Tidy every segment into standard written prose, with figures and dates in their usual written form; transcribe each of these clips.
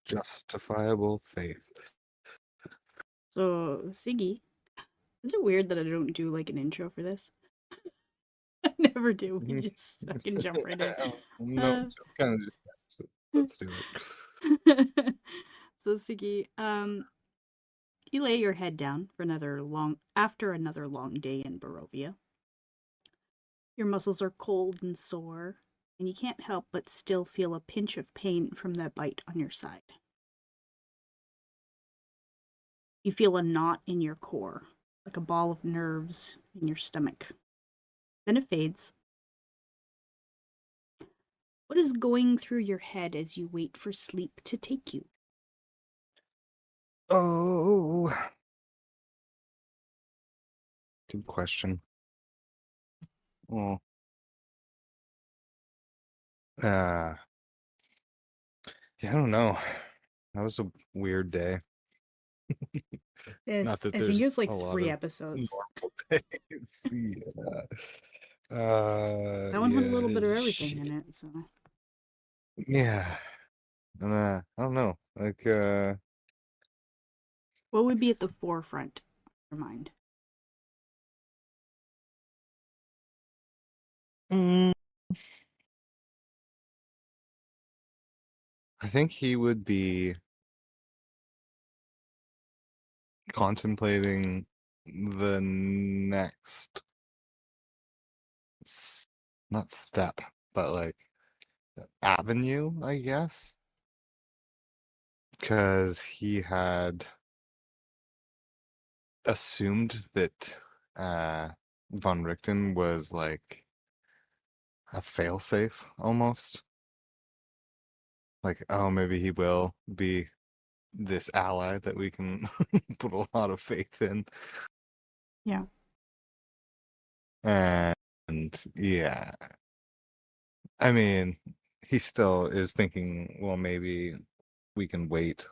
Justifiable faith. So, Siggi, is it weird that I don't do like an intro for this? I never do. We just fucking jump right in. No, just kind of let's do it. So, Siggi, you lay your head down for another long day in Barovia. Your muscles are cold and sore, and you can't help but still feel a pinch of pain from that bite on your side. You feel a knot in your core, like a ball of nerves in your stomach. Then it fades. What is going through your head as you wait for sleep to take you? Oh, good question. Well, uh, yeah, I don't know. That was a weird day. Yes, Not that I think it there's was like a lot 3 of episodes. normal days. Yeah. That one had a little Yeah, bit of everything in shit. it, so. Yeah. And I don't know. Like What would be at the forefront of your mind? mm, I think he would be contemplating the next not step, but like avenue, I guess. Because he had assumed that von Richten was like a failsafe almost. Like, oh, maybe he will be this ally that we can put a lot of faith in. Yeah. And yeah, I mean, he still is thinking, well, maybe we can wait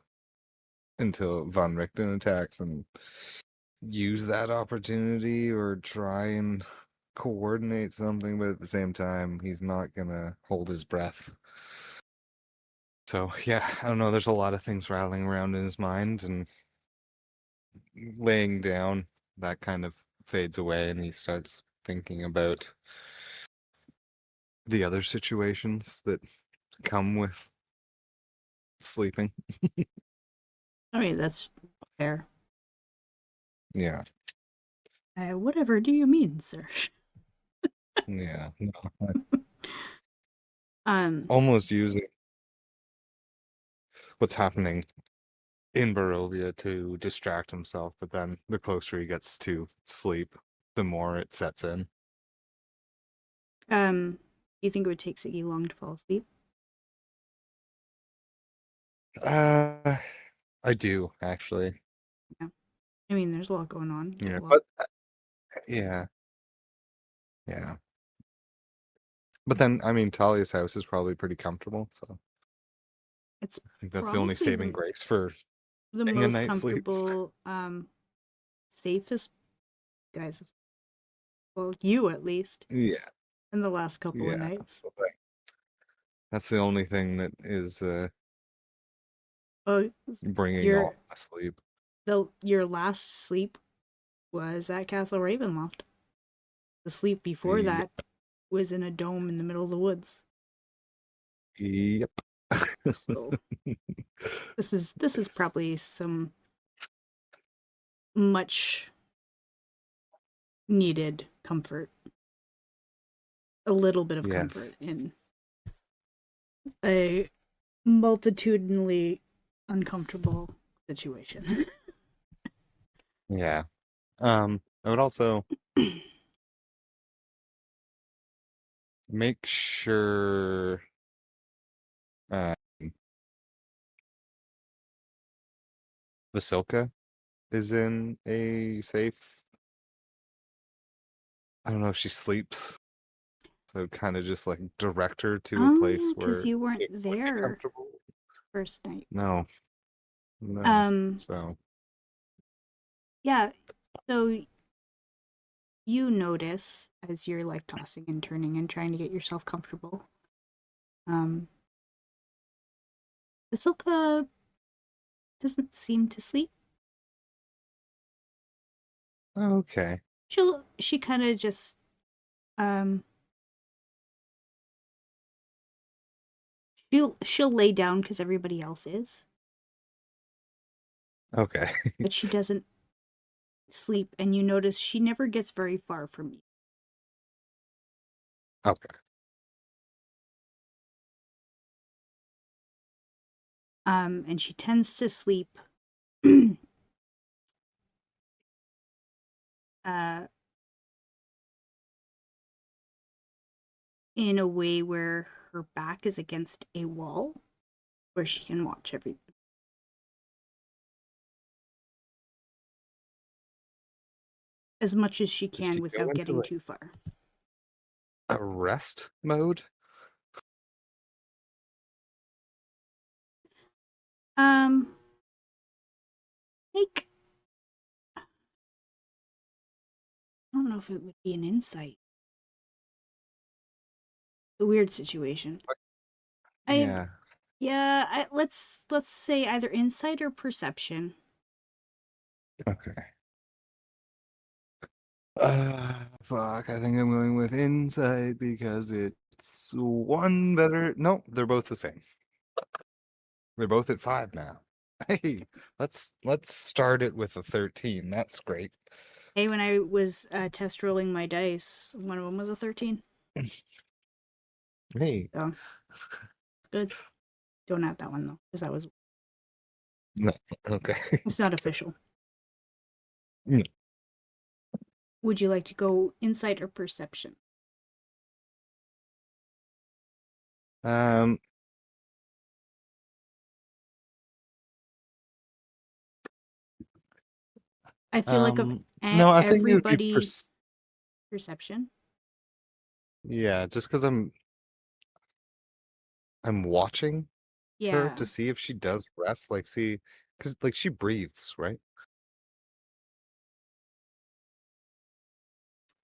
until von Richten attacks and use that opportunity or try and coordinate something, but at the same time, he's not gonna hold his breath. So yeah, I don't know. There's a lot of things rattling around in his mind, and laying down, that kind of fades away, and he starts thinking about the other situations that come with sleeping. I mean, that's fair. Yeah, Whatever do you mean, sir? yeah. No, Um, almost using what's happening in Barovia to distract himself, but then the closer he gets to sleep, the more it sets in. you think it would take Siggy long to fall asleep? Uh, I do actually. Yeah. I mean, there's a lot going on. Yeah, A lot. but yeah, yeah. But then, I mean, Talia's house is probably pretty comfortable, so It's I think that's the only probably saving grace for the getting a most night's sleep. comfortable, safest guys. Well, you at least Yeah, in the last couple of yeah. nights. That's the only thing that is Oh, bringing all your the sleep. your last sleep was at Castle Ravenloft. The sleep before Yep. that was in a dome in the middle of the woods. Yep. So this is probably some much needed comfort. A little bit of comfort Yes. in a multitudinally uncomfortable situation. Yeah. I would also make sure uh Vasilka is in a safe. I don't know if she sleeps, so kind of just like direct her to a Oh place yeah, because where you weren't it would be there comfortable. first night. No, no. Um, So yeah. So you notice as you're like tossing and turning and trying to get yourself comfortable. Um, Vasilka doesn't seem to sleep. Okay. She kind of just um she'll lay down because everybody else is, Okay. but she doesn't sleep, and you notice she never gets very far from you. Okay. And she tends to sleep uh in a way where her back is against a wall where she can watch everything. As much as she Does can she go without into getting like too far. a rest mode? Um, like, I don't know if it would be an insight. A weird situation. I Yeah. yeah, let's say either insight or perception. Okay. Fuck. I think I'm going with insight because it's one better. Nope, they're both the same. They're both at 5 now. Hey, let's start it with a 13. That's great. Hey, when I was test rolling my dice, one of them was a 13. Hey. So it's good. Don't add that one though, because that was No. Okay. it's not official. Mm. Would you like to go insight or perception? Um. I feel like of No, I think it would be everybody perception. yeah, just because I'm watching her Yeah. to see if she does rest, like see, because like she breathes, right?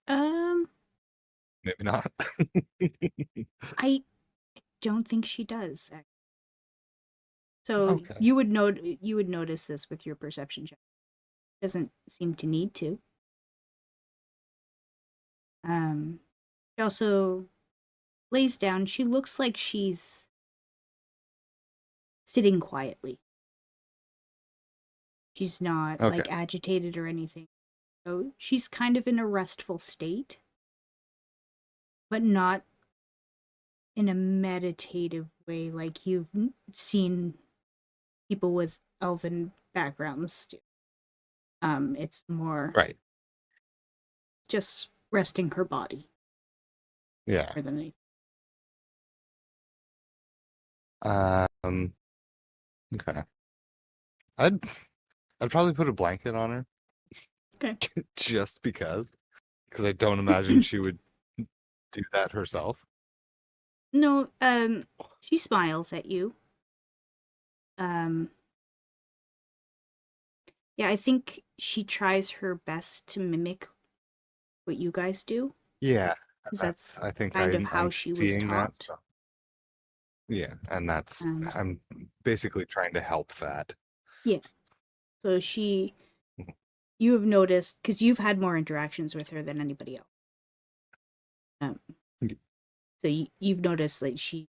Um, Maybe not. I don't think she does. So Okay. you would notice this with your perception check. Doesn't seem to need to. She also lays down. She looks like she's sitting quietly. She's not Okay. like agitated or anything. So she's kind of in a restful state, but not in a meditative way like you've seen people with elven backgrounds do. It's more Right. just resting her body Yeah. more than anything. Um. Okay. I'd I'd probably put a blanket on her Okay. just because I don't imagine she would do that herself. No, she smiles at you. Um, yeah, I think she tries her best to mimic what you guys do, Yeah. because I, that's I think kind of how I'm she was seeing that taught. stuff. Yeah, and Um, I'm basically trying to help that. yeah, so you have noticed, because you've had more interactions with her than anybody else. Um, Y- so you've noticed that she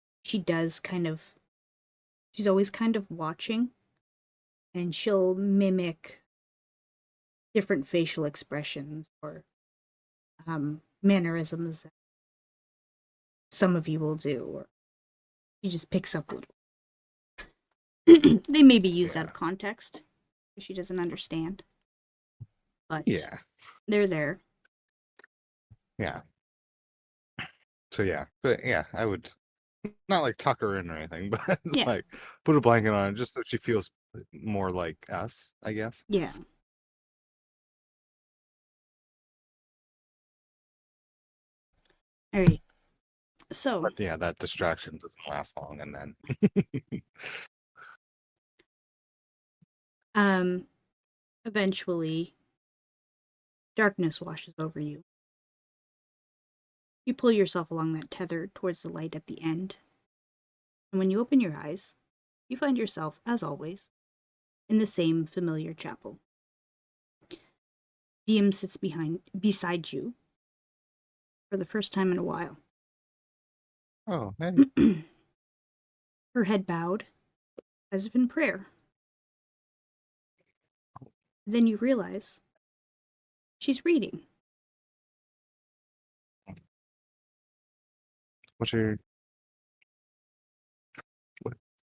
does kind of, she's always kind of watching, and she'll mimic different facial expressions or mannerisms that some of you will do, or she just picks up little. They may be used out Yeah. of context if she doesn't understand, but Yeah. they're there. Yeah. So yeah, but yeah, I would not like tuck her in or anything, but Yeah, like put a blanket on her just so she feels more like us, I guess. yeah. All right. So, But yeah, that distraction doesn't last long, and then um, eventually, darkness washes over you. You pull yourself along that tether towards the light at the end, and when you open your eyes, you find yourself, as always, in the same familiar chapel. Diem sits beside you for the first time in a while. Oh, hey. Her head bowed, as if in prayer. Then you realize she's reading. What's your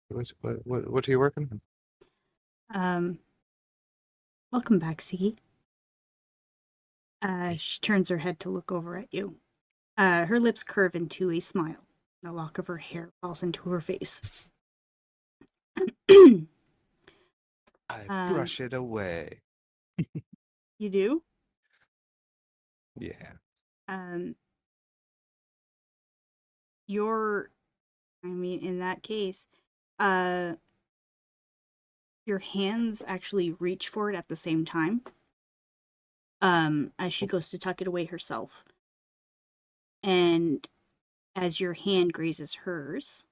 what what are you working on? Um, Welcome back, Siggi. She turns her head to look over at you. Her lips curve into a smile, and a lock of her hair falls into her face. I brush it away. You do? Yeah. Um, you're, in that case, uh, your hands actually reach for it at the same time. As she goes to tuck it away herself. And as your hand grazes hers,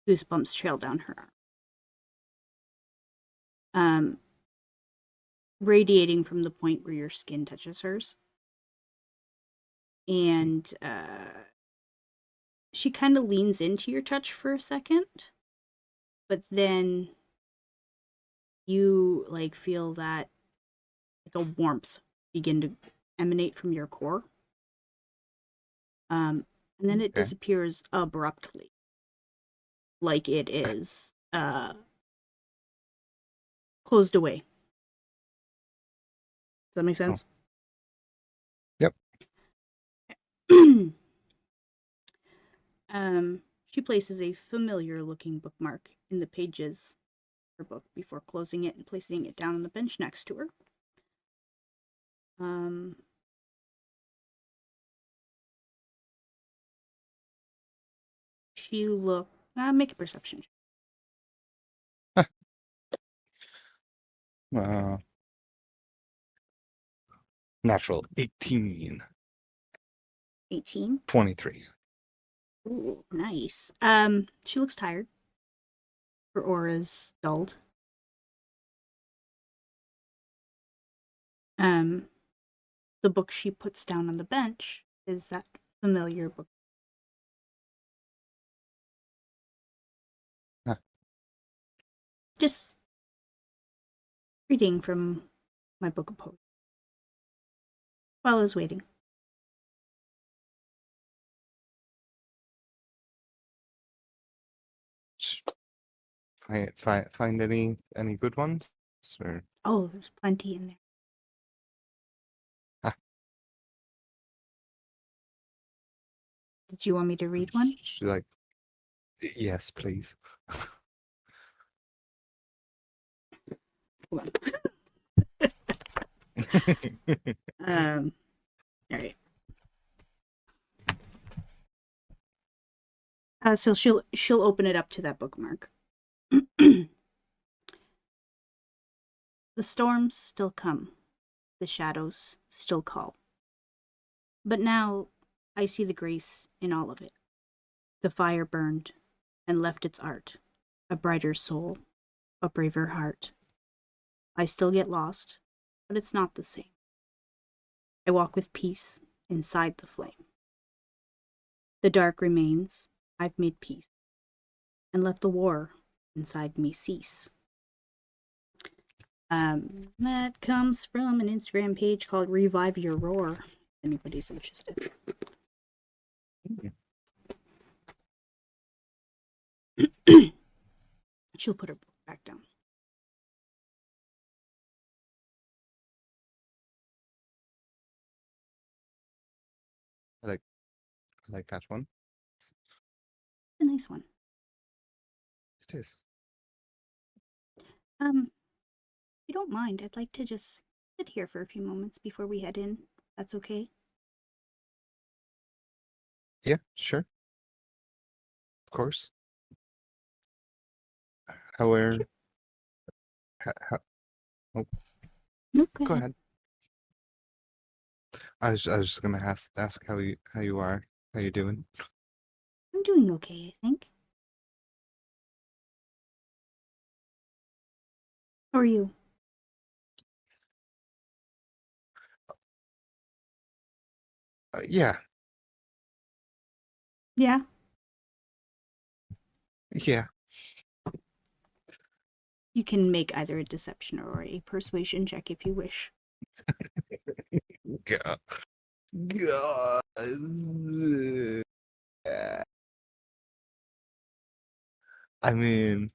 goosebumps trail down her arm. Radiating from the point where your skin touches hers. And she kind of leans into your touch for a second, but then you feel that a warmth begin to emanate from your core. And then it disappears abruptly, like it is closed away. Does that make sense? Yep. She places a familiar-looking bookmark in the pages of her book before closing it and placing it down on the bench next to her. She make a perception. Natural 18. 18? 23. Ooh, nice. She looks tired. Her aura's dulled. The book she puts down on the bench is that familiar book. Huh. Just reading from my book of poetry while I was waiting. Find any good ones? Or... Oh, there's plenty in there. Ah. Did you want me to read one? She's like, yes, please. Hold on. All right. So she'll open it up to that bookmark. The storms still come. The shadows still call. But now I see the grace in all of it. The fire burned and left its art, a brighter soul, a braver heart. I still get lost, but it's not the same. I walk with peace inside the flame. The dark remains, I've made peace, and let the war inside me cease. That comes from an Instagram page called Revive Your Roar, if anybody's interested. She'll put her book back down. I like that one. It's a nice one. It is. If you don't mind, I'd like to just sit here for a few moments before we head in. That's okay? Yeah, sure. Of course. However, Sure. oh, No, go ahead. I was just gonna ask how you are, how you doing. I'm doing okay, I think. How are you? Yeah, Yeah, yeah. you can make either a deception or a persuasion check if you wish. God. God. I mean,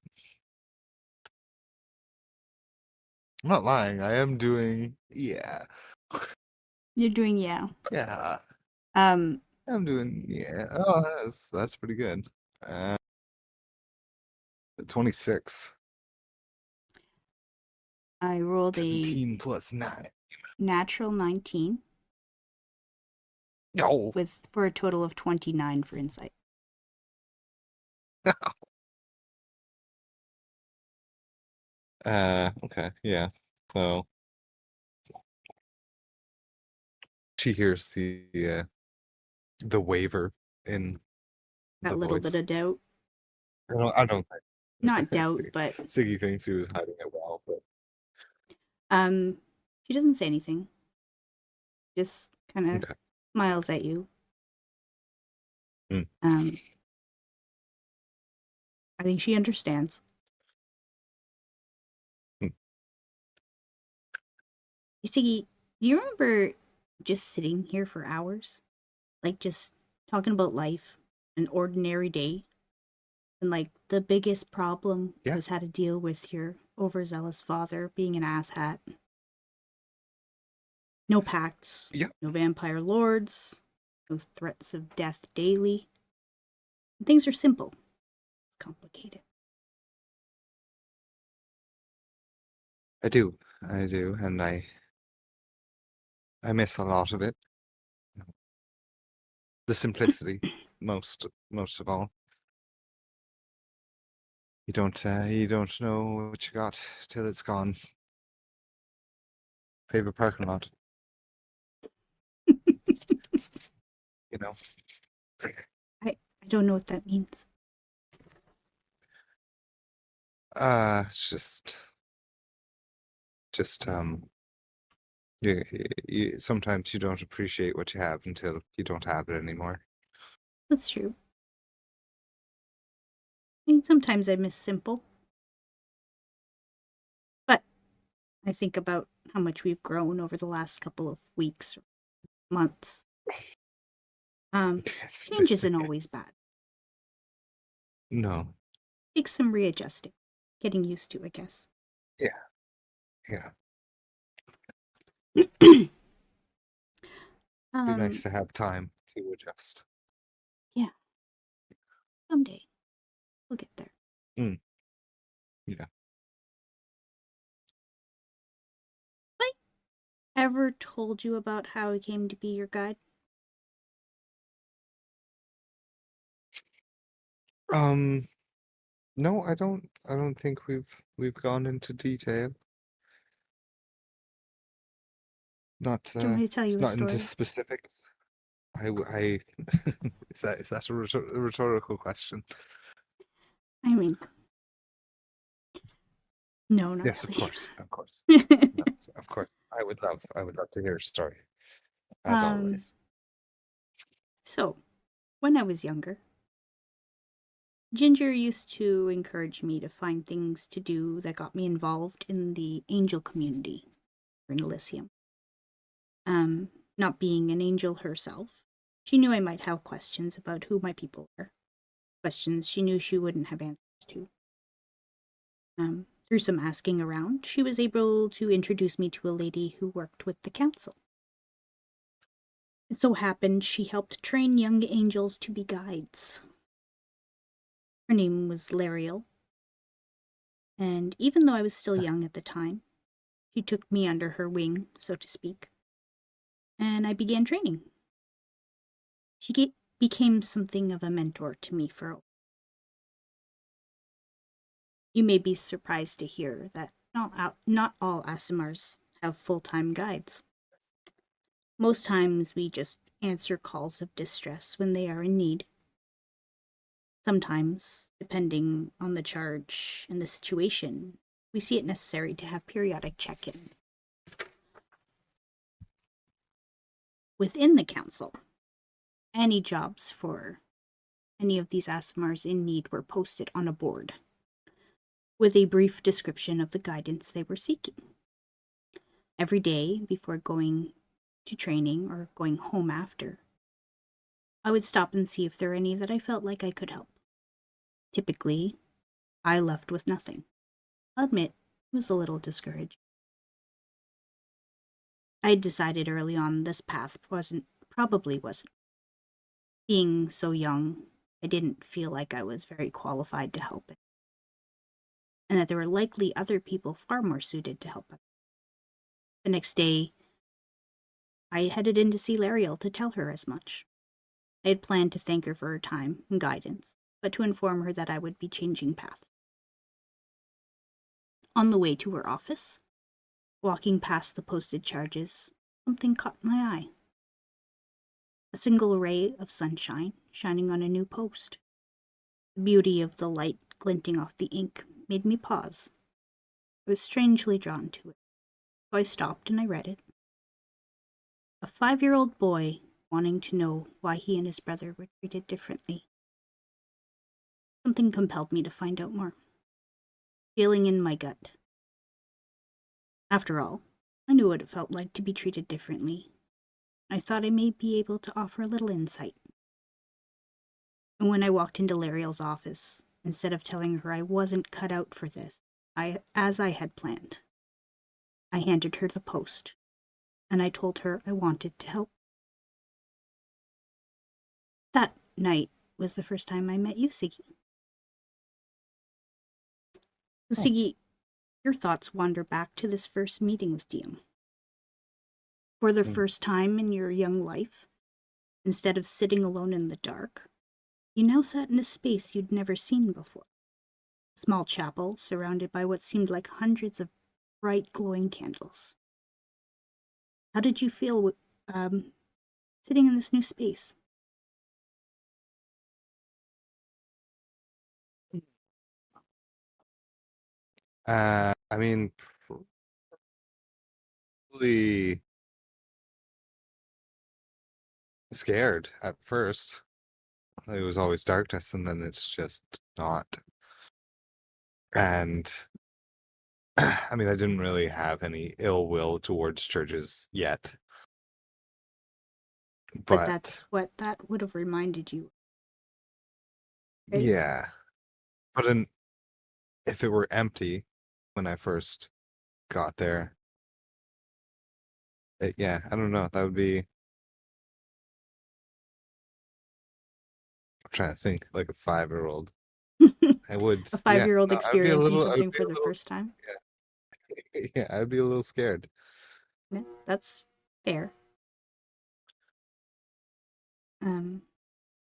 I'm not lying. I am doing, yeah, You're doing yeah. yeah. Um, I'm doing, yeah. Oh, that's pretty good. Uh, 26. I rolled a 17 plus 9. natural 19 No. with for a total of 29 for insight. Okay, yeah. So she hears the waver in the That little bit voice. of doubt. I don't Not think doubt, but Siggy thinks he was hiding it well, but um she doesn't say anything. Just kind of okay. smiles at you. Mm. Um I think she understands. Mm. Siggy, do you remember just sitting here for hours? Like just talking about life, an ordinary day? And like the biggest problem Yeah, was how to deal with your overzealous father being an asshat. No pacts, yeah. no vampire lords, no threats of death daily. Things are simple. It's complicated. I do, and I miss a lot of it. The simplicity, most of all. You don't know what you got till it's gone. Favorite parking lot, you know. I don't know what that means. It's just sometimes you don't appreciate what you have until you don't have it anymore. That's true. I mean, sometimes I miss simple, but I think about how much we've grown over the last couple of weeks or months. It's, Change isn't always bad. no, Takes some readjusting, getting used to, I guess. yeah, yeah. Be nice um, to have time to adjust. yeah, someday we'll get there. Mm, yeah. Have I ever told you about how I came to be your guide? Um, no, I don't. I don't think we've gone into detail. Do you want me to tell you a Not into story? specifics. I is that a rhetorical question? I mean, no, not Yes, of really. course, of course. No, of course. I would love to hear a story, as um, always. so, when I was younger, Ginger used to encourage me to find things to do that got me involved in the angel community in Elysium. Um, Not being an angel herself, she knew I might have questions about who my people are. Questions she knew she wouldn't have answers to. Through some asking around, she was able to introduce me to a lady who worked with the council. It so happened she helped train young angels to be guides. Her name was Lariel, and even though I was still young at the time, she took me under her wing, so to speak, and I began training. Became something of a mentor to me for a while. You may be surprised to hear that not all Asimars have full-time guides. Most times we just answer calls of distress when they are in need. Sometimes, depending on the charge and the situation, we see it necessary to have periodic check-ins. Within the council, any jobs for any of these Asimars in need were posted on a board with a brief description of the guidance they were seeking. Every day before going to training or going home after, I would stop and see if there were any that I felt like I could help. Typically, I left with nothing. I'll admit, it was a little discouraging. I had decided early on this path probably wasn't. Being so young, I didn't feel like I was very qualified to help it, and that there were likely other people far more suited to help it. The next day, I headed in to see Lariel to tell her as much. I had planned to thank her for her time and guidance, but to inform her that I would be changing paths. On the way to her office, walking past the posted charges, something caught my eye. A single ray of sunshine shining on a new post. The beauty of the light glinting off the ink made me pause. I was strangely drawn to it, so I stopped and I read it. A 5-year-old boy wanting to know why he and his brother were treated differently. Something compelled me to find out more. Feeling in my gut. After all, I knew what it felt like to be treated differently. I thought I may be able to offer a little insight. And when I walked into Lariel's office, instead of telling her I wasn't cut out for this, as I had planned, I handed her the post, and I told her I wanted to help. That night was the first time I met you, Siggi. So, Siggi, your thoughts wander back to this first meeting with Diem. For the first time in your young life, instead of sitting alone in the dark, you now sat in a space you'd never seen before. A small chapel surrounded by what seemed like hundreds of bright glowing candles. How did you feel sitting in this new space? I mean, probably scared at first. It was always darkness, and then it's just not. And I mean, I didn't really have any ill will towards churches yet. But that's what that would have reminded you. Right? Yeah. But if it were empty when I first got there, yeah, I don't know. That would be. I'm trying to think like a 5-year-old. I would, A yeah. 5-year-old No, I would be a experiencing little. I would something be for a the little. first time. Yeah, yeah. I'd be a little scared. Yeah, that's fair.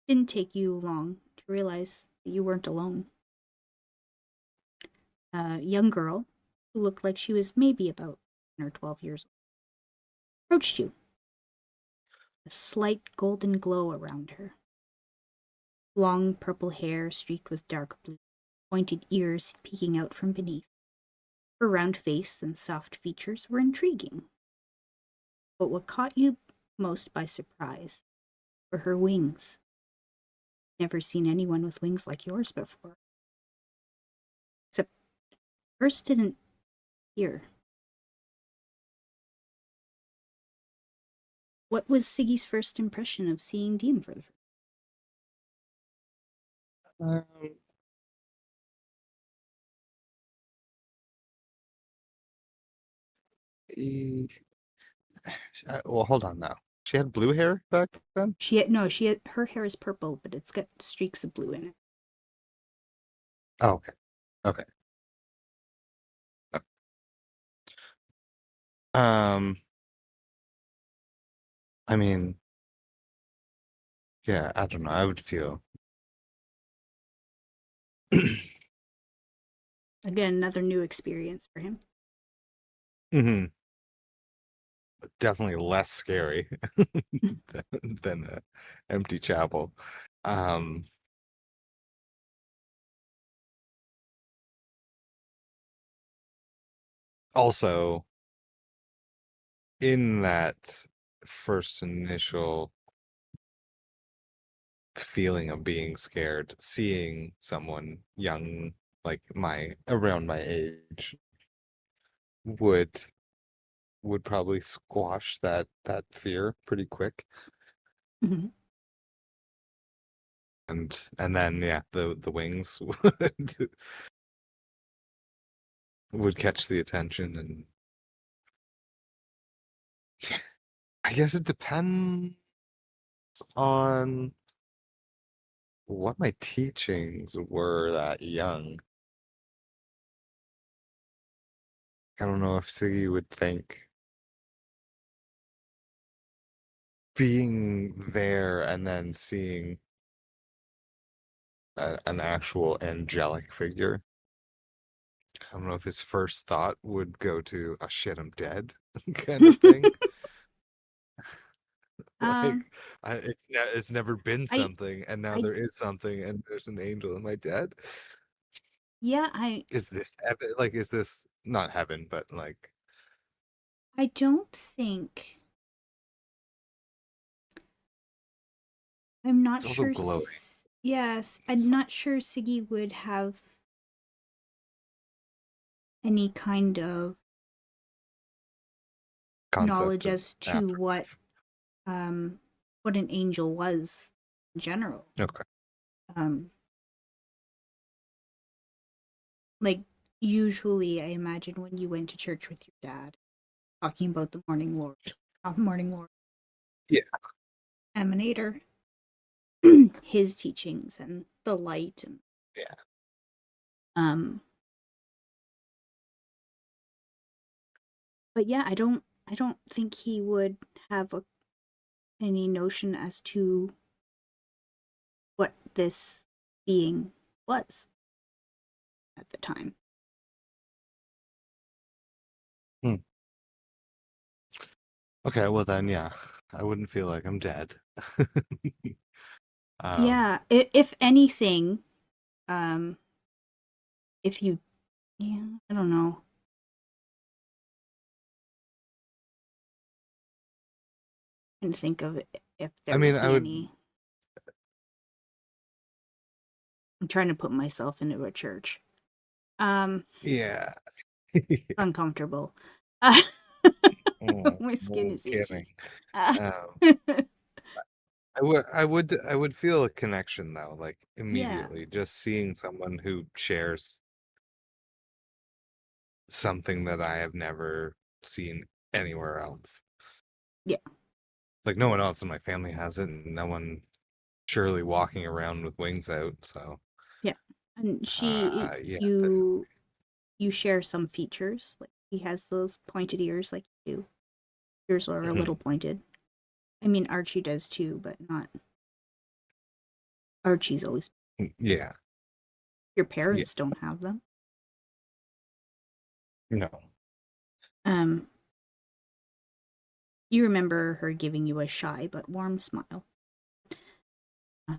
Didn't take you long to realize that you weren't alone. A young girl who looked like she was maybe about 10 or 12 years old approached you, a slight golden glow around her. Long purple hair streaked with dark blue, pointed ears peeking out from beneath. Her round face and soft features were intriguing. But what caught you most by surprise were her wings. Never seen anyone with wings like yours before. Except first didn't hear. What was Siggy's first impression of seeing Diem for the first Um, e- well, hold on now. She had blue hair back then? her hair is purple, but it's got streaks of blue in it. Oh, okay. Okay. Okay. I mean, yeah, I don't know. I would feel. Again, another new experience for him. hmm Definitely less scary than an empty chapel. Um, Also, in that first initial feeling of being scared, seeing someone young, like my around my age, would would probably squash that fear pretty quick. Mhm. And then yeah, the wings would catch the attention, and I guess it depends on what my teachings were that young. I don't know if Siggy would think being there and then seeing an actual angelic figure. I don't know if his first thought would go to, "Oh shit, I'm dead," kind of thing. Like, um, it's never been I, something, and now I, there is something, and there's an angel. Am I dead? yeah, Is this heaven? Like, is this not heaven, but like, I don't think. I'm not it's also sure. glowing. Yes, I'm So not sure Siggy would have any kind of knowledge concept of as to afterlife. what an angel was in general. Okay. Um, like usually, I imagine when you went to church with your dad, talking about the morning Lord, not the morning Lord, Yeah. Emanator, his teachings and the light and Yeah. um. But yeah, I don't think he would have any notion as to what this being was at the time. Hmm. Okay. Well then, yeah, I wouldn't feel like I'm dead. um. Yeah, if anything, um, if you, yeah, I don't know. I can think of it if I there mean, would I be would. any. I'm trying to put myself into a church. Yeah. Uncomfortable. Oh, My skin no is kidding. itchy. Uh, Um. I would feel a connection though, like yeah, immediately, just seeing someone who shares something that I have never seen anywhere else. yeah, Like no one else in my family has it, and no one surely walking around with wings out. So, yeah. And yeah, this, you share some features. Like he has those pointed ears, like you do. Yours are a little mhm. pointed. I mean, Archie does too, but not. Archie's always. Yeah, Your yeah, parents don't have them. no, Um, you remember her giving you a shy but warm smile. Uh,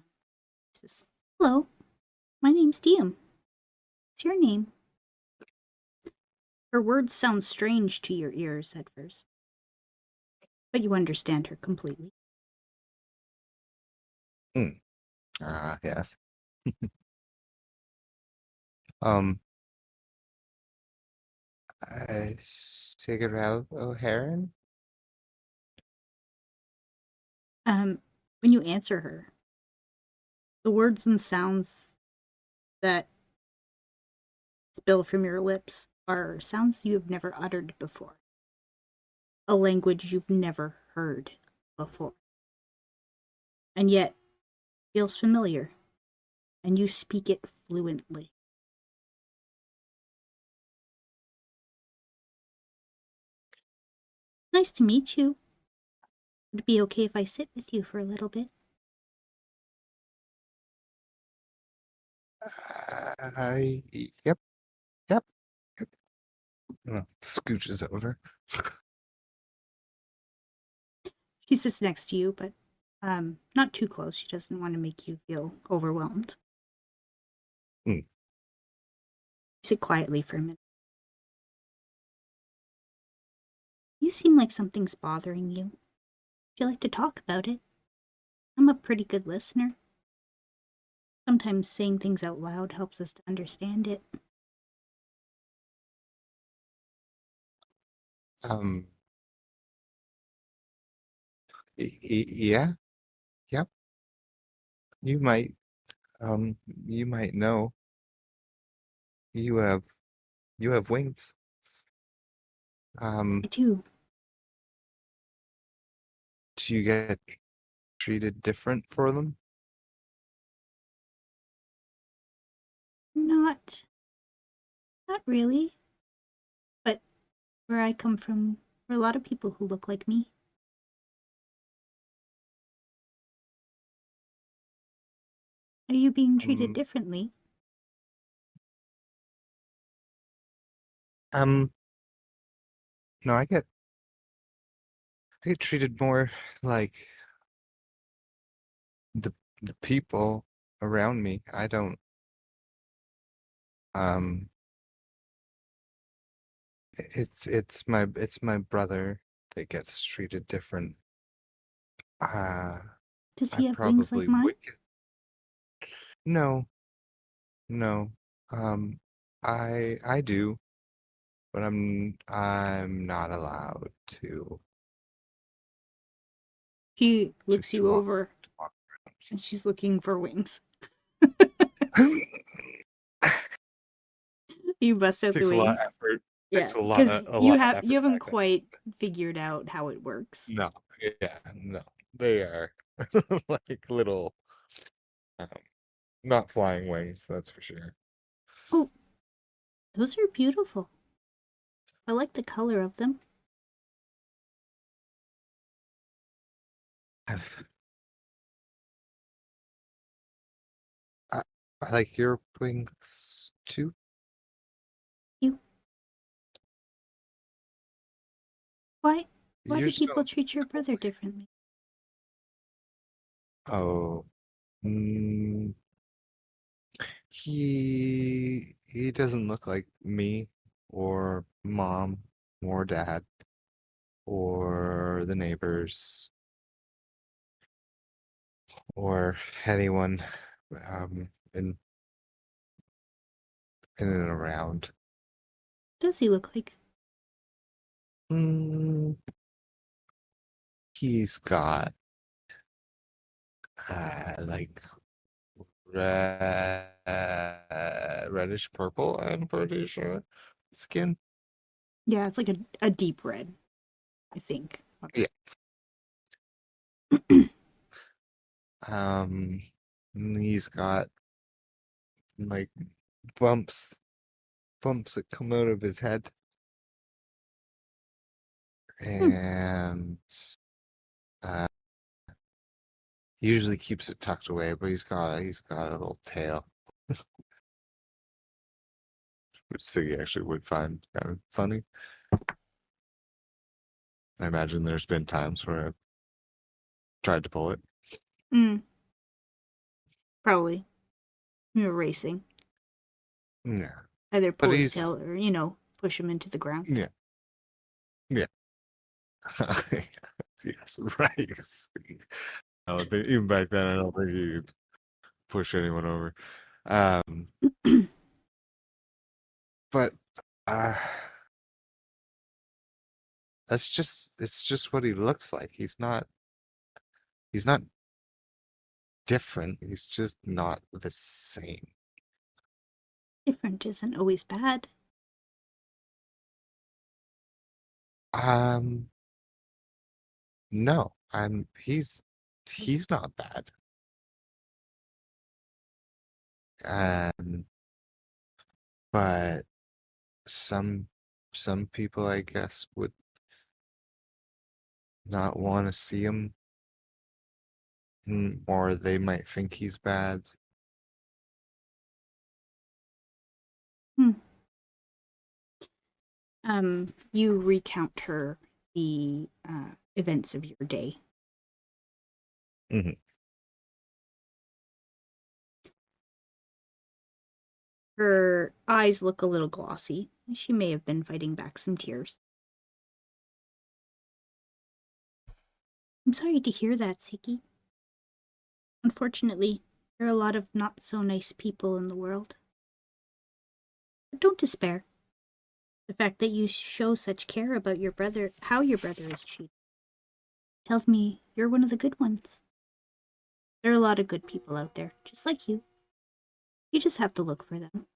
says, "Hello, my name's Diem. What's your name?" Her words sound strange to your ears at first, but you understand her completely. mm. Yes. Um, Cigarette O'Haran. Um, when you answer her, the words and sounds that spill from your lips are sounds you have never uttered before, a language you've never heard before, and yet feels familiar, and you speak it fluently. Nice to meet you. Would it be okay if I sit with you for a little bit? I yep, yep. Scooches over. She sits next to you, but not too close. She doesn't want to make you feel overwhelmed. Mm. You sit quietly for a minute. You seem like something's bothering you. Would you like to talk about it? I'm a pretty good listener. Sometimes saying things out loud helps us to understand it. Um, yeah, yep. You might, you might know you have you have wings. I Um, do. do you get treated different for them? Not, not really. But where I come from, there are a lot of people who look like me. Are you being treated Um, differently? um, no, I get treated more like the the people around me. I don't, um, it's my brother that gets treated different. Uh, Does I he have wings like probably mine? would get, no, no. Um, I do, but I'm not allowed She looks to you walk over to walk and she's looking for wings. around. You bust out the Takes a lot of wings. effort. Yeah, Takes because a lot of you effort haven't back then. quite figured out how it works. No, yeah, no. They are like little, um, not flying wings, that's for sure. Oh, those are beautiful. I like the color of them. I've, I, I like your wings too. You why why You're do so people treat your beautiful. brother differently? Oh, mm, he doesn't look like me or mom or dad or the neighbors or anyone um in in and around. What does he look like? Mm, he's got like red, reddish purple, I'm pretty sure. Skin. Yeah, it's like a deep red, I think. Yeah. Um, he's got like bumps, bumps that come out of his head, Hmm. and uh, he usually keeps it tucked away, but he's got a little tail, which Siggy actually would find kind of funny. I imagine there's been times where I've tried to pull it. Mm, probably. You're racing. Yeah, Either but pull his he's tail or, push him into the ground. yeah, yeah. Yes, right. I don't think even back then, I don't think you'd push anyone over. Um, but uh, it's just what he looks like. He's not different. He's just not the same. Different isn't always bad. Um, no, he's not bad. But some some people, I guess, would not want to see him, or they might think he's bad. Hmm. You recount her the events of your day. Hmm. Her eyes look a little glossy. She may have been fighting back some tears. I'm sorry to hear that, Siggi. Unfortunately, there are a lot of not so nice people in the world. But don't despair. The fact that you show such care about your brother, how your brother is treated, tells me you're one of the good ones. There are a lot of good people out there, just like you. You just have to look for them.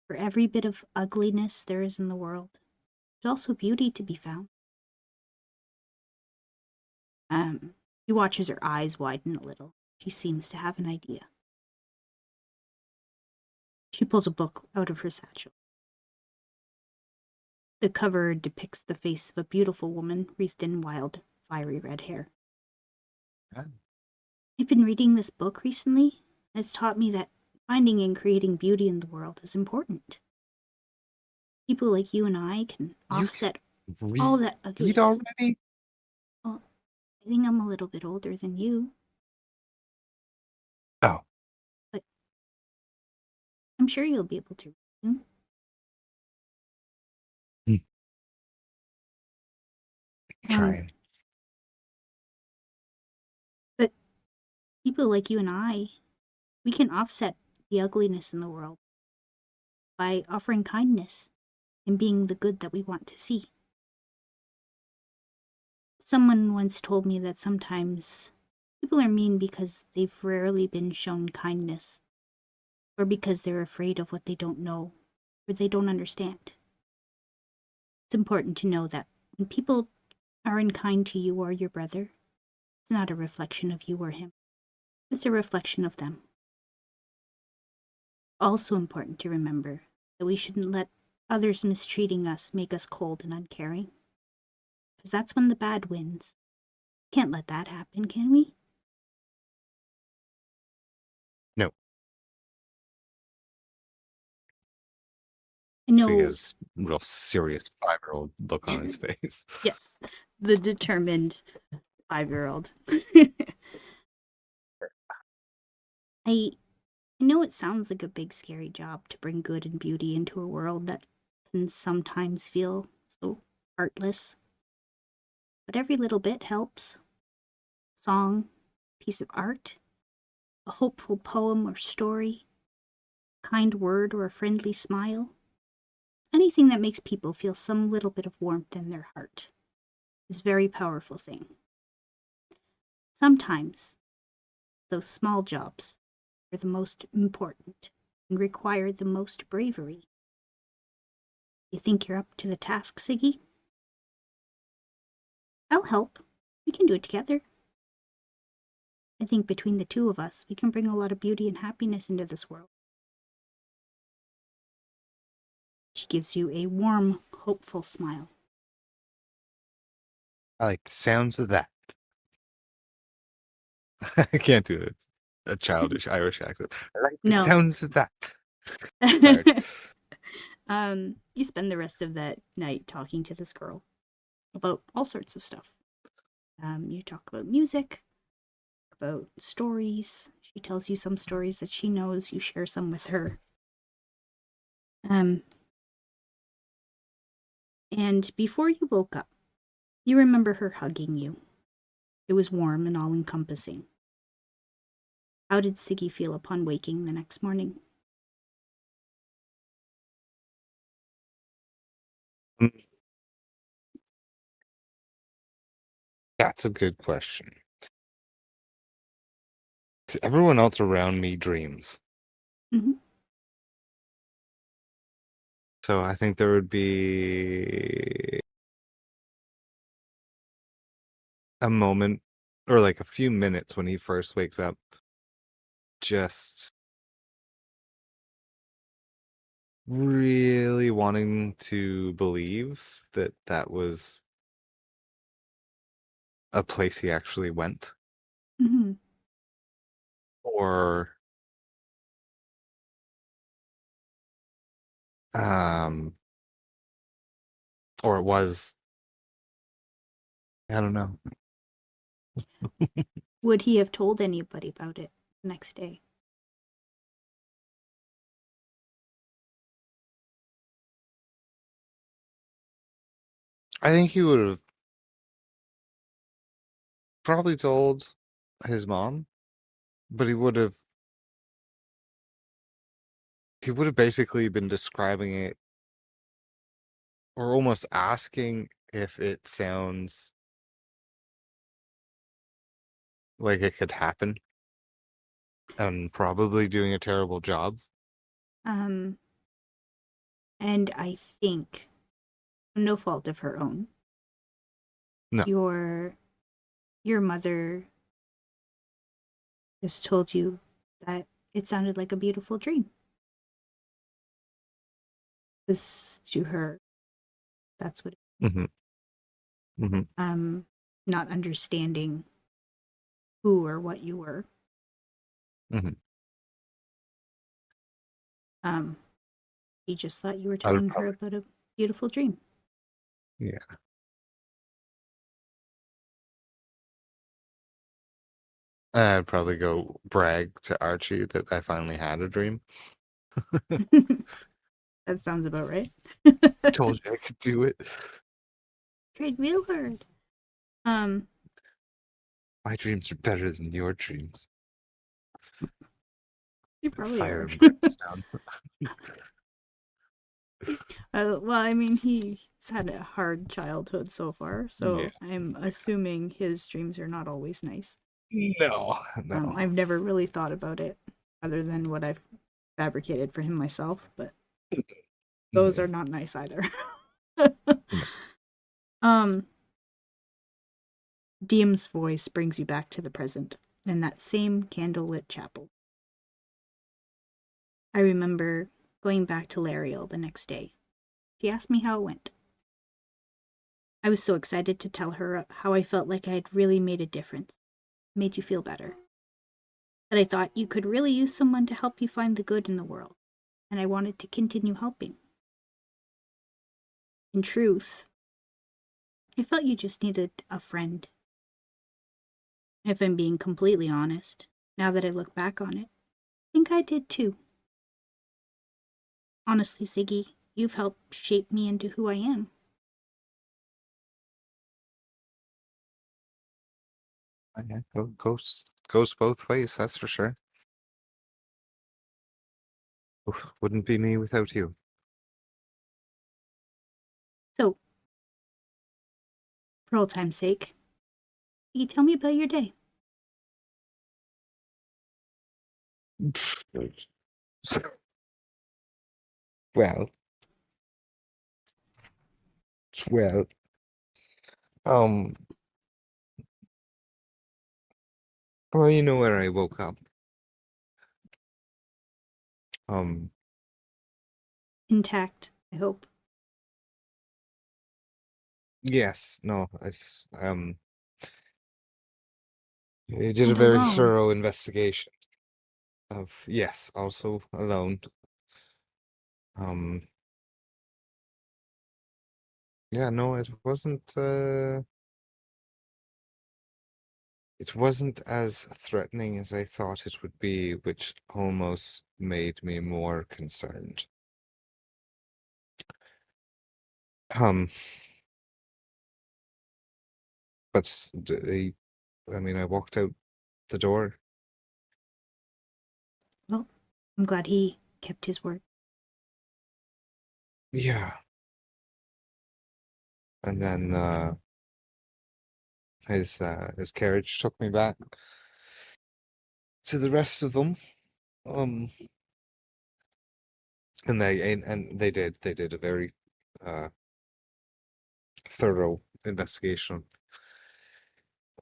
For every bit of ugliness there is in the world, there's also beauty to be found. You watch as her eyes widen a little. She seems to have an idea. She pulls a book out of her satchel. The cover depicts the face of a beautiful woman wreathed in wild, fiery red hair. Yeah. I've been reading this book recently, and it's taught me that finding and creating beauty in the world is important. People like you and I can You offset can all that read ugliness. already? Well, I think I'm a little bit older than you, Oh, but I'm sure you'll be able to read soon. hmm, Um, trying. but people like you and I, we can offset the ugliness in the world by offering kindness and being the good that we want to see. Someone once told me that sometimes people are mean because they've rarely been shown kindness, or because they're afraid of what they don't know or they don't understand. It's important to know that when people are unkind to you or your brother, it's not a reflection of you or him, it's a reflection of them. Also important to remember that we shouldn't let others mistreating us make us cold and uncaring, because that's when the bad wins. Can't let that happen, can we? No, I see know, his real serious 5-year-old look on his face. yes, the determined 5-year-old. I know it sounds like a big scary job to bring good and beauty into a world that can sometimes feel so heartless, but every little bit helps. Song, piece of art, a hopeful poem or story, a kind word or a friendly smile. Anything that makes people feel some little bit of warmth in their heart is a very powerful thing. Sometimes those small jobs are the most important and require the most bravery. You think you're up to the task, Siggy? I'll help. We can do it together. I think between the two of us, we can bring a lot of beauty and happiness into this world. She gives you a warm, hopeful smile. I like the sounds of that. I can't do it. It's a childish Irish accent. I like the No. sounds of that. Tired. You spend the rest of that night talking to this girl about all sorts of stuff. You talk about music, about stories. She tells you some stories that she knows. You share some with her. Um, and before you woke up, you remember her hugging you. It was warm and all encompassing. How did Siggy feel upon waking the next morning? Mm, that's a good question. 'Cause everyone else around me dreams. Mm-hmm. So I think there would be a moment or like a few minutes when he first wakes up, just really wanting to believe that that was a place he actually went, Mm-hmm. or um or it was, I don't know. Would he have told anybody about it the next day? I think he would have probably told his mom, but he would have basically been describing it or almost asking if it sounds like it could happen and probably doing a terrible job. Um, and I think, no fault of her own, No. your your mother just told you that it sounded like a beautiful dream. Because to her, that's what. Hmm. Hmm. Not understanding who or what you were. Hmm. Um, he just thought you were I'll telling her probably, about a beautiful dream. yeah. I'd probably go brag to Archie that I finally had a dream. That sounds about right. Told you I could do it. Great Wheelhard. Um, My dreams are better than your dreams. you probably Fire are. and brimstone. Well, I mean, he's had a hard childhood so far, Yeah. so I'm assuming his dreams are not always nice. No, no. I've never really thought about it other than what I've fabricated for him myself, but those Mhm. are not nice either. No. um, Diem's voice brings you back to the present in that same candlelit chapel. I remember going back to Lariel the next day. She asked me how it went. I was so excited to tell her how I felt like I had really made a difference, made you feel better. That I thought you could really use someone to help you find the good in the world, and I wanted to continue helping. In truth, I felt you just needed a friend. If I'm being completely honest, now that I look back on it, I think I did too. Honestly, Siggy, you've helped shape me into who I am. Yeah, goes both ways, that's for sure. Oof, wouldn't be me without you. So, for old time's sake, can you tell me about your day? Well, well, um, well, you know where I woke up. Um, Intact, I hope. yes, no, I did a And very alone. thorough investigation of, yes, also alone. Um, yeah, no, it wasn't as threatening as I thought it would be, which almost made me more concerned. Um, but I mean, I walked out the door. Well, I'm glad he kept his word. Yeah, and then his carriage took me back to the rest of them. Um, and they did a very uh thorough investigation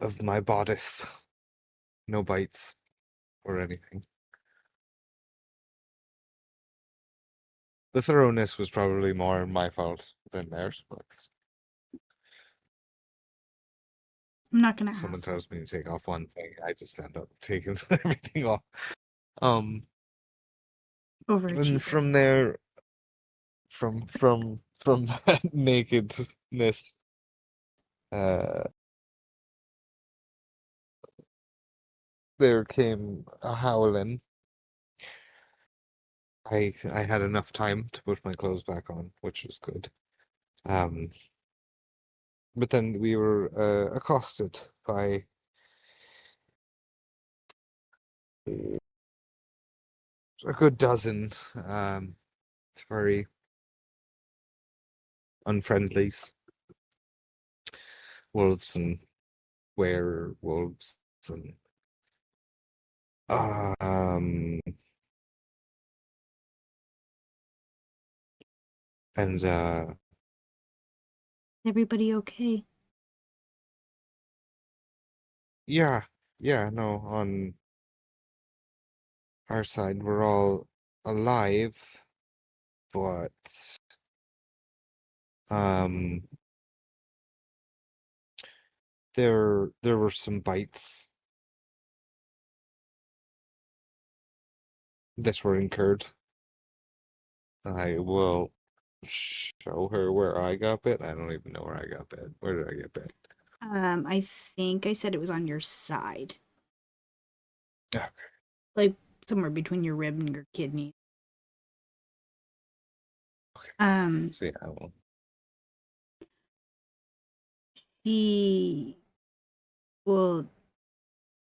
of my bodice. No bites or anything. The thoroughness was probably more my fault than theirs, but I'm not gonna someone ask. tells me to take off one thing, I just end up taking everything off. Um, and Overachiever. from there, from that nakedness, uh, there came a howling. I had enough time to put my clothes back on, which was good. Um, but then we were accosted by a good dozen furry unfriendlies, wolves and werewolves and um and Everybody okay? yeah, yeah, no, on our side we're all alive, but um there were some bites that were incurred. I will show her where I got bit. I don't even know where I got bit. Where did I get bit? I think I said it was on your side, Okay. like somewhere between your rib and your kidney. Okay. Um, So yeah, I will. she will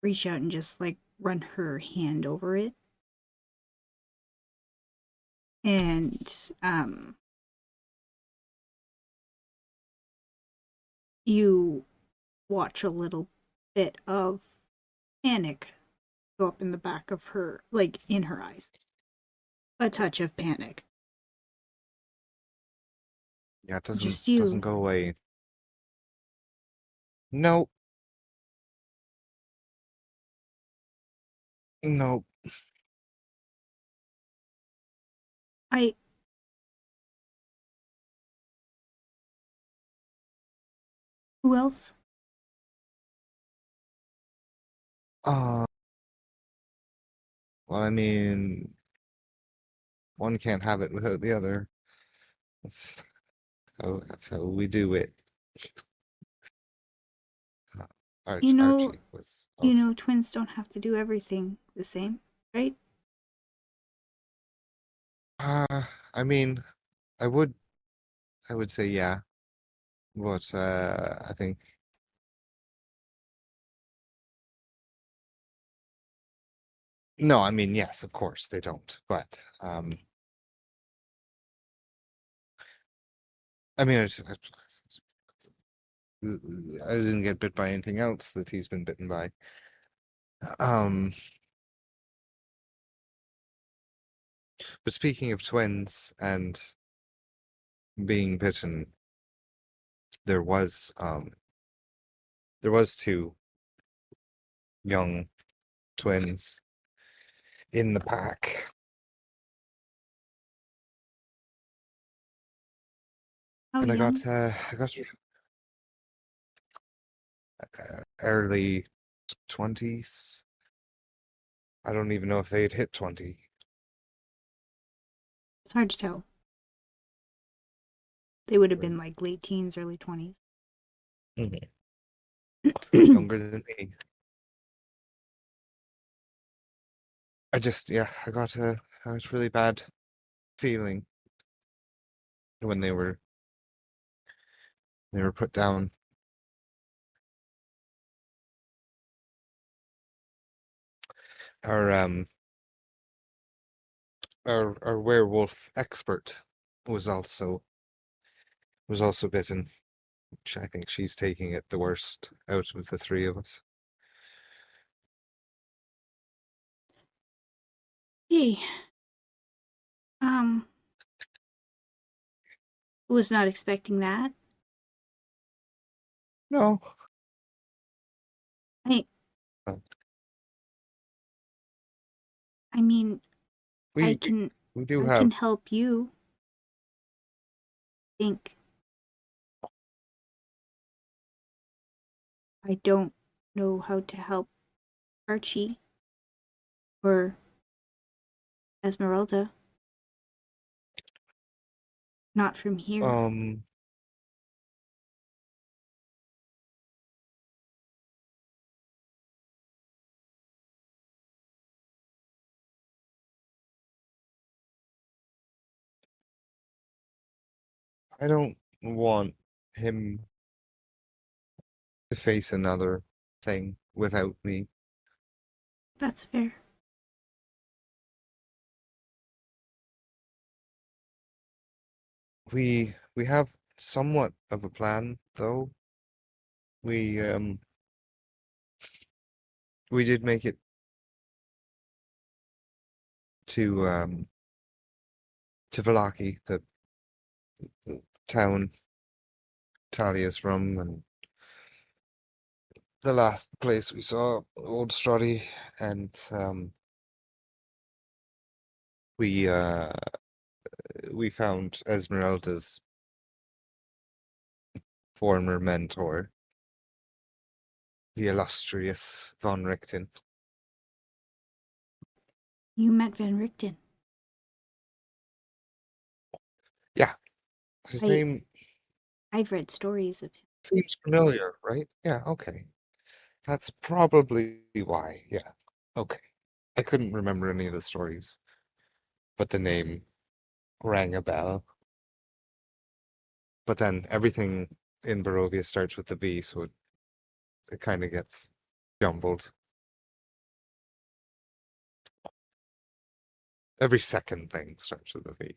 reach out and just like run her hand over it, and you watch a little bit of panic go up in the back of her, like in her eyes. A touch of panic. Yeah, it Just doesn't you. go away. No, no. I. Who else? Uh, well, I mean, one can't have it without the other. That's that's how we do it. Uh, You know, Archie was you also. know, twins don't have to do everything the same, right? I mean, I would I would say yeah, but I think no. I mean, yes, of course they don't, but I mean, I didn't get bit by anything else that he's been bitten by. Um, but speaking of twins and being bitten, there was um there was two young twins in the pack, How and young? I got early 20s. I don't even know if they'd hit 20. It's hard to tell. They would have Right. been like late teens, early 20s. Mhm. Younger than me. I just, yeah, I got a really bad feeling when they were put down. Our our werewolf expert was also bitten. Which I think she's taking it the worst out of the three of us. Hey, um, was not expecting that. No, I, uh, I mean, I we can, we do I can have. help you think. I don't know how to help Archie or Esmeralda. Not from here. Um, I don't want him to face another thing without me. That's fair. We have somewhat of a plan, though. We we did make it to Vallaki, the town Talia's from, and the last place we saw Old Strutty, and we uh we found Esmeralda's former mentor, the illustrious von Richten. You met Van Richten. Yeah, his I name I've read stories of him. seems familiar, right? Yeah, okay. That's probably why. Yeah. Okay. I couldn't remember any of the stories, but the name rang a bell. But then everything in Barovia starts with the V, so it kind of gets jumbled. Every second thing starts with a V.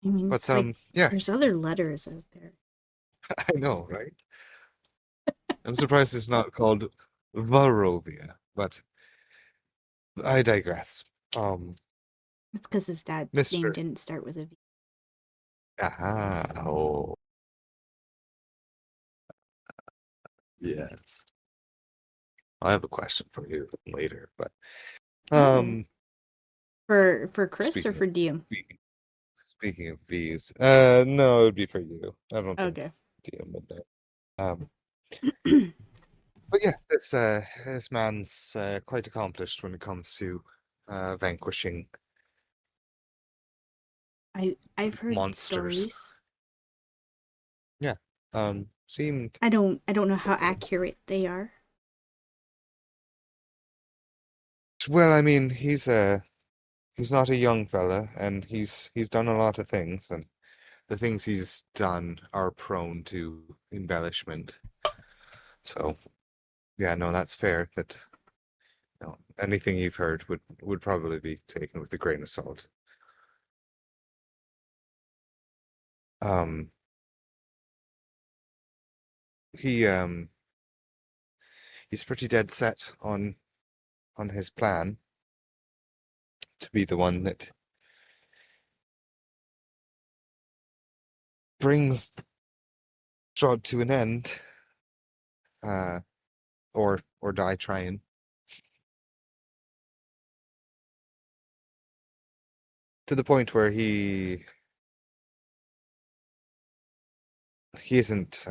I mean, But it's like yeah, there's other letters out there. I know, right? I'm surprised it's not called Varovia, but I digress. It's because his dad's name Mr. didn't start with a V. Oh, yes. I have a question for you later, but Oh, um, for Chris or speaking for of Diem? speaking of V's, no, it would be for you. I don't think Okay. DM would know. Um, but yeah, this man's quite accomplished when it comes to vanquishing I've heard monsters. stories. Yeah. Seemed I don't know how accurate they are. well. I mean, he's not a young fella, and he's done a lot of things, and the things he's done are prone to embellishment. So yeah, no, that's fair. That anything you've heard would probably be taken with a grain of salt. Um, he he's pretty dead set on his plan to be the one that brings Strahd to an end, uh, or die trying. To the point where he isn't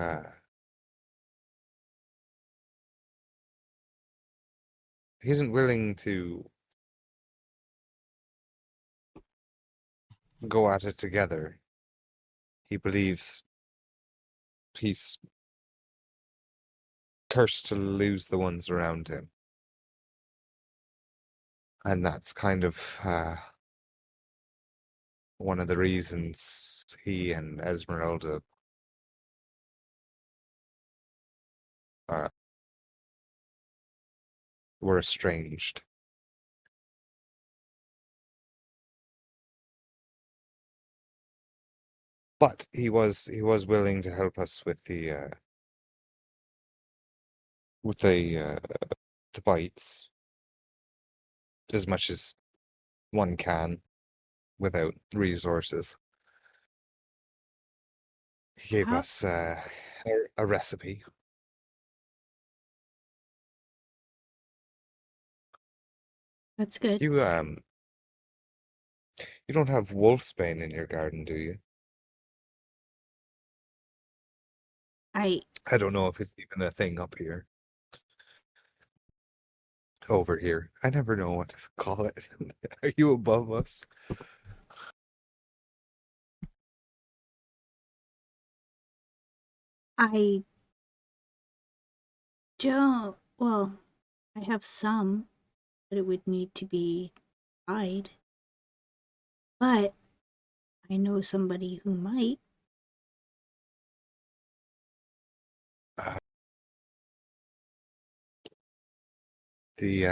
he isn't willing to go at it together. He believes he's cursed to lose the ones around him. And that's kind of one of the reasons he and Esmeralda uh, were estranged. But he was willing to help us with the bites as much as one can without resources. He gave How us a recipe. that's good. You don't have wolfsbane in your garden, do you? I I don't know if it's even a thing up here. Over here. I never know what to call it. Are you above us? I don't. Well, I have some, but it would need to be fried. But I know somebody who might. Uh, the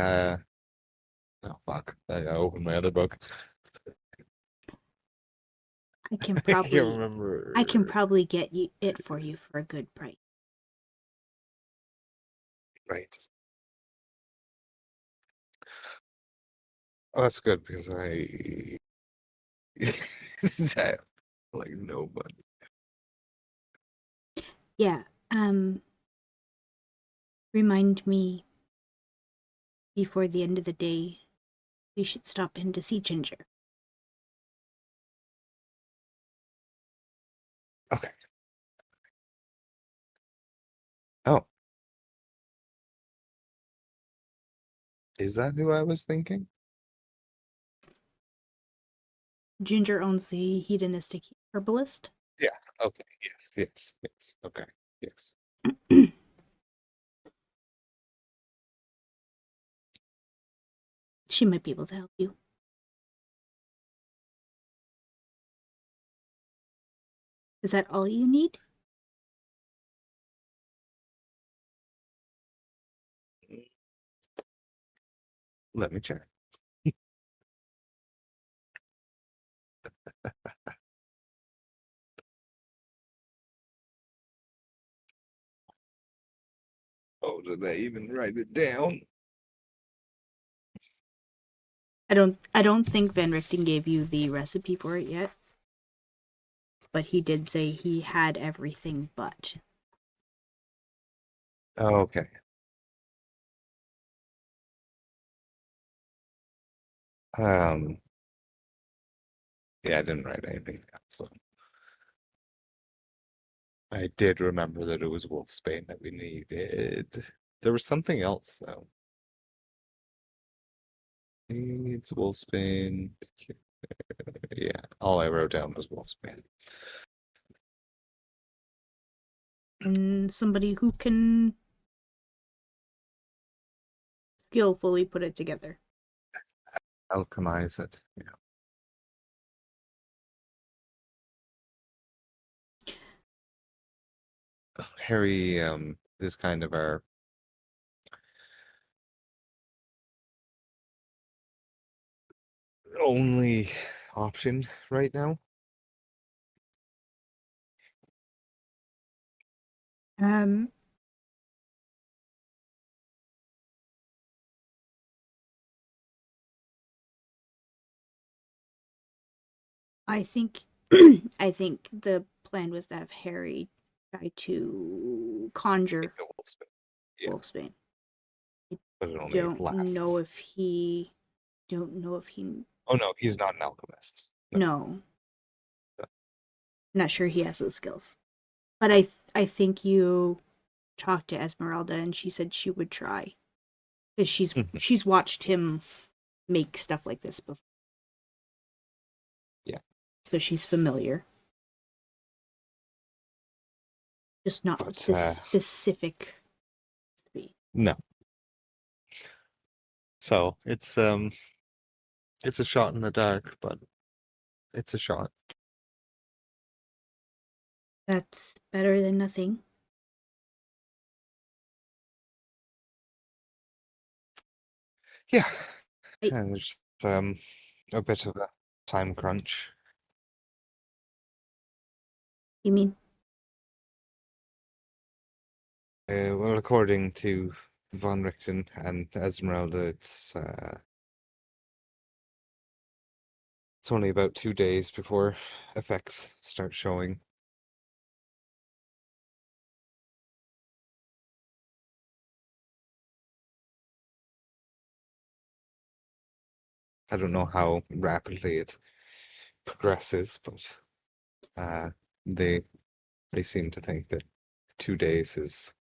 oh fuck. I gotta open my other book. I can I can't probably remember. get it for you for a good price. Right. Oh, that's good because I I have, like nobody. Yeah. Remind me before the end of the day we should stop in to see Ginger. Okay. Oh, is that who I was thinking? Ginger owns the hedonistic herbalist. Yeah. Okay. Yes. Yes. Yes. Okay. Yes. She might be able to help you. Is that all you need? Let me check. Oh, did I even write it down? I don't think Van Richten gave you the recipe for it yet. But he did say he had everything but. Okay. Um. Yeah, I didn't write anything down, so I did remember that it was Wolfsbane that we needed. There was something else though. Needs Wolfsbane. Yeah, all I wrote down was Wolfsbane. And somebody who can skillfully put it together. Alchemize it. Yeah. Harry is kind of our only option right now. Um, I think I think the plan was to have Harry try to Make conjure a Wolfsbane. Yeah, Wolfsbane. I but it only don't know lasts. if he don't know if he Oh no, he's not an alchemist. No. no. No. Not sure he has those skills. But I think you talked to Esmeralda and she said she would try. Because Mhm. she's watched him make stuff like this before. Yeah, So she's familiar. Just not with but this specific recipe. no. So it's a shot in the dark, but it's a shot. That's better than nothing. Yeah. I, And there's a bit of a time crunch. you mean? Well, according to Von Richten and Esmeralda, it's only about 2 days before effects start showing. I don't know how rapidly it progresses, but uh, they they seem to think that 2 days is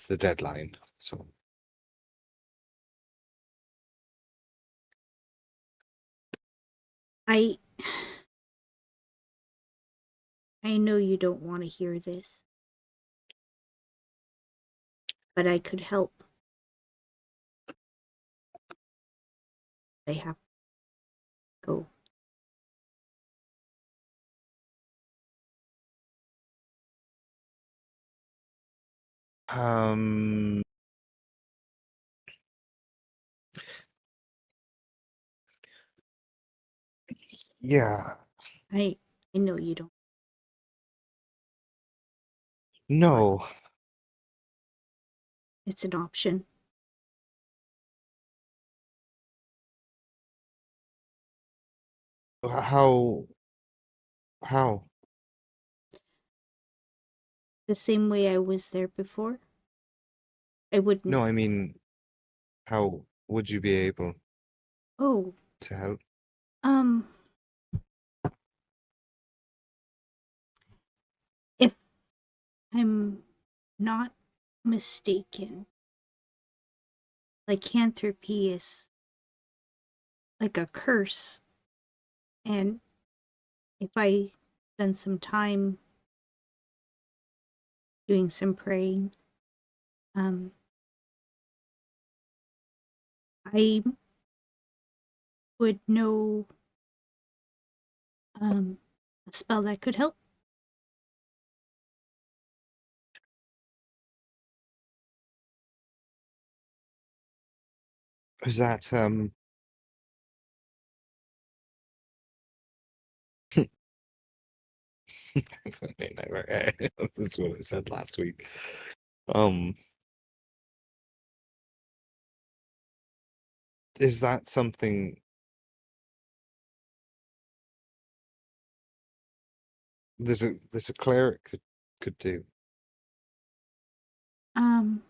the deadline. So I I know you don't want to hear this, but I could help. I have to go. um yeah. I I know you don't, but No. it's an option. How? How? The same way I was there before. I No, wouldn't. I mean, how would you be able Oh, to help? um, if I'm not mistaken, lycanthropy is like a curse, and if I spend some time doing some praying, um, I would know a spell that could help. Is that That's what I said last week. Um, is that something there's a cleric could do? Um,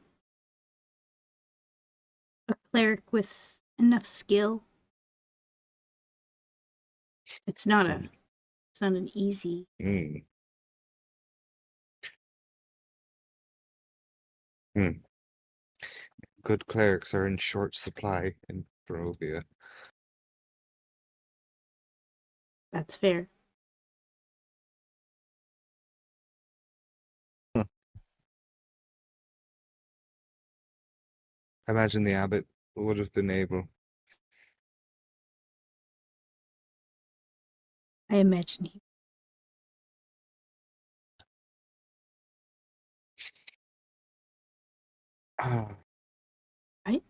a cleric with enough skill. It's not a. Hmm. It's not an easy. Mm. Hmm. Good clerics are in short supply in Barovia. That's fair. Huh. I imagine the abbot would have been able. I imagine he. Ah, Right?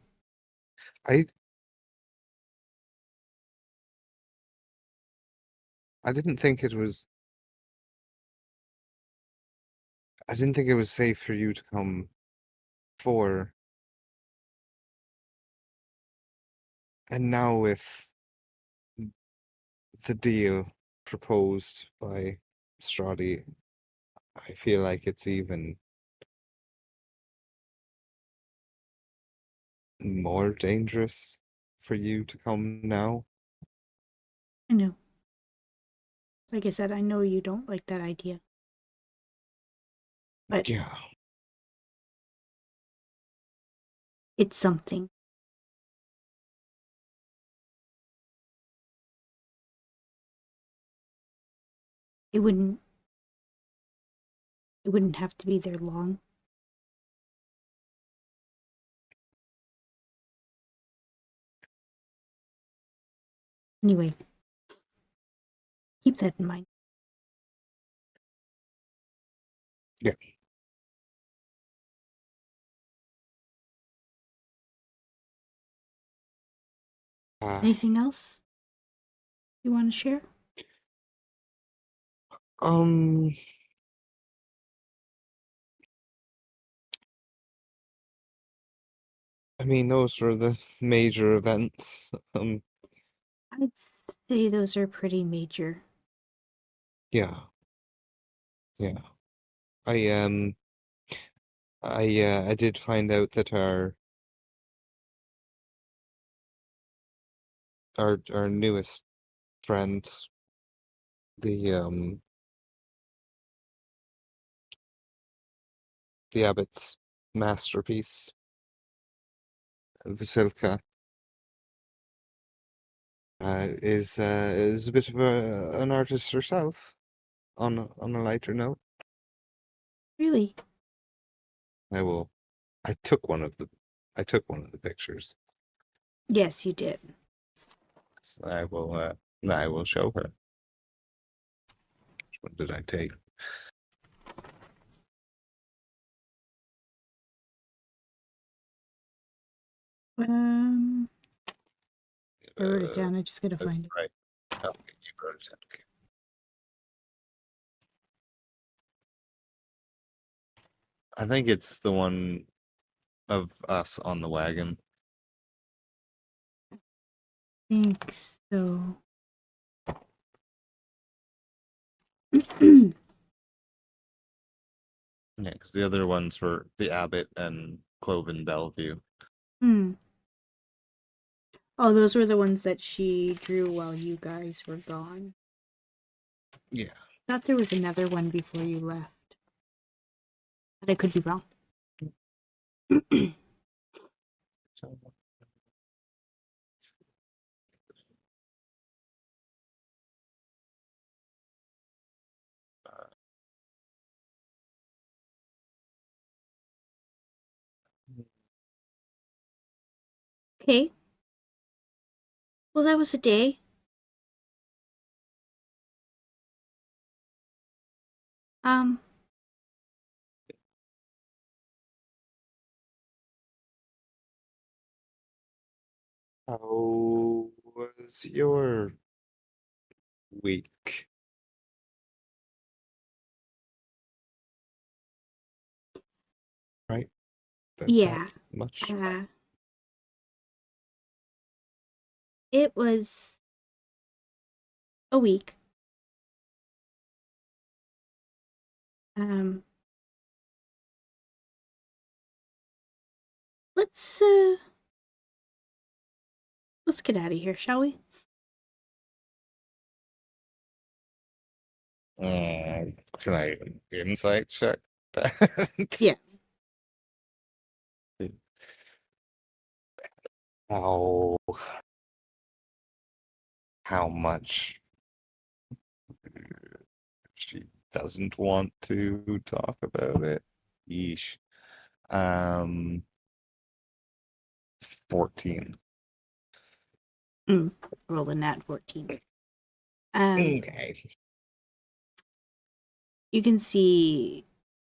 I I didn't think it was. I didn't think it was safe for you to come for. And now with the deal proposed by Stradi, I feel like it's even more dangerous for you to come now. I know. Like I said, I know you don't like that idea, but Yeah. it's something. It wouldn't. It wouldn't have to be there long. Anyway, keep that in mind. Yeah. Uh, Anything else you want to share? um, I mean, those were the major events. I'd say those are pretty major. Yeah, yeah. I I did find out that our newest friend, the the abbot's masterpiece, Vasilka, is a bit of an artist herself. On a lighter note, Really? I will. I took one of the I took one of the pictures. Yes, you did. So I will show her. Which one did I take? Um, I wrote it Uh, down. I just gotta find it. right. Okay, you wrote it. Okay. I think it's the one of us on the wagon. Think so. Yeah, because the other ones were the Abbot and Cloven Bellevue. Hmm. Oh, those were the ones that she drew while you guys were gone. Yeah. I thought there was another one before you left. But I could be wrong. Okay. Well, that was a day. Um, How was your week? Right? About yeah. that much? Uh, it was a week. Um, let's let's get out of here, shall we? Can I insight check that? Yeah. How how much she doesn't want to talk about it? Yeesh. Um, 14. Roll a nat 14. Um, Okay. you can see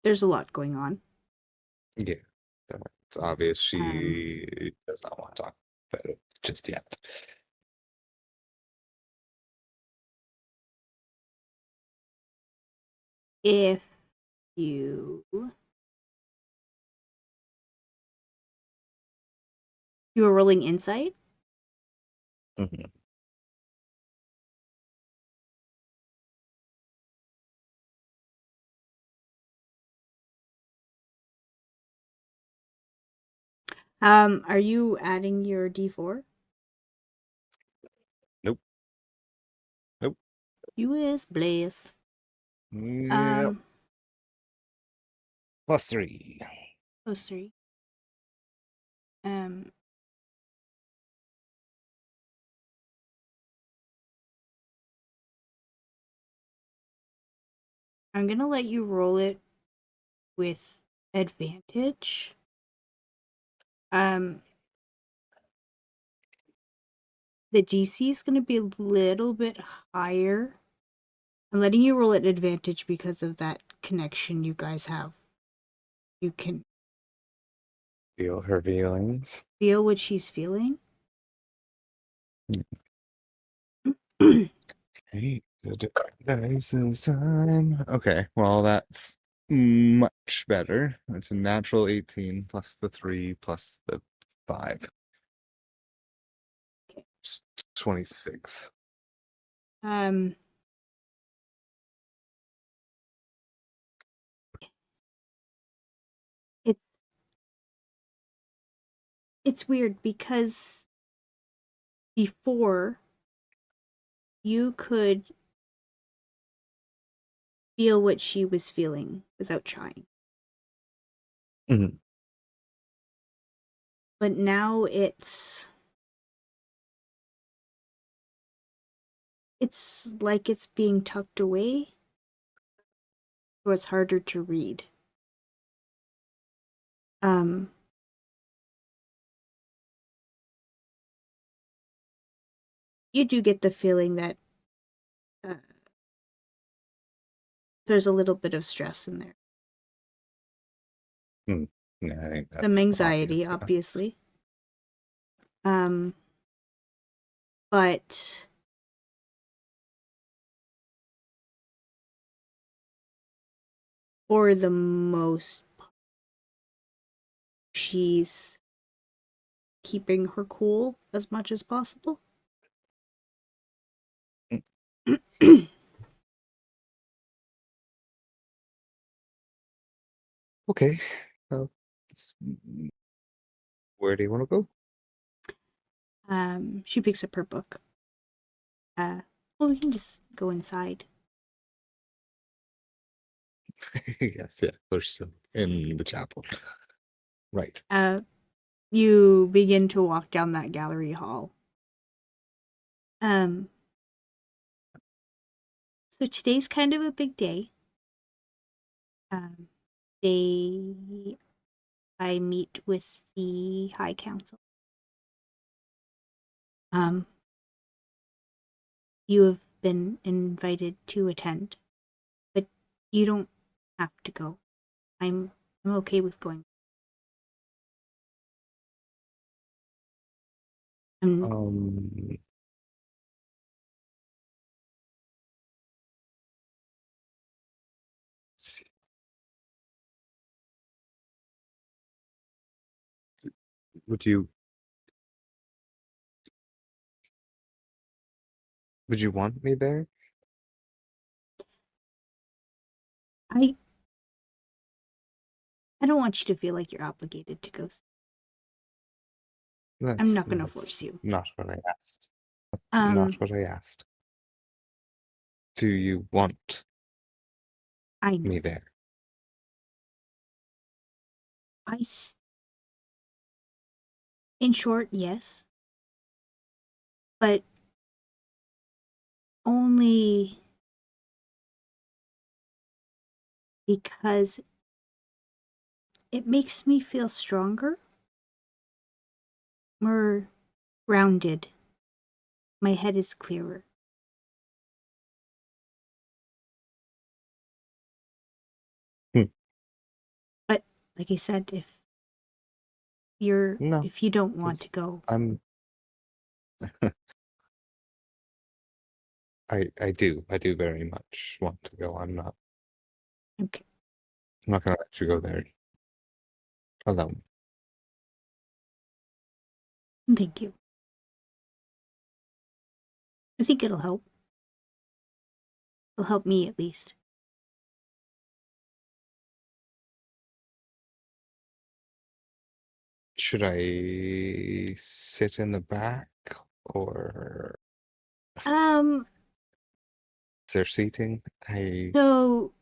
there's a lot going on. Yeah. It's obvious Um, she does not want to talk about it just yet. if you you were rolling insight, Mhm. are you adding your D4? Nope. Nope. You is blessed. Yep. Um, +3. plus 3. Um, I'm gonna let you roll it with advantage. Um, the DC is gonna be a little bit higher. I'm letting you roll at advantage because of that connection you guys have. You can Feel her feelings. feel what she's feeling. Hey, this time. Okay, well, that's much better. It's a natural 18 plus the 3 plus the 5. It's 26. um, it's it's weird because before you could feel what she was feeling without trying. Mhm. But now it's like it's being tucked away, so it's harder to read. Um, you do get the feeling that uh, there's a little bit of stress in there. Yeah, I think Some that's anxiety, obvious. Yeah. obviously. Um, but for the most part, she's keeping her cool as much as possible. Okay. Uh, where do you want to go? She picks up her book. Well, we can just go inside. Yes, yeah, we're still in the chapel. Right. You begin to walk down that gallery hall. Um, so today's kind of a big day. They I meet with the High Council. Um, you have been invited to attend, but you don't have to go. I'm okay with going. Um, Um, s- would you want me there? I I don't want you to feel like you're obligated to go. I'm not gonna That's force you. not what I asked. Not Um, what I asked. Do you want I know. me there? I, th- in short, yes, but only because it makes me feel stronger, more grounded. My head is clearer. Hmm. But like I said, No, if you don't want to that's go, I'm I do very much want to go. okay. I'm not gonna let you go there alone. Thank you. I think it'll help. It'll help me at least. Should I sit in the back or Um, is there seating? so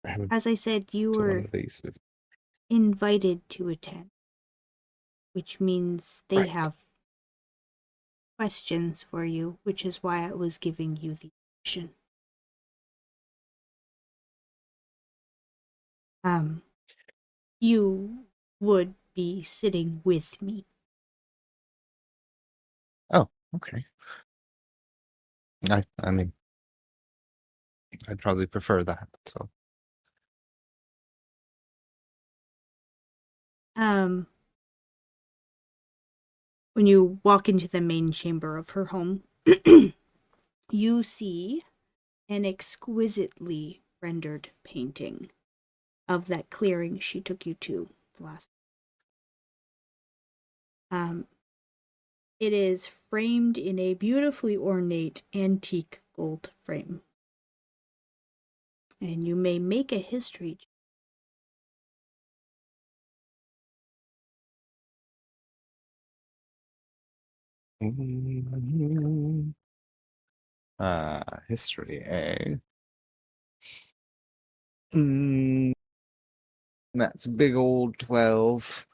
I haven't as I said, you been to one were of these before. invited to attend, which means they Right. have questions for you, which is why I was giving you the option. Um, you would be sitting with me. Oh, okay. I mean, I'd probably prefer that. So, Um, when you walk into the main chamber of her home, you see an exquisitely rendered painting of that clearing she took you to last. Um, it is framed in a beautifully ornate antique gold frame. And you may make a history. mm, history, eh? Mm, that's big old 12.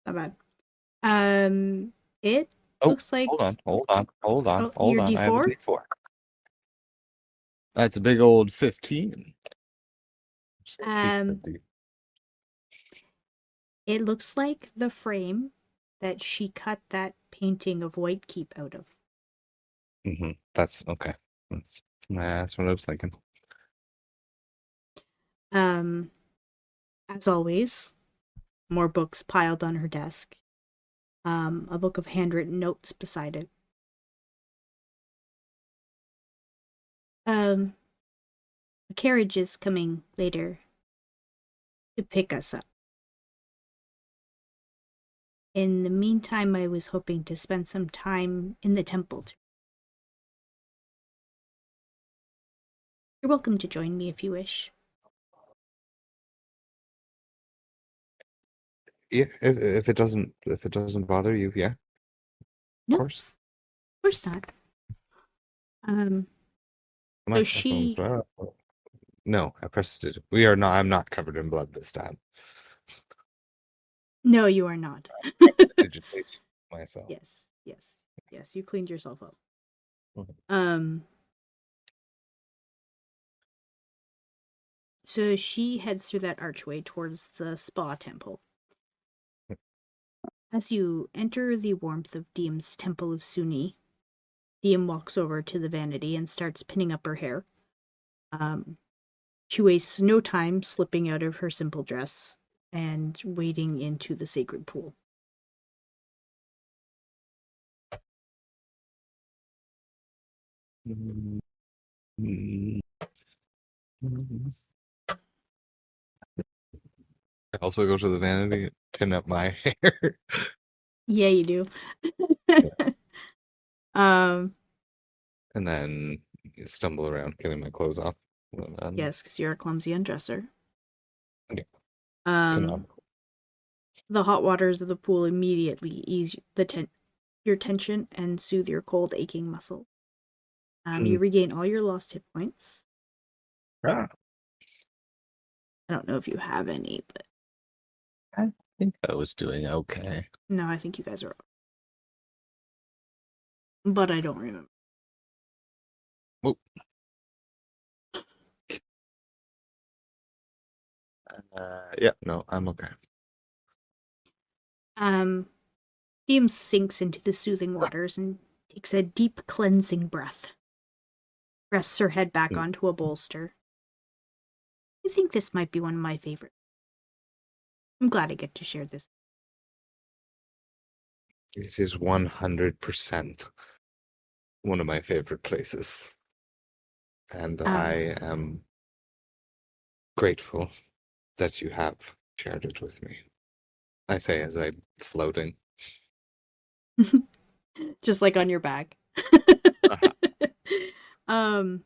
Not bad. It Oh, looks like hold your on. I have a D4. D4. That's a big old 15. So keep the Um, D. it looks like the frame that she cut that painting of White Keep out of. That's okay. That's what I was thinking. Um, as always, more books piled on her desk. A book of handwritten notes beside it. Um, a carriage is coming later to pick us up. In the meantime, I was hoping to spend some time in the temple. You're welcome to join me if you wish. Yeah, if it doesn't bother you, yeah, of No, of course. course not. Um, so she. No, I pressed it. We are not. I'm not covered in blood this time. No, you are not. Prestidigitation myself. Yes, yes, yes. You cleaned yourself up. Mhm. Um. So she heads through that archway towards the spa temple. As you enter the warmth of Diem's temple of Suni, Diem walks over to the vanity and starts pinning up her hair. Um, she wastes no time slipping out of her simple dress and wading into the sacred pool. I also go to the vanity and pin up my hair. Yeah, you do. um, And then stumble around getting my clothes off. yes, because you're a clumsy undresser. Yeah, Um, canonical. the hot waters of the pool immediately ease your tension and soothe your cold, aching muscle. You regain all your lost hit points. Ah, I don't know if you have any, but I think I was doing okay. no, I think you guys are. But I don't remember. Oh, yeah, no, I'm okay. Diem sinks into the soothing waters and takes a deep, cleansing breath. Rests her head back Mm. onto a bolster. I think this might be one of my favorites. I'm glad I get to share this. This is 100% one of my favorite places. And Um, I am grateful that you have shared it with me. I say as I'm floating. just like on your back. Uh-huh. um,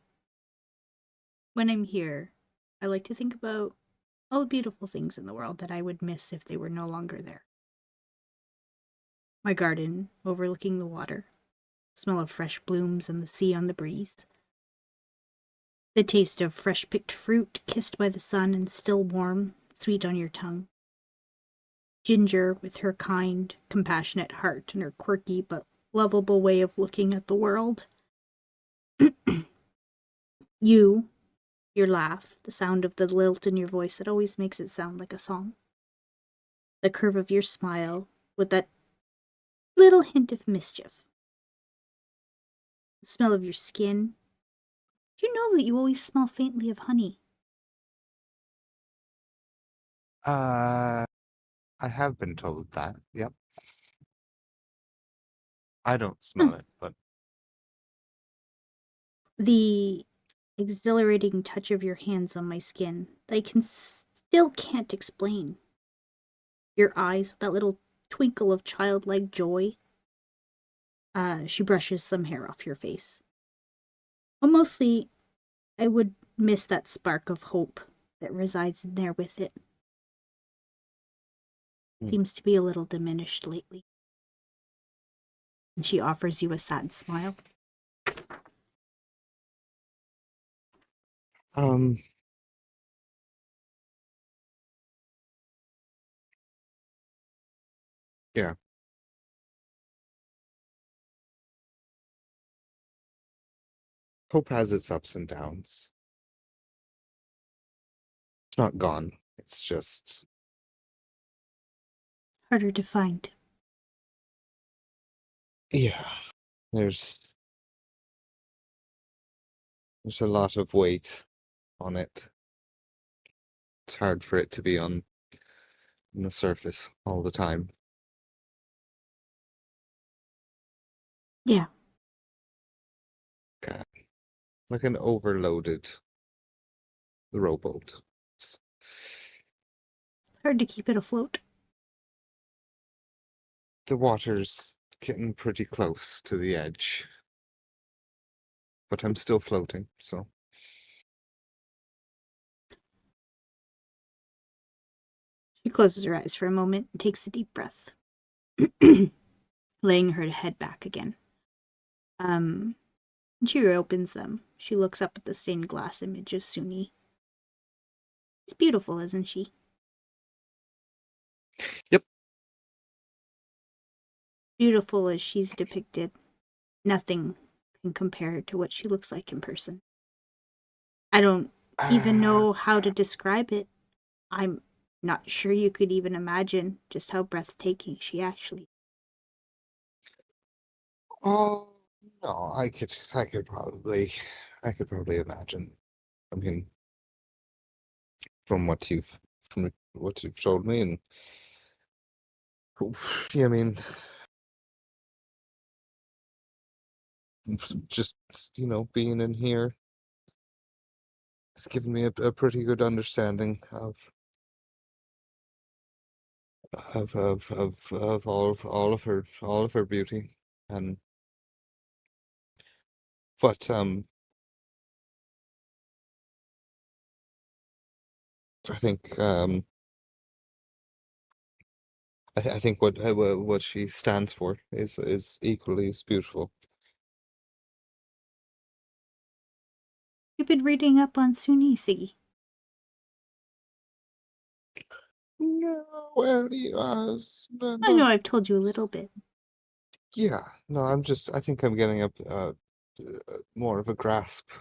when I'm here, I like to think about all the beautiful things in the world that I would miss if they were no longer there. My garden overlooking the water, smell of fresh blooms and the sea on the breeze. The taste of fresh picked fruit kissed by the sun and still warm, sweet on your tongue. Ginger with her kind, compassionate heart and her quirky but lovable way of looking at the world. You, your laugh, the sound of the lilt in your voice that always makes it sound like a song. The curve of your smile with that little hint of mischief. The smell of your skin. Do you know that you always smell faintly of honey? Uh, I have been told that. Yep. I don't Hmm. smell it, but The exhilarating touch of your hands on my skin that I still can't explain. Your eyes with that little twinkle of childlike joy. She brushes some hair off your face. Well, mostly, I would miss that spark of hope that resides in there with it. Mm. Seems to be a little diminished lately. And she offers you a sad smile. um, yeah. Hope has its ups and downs. It's not gone. It's just, Harder to find. yeah. There's there's a lot of weight on it. It's hard for it to be on the surface all the time. Yeah, Okay. Like an overloaded rowboat. It's- hard to keep it afloat. the water's getting pretty close to the edge, but I'm still floating, so. She closes her eyes for a moment and takes a deep breath, laying her head back again. When she reopens them, she looks up at the stained glass image of Suni. She's beautiful, isn't she? Yep. Beautiful as she's depicted. Nothing can compare to what she looks like in person. I don't even know how to describe it. I'm not sure you could even imagine just how breathtaking she actually. Oh no, I could probably imagine. I mean, from what you've told me, and yeah, I mean, just being in here has given me a pretty good understanding of all of her beauty, and but I think I think what she stands for is equally as beautiful. You've been reading up on Suni, Siggy. No, well, I know not I've told you a little bit. yeah. No, I think I'm getting more of a grasp.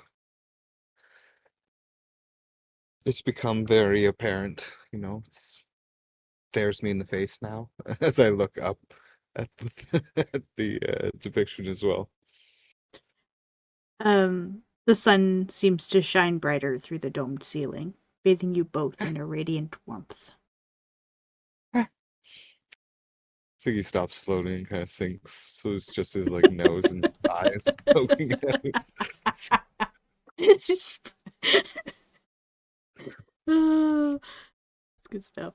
It's become very apparent, it stares me in the face now as I look up at at the depiction as well. The sun seems to shine brighter through the domed ceiling, bathing you both in a radiant warmth. Siggy stops floating and kind of sinks, so it's just his like nose and eyes poking out. Just oh, it's good stuff.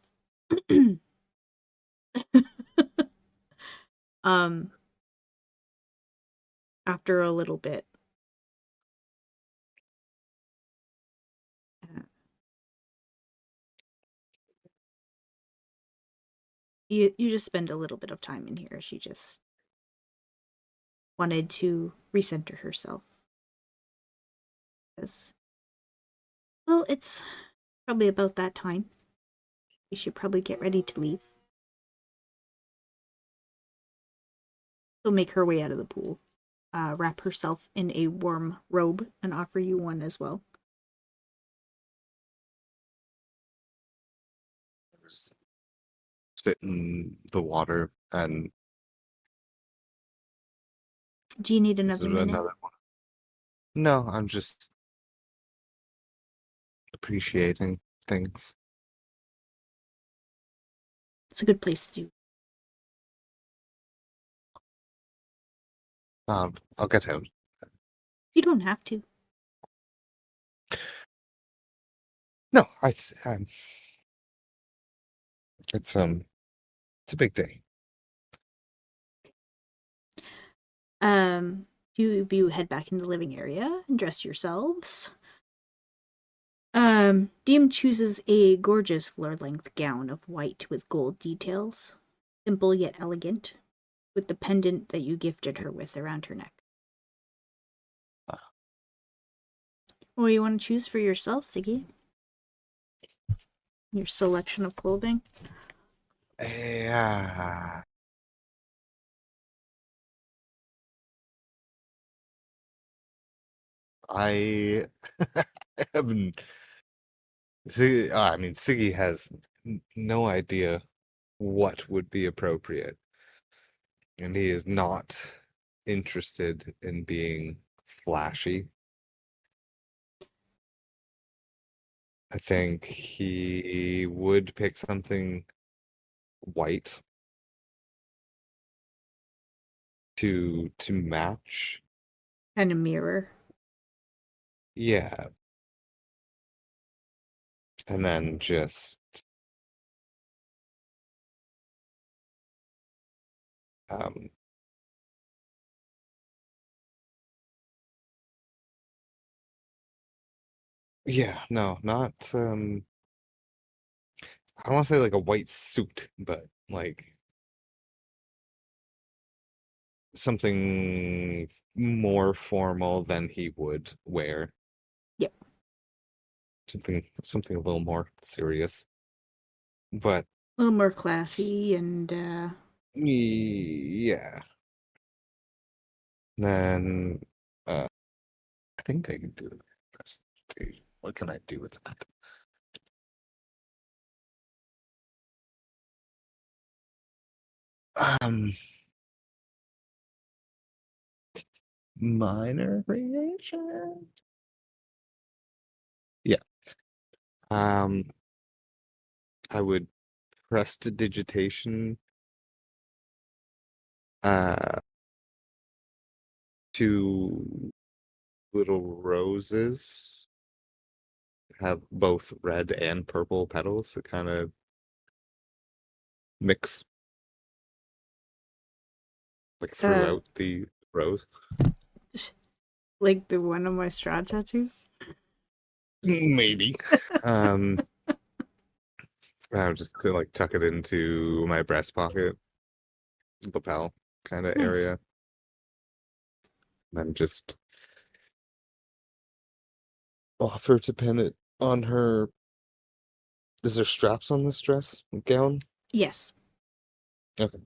um, After a little bit, uh, you just spend a little bit of time in here. She just wanted to recenter herself. Because, well, it's probably about that time. We should probably get ready to leave. She'll make her way out of the pool, wrap herself in a warm robe, and offer you one as well. Sit in the water, and Do you need this is another minute? another one. No, I'm just appreciating things. It's a good place to do. I'll get out. You don't have to. No, it's it's a big day. Few of you head back in the living area and dress yourselves. Diem chooses a gorgeous floor-length gown of white with gold details, simple yet elegant, with the pendant that you gifted her with around her neck. What do you want to choose for yourself, Siggy? Your selection of clothing? Yeah. I haven't. I mean, Siggy has no idea what would be appropriate, and he is not interested in being flashy. I think he would pick something white to match. Kind of mirror. Yeah, and then just Um, yeah, no, not I don't want to say like a white suit, but like something more formal than he would wear. Yep. Something a little more serious. But A little more s- classy and yeah. Then I think I can do it. What can I do with that? Um, minor creation. Yeah. Um, I would prestidigitation uh two little roses have both red and purple petals that kind of mix like uh throughout the rose. like the one on my straw tattoo. Maybe. Um, I would just like tuck it into my breast pocket, lapel kind of Nice. area, and then just offer to pin it on her. Is there straps on this dress gown? Yes. Okay.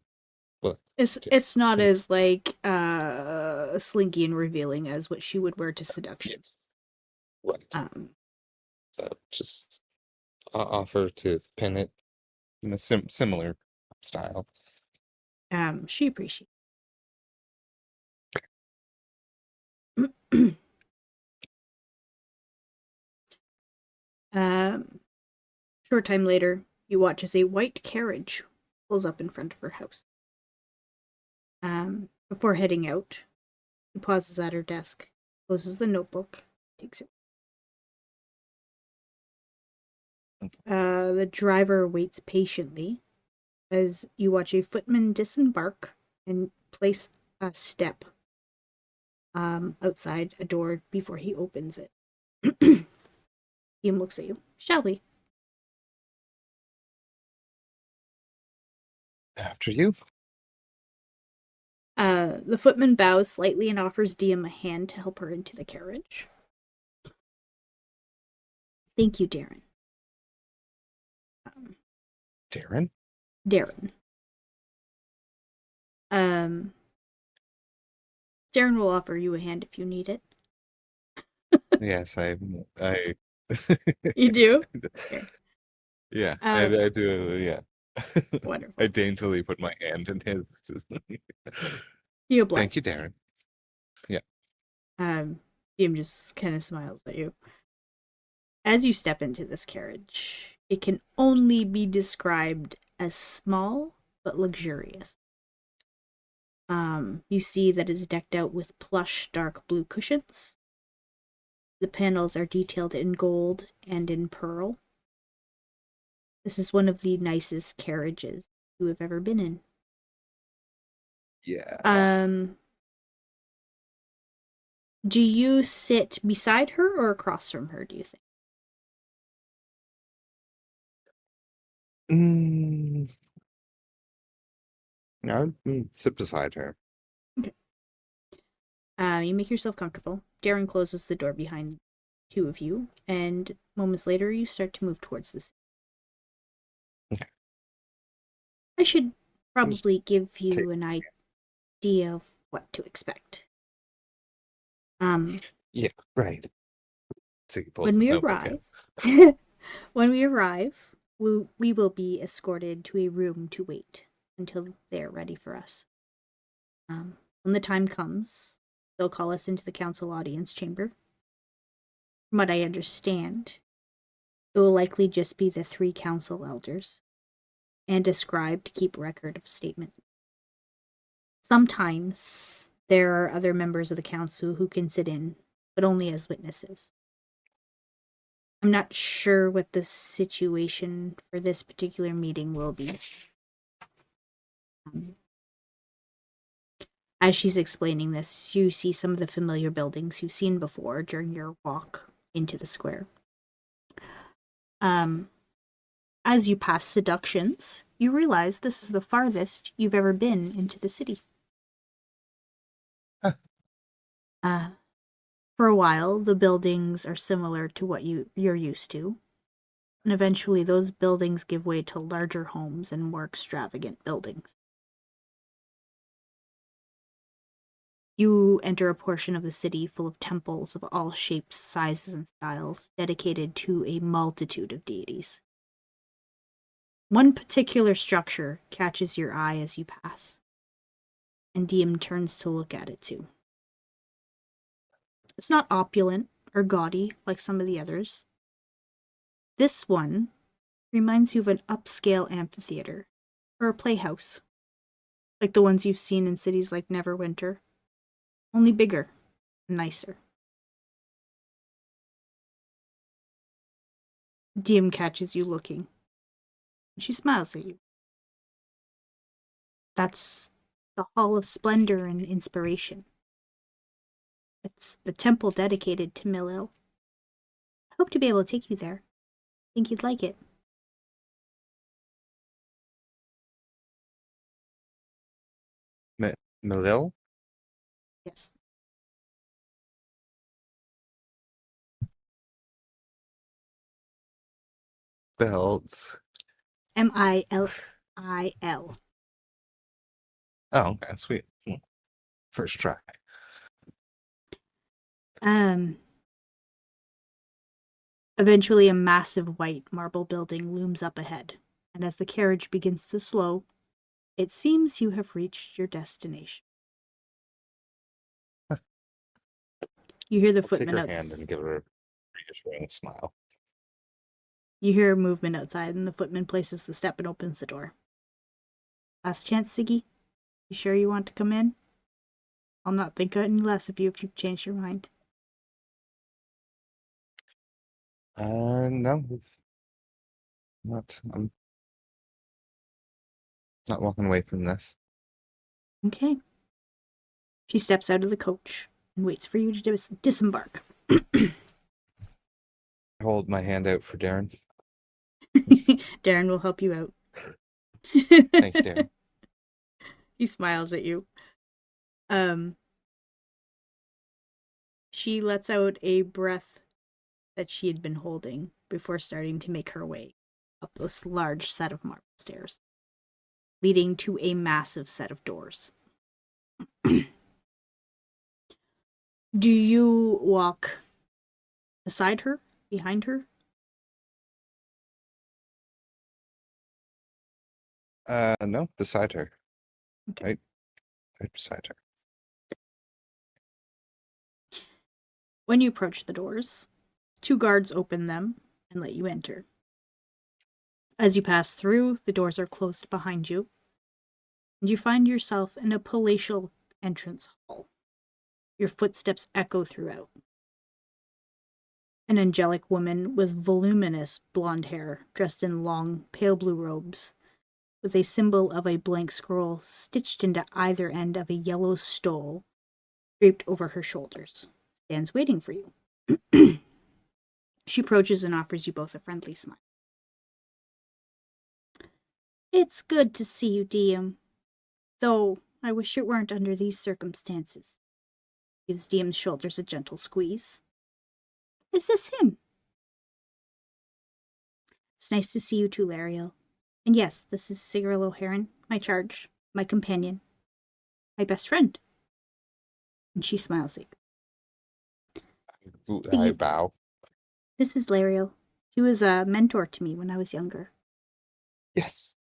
Well, yeah. It's not Yeah. as like slinky and revealing as what she would wear to seduction. Yes. Right. Um So just offer to pin it in a similar style. she appreciates. um Short time later, you watch as a white carriage pulls up in front of her house. Before heading out, she pauses at her desk, closes the notebook, takes it. The driver waits patiently as you watch a footman disembark and place a step outside a door before he opens it. Diem looks at you. Shall we? After you. The footman bows slightly and offers Diem a hand to help her into the carriage. Thank you, Darren. Um, Darren? Darren. Um, Darren will offer you a hand if you need it. Yes, I You do? Okay. yeah, Um, I do, yeah. I Wonderful. daintily put my hand in his. He Thank you, obliges. Darren. Yeah. Diem just kind of smiles at you. As you step into this carriage, it can only be described as small but luxurious. You see that it's decked out with plush dark blue cushions. The panels are detailed in gold and in pearl. This is one of the nicest carriages you have ever been in. Yeah. Um, do you sit beside her or across from her, do you think? Mm, I would sit beside her. Okay. You make yourself comfortable. Darren closes the door behind two of you, and moments later, you start to move towards the city. Okay. I should Just probably give take. you an idea of what to expect. Um, Yeah, right. Siggy pulls when his we notebook arrive, out. when we arrive, we will be escorted to a room to wait until they are ready for us. When the time comes, they'll call us into the council audience chamber. From what I understand, it will likely just be the three council elders and a scribe to keep record of statement. Sometimes there are other members of the council who can sit in, but only as witnesses. I'm not sure what the situation for this particular meeting will be. As she's explaining this, you see some of the familiar buildings you've seen before during your walk into the square. Um, as you pass Seductions, you realize this is the farthest you've ever been into the city. Huh. For a while, the buildings are similar to what you're used to, and eventually those buildings give way to larger homes and more extravagant buildings. You enter a portion of the city full of temples of all shapes, sizes, and styles, dedicated to a multitude of deities. One particular structure catches your eye as you pass, and Diem turns to look at it too. It's not opulent or gaudy like some of the others. This one reminds you of an upscale amphitheater or a playhouse, like the ones you've seen in cities like Neverwinter, only bigger and nicer. Diem catches you looking. She smiles at you. That's the Hall of Splendor and Inspiration. It's the temple dedicated to Milil. I hope to be able to take you there. Think you'd like it. Malil? Yes. Belts. Milil. Oh, okay, sweet. First try. Eventually a massive white marble building looms up ahead, and as the carriage begins to slow, it seems you have reached your destination. You hear the I'll take footman her hand and give her a reassuring smile. You hear movement outside, and the footman places the step and opens the door. Last chance, Siggi? You sure you want to come in? I'll not think any less of you if you've changed your mind. No, I'm not walking away from this. Okay. She steps out of the coach and waits for you to disembark. Hold my hand out for Darren. Darren will help you out. Thank you, Darren. He smiles at you. She lets out a breath that she had been holding before starting to make her way up this large set of marble stairs, leading to a massive set of doors. Do you walk beside her, behind her? No, beside her. Okay. Right beside her. When you approach the doors, 2 guards open them and let you enter. As you pass through, the doors are closed behind you, and you find yourself in a palatial entrance hall. Your footsteps echo throughout. An angelic woman with voluminous blonde hair, dressed in long, pale blue robes, with a symbol of a blank scroll stitched into either end of a yellow stole draped over her shoulders, stands waiting for you. She approaches and offers you both a friendly smile. It's good to see you, Diem. Though I wish it weren't under these circumstances. Gives Diem's shoulders a gentle squeeze. Is this him? It's nice to see you too, Lariel. And yes, this is Cyril O'Haran, my charge, my companion, my best friend. And she smiles at you. I bow. This is Lariel. She was a mentor to me when I was younger. Yes.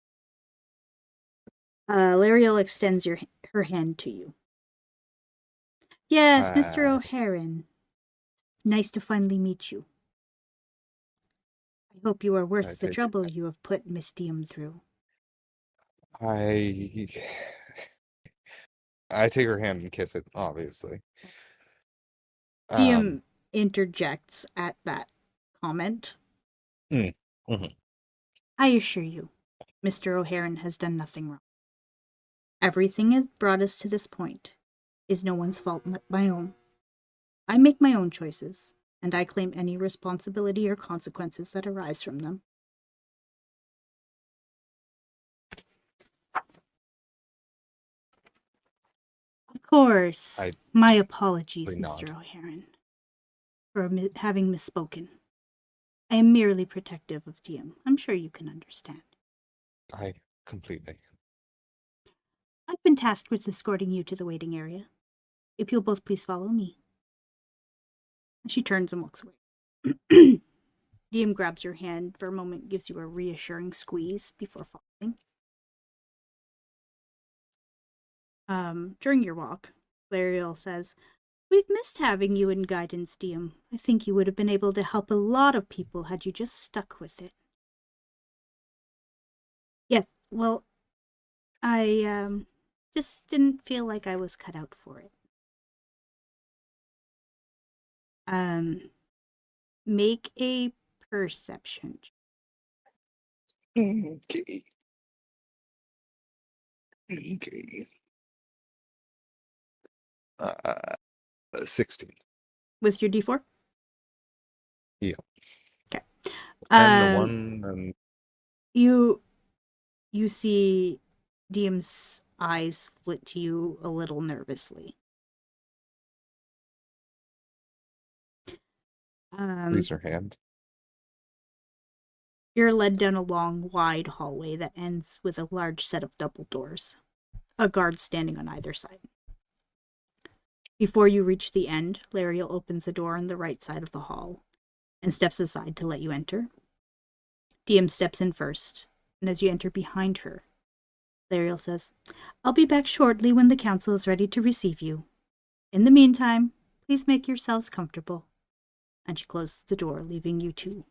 Lariel extends her hand to you. Yes, Mr. O'Haran. Nice to finally meet you. I hope you are worth the trouble you have put Miss Diem through. I take her hand and kiss it, obviously. Diem interjects at that comment. Mm-hmm. I assure you, Mr. O'Haran has done nothing wrong. Everything has brought us to this point, is no one's fault but my own. I make my own choices, and I claim any responsibility or consequences that arise from them. Of course. I My apologies, nod. Mr. O'Haron, for having misspoken. I am merely protective of Diem. I'm sure you can understand. I completely. I've been tasked with escorting you to the waiting area. If you'll both please follow me. She turns and walks away. Diem grabs your hand for a moment, gives you a reassuring squeeze before following. During your walk, Lariel says, "We've missed having you in guidance, Diem. I think you would have been able to help a lot of people had you just stuck with it." Yes, well, I just didn't feel like I was cut out for it. Make a perception check. Okay. Okay. 16. With your D4? Yeah. Okay. And the one and You see Diem's eyes flit to you a little nervously. raise her hand. You're led down a long, wide hallway that ends with a large set of double doors, a guard standing on either side. Before you reach the end, Lariel opens a door on the right side of the hall and steps aside to let you enter. Diem steps in first, and as you enter behind her, Lariel says, "I'll be back shortly when the council is ready to receive you. In the meantime, please make yourselves comfortable." And she closes the door, leaving you two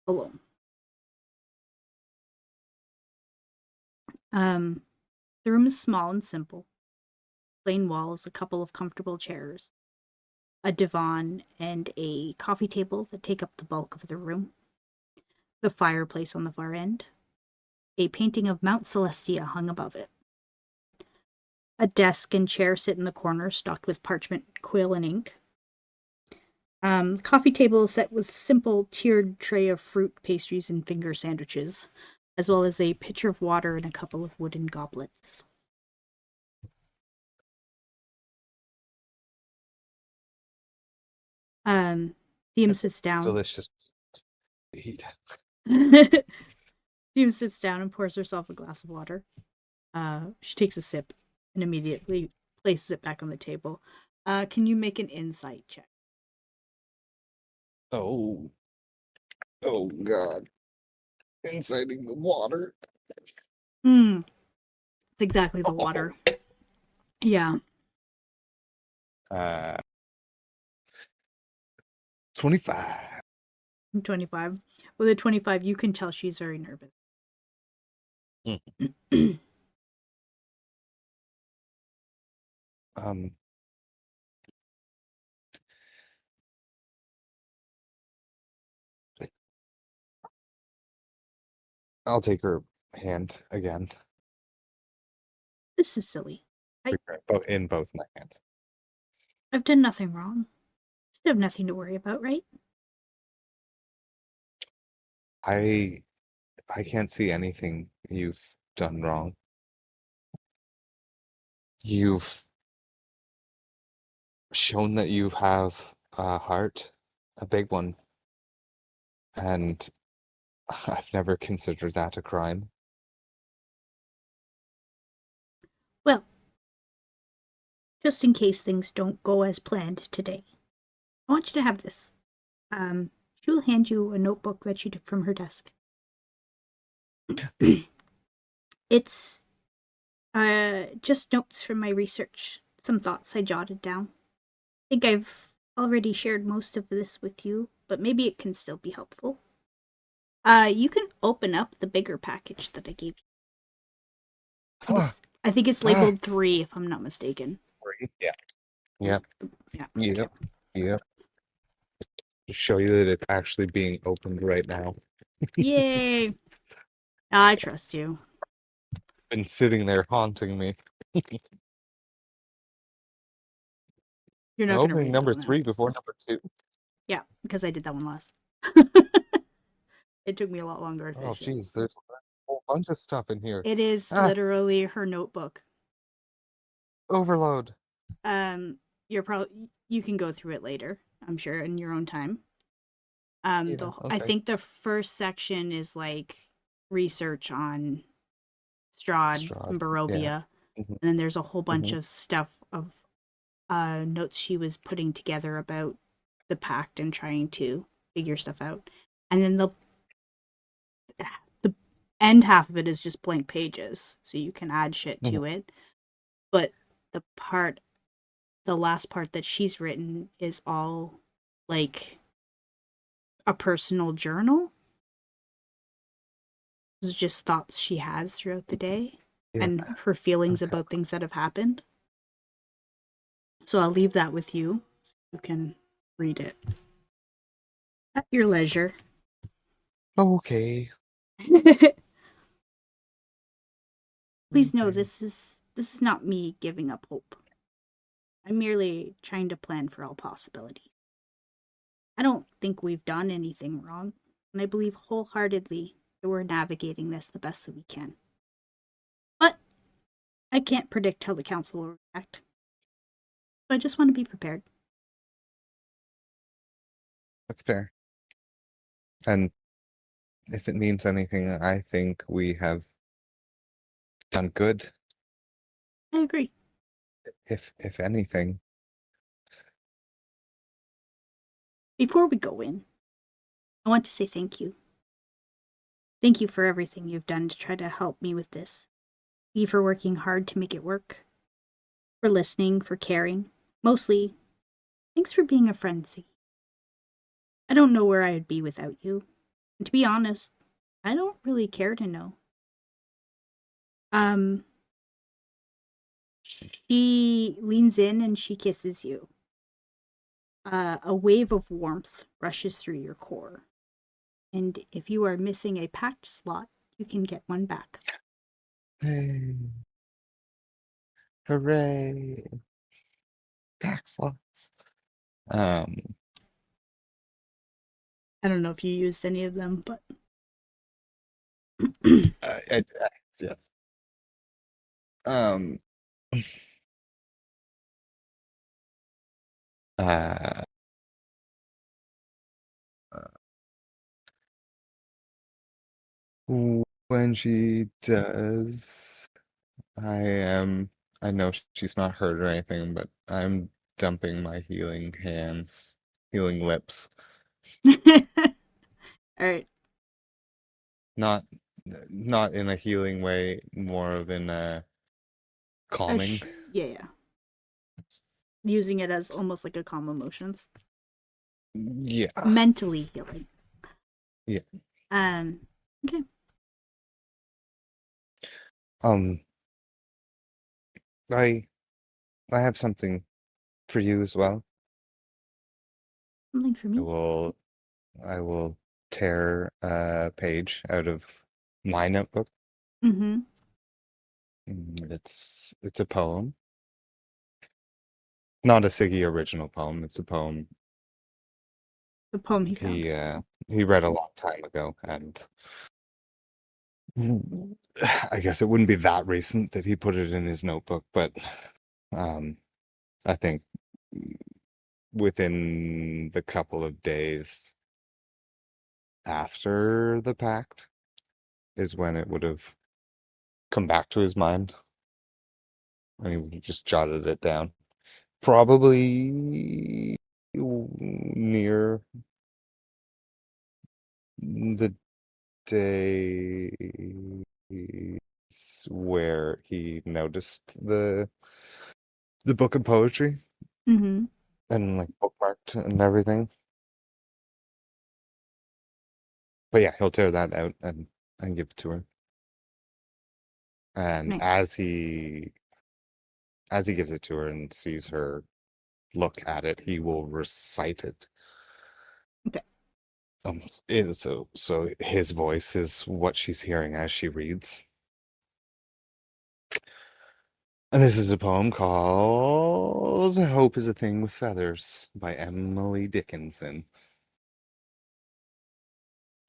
alone. The room is small and simple. Plain walls, a couple of comfortable chairs, a divan, and a coffee table that take up the bulk of the room. The fireplace on the far end. A painting of Mount Celestia hung above it. A desk and chair sit in the corner, stocked with parchment, quill, and ink. The coffee table is set with simple tiered tray of fruit, pastries, and finger sandwiches, as well as a pitcher of water and a couple of wooden goblets. Diem sits It's down. delicious to eat. Diem sits down and pours herself a glass of water. She takes a sip and immediately places it back on the table. Can you make an insight check? Oh. Oh God. Inciting the water. It's exactly the water. Yeah. 25. 25. With a 25, you can tell she's very nervous. I'll take her hand again. This is silly. In both my hands. I've done nothing wrong. Should have nothing to worry about, right? I can't see anything you've done wrong. You've shown that you have a heart, a big one, and I've never considered that a crime. Well, just in case things don't go as planned today, I want you to have this. She'll hand you a notebook that she took from her desk. It's just notes from my research, some thoughts I jotted down. I think I've already shared most of this with you, but maybe it can still be helpful. You can open up the bigger package that I gave you. I think it's labeled 3, if I'm not mistaken. 3? Yeah. Yep. Yep. To show you that it's actually being opened right now. Yay! I trust you. Been sitting there haunting me. You're not going to Opening read that number one out. 3 before number 2. Yeah, because I did that one last. It took me a lot longer to Oh, finish it. geez, there's a whole bunch of stuff in here. It is Ah, literally her notebook. overload. You're probably you can go through it later, I'm sure, in your own time. Yeah, I okay. think the first section is like research on Strahd and Strahd. Yeah. Barovia, Hmm. and then there's a whole bunch Hmm. of stuff of notes she was putting together about the pact and trying to figure stuff out. And then the end half of it is just blank pages, so you can add shit Hmm. to it. But the part, the last part that she's written is all like a personal journal. It's just thoughts she has throughout the day Yeah. and her feelings Okay. about things that have happened. So I'll leave that with you so you can read it at your leisure. Okay. Please know Okay. this is not me giving up hope. I'm merely trying to plan for all possibilities. I don't think we've done anything wrong, and I believe wholeheartedly that we're navigating this the best that we can. But I can't predict how the council will react. So I just want to be prepared. That's fair. And if it means anything, I think we have done good, I agree. if anything. Before we go in, I want to say thank you. Thank you for everything you've done to try to help me with this. Thank you for working hard to make it work. For listening, for caring. Mostly, thanks for being a friend, Siggi. I don't know where I would be without you. And to be honest, I don't really care to know. Um, she leans in and she kisses you. A wave of warmth rushes through your core. And if you are missing a pact slot, you can get one back. Hey, hooray. Back slots. Um, I don't know if you used any of them, but yes. Um, uh, when she does, I know she's not hurt or anything, but I'm dumping my healing hands, healing lips. all right. Not, not in a healing way, more of in a calming. Yeah, yeah. Using it as almost like a calm emotions. Yeah, Mentally healing. yeah. Um, okay. Um, I, I have something for you as well. Something for I me. will, I will tear a page out of my notebook. Mm-hmm. It's a poem. Not a Siggy original poem. It's a poem The poem he found. he he read a long time ago, and I guess it wouldn't be that recent that he put it in his notebook, but um, I think within the couple of days after the pact is when it would have come back to his mind, and he just jotted it down. Probably near the day where he noticed the book of poetry Mm-hmm. and like bookmarked and everything. But yeah, he'll tear that out and give it to her. And Nice. as he gives it to her and sees her look at it, he will recite it. Okay. So his voice is what she's hearing as she reads. And this is a poem called Hope is a Thing with Feathers by Emily Dickinson.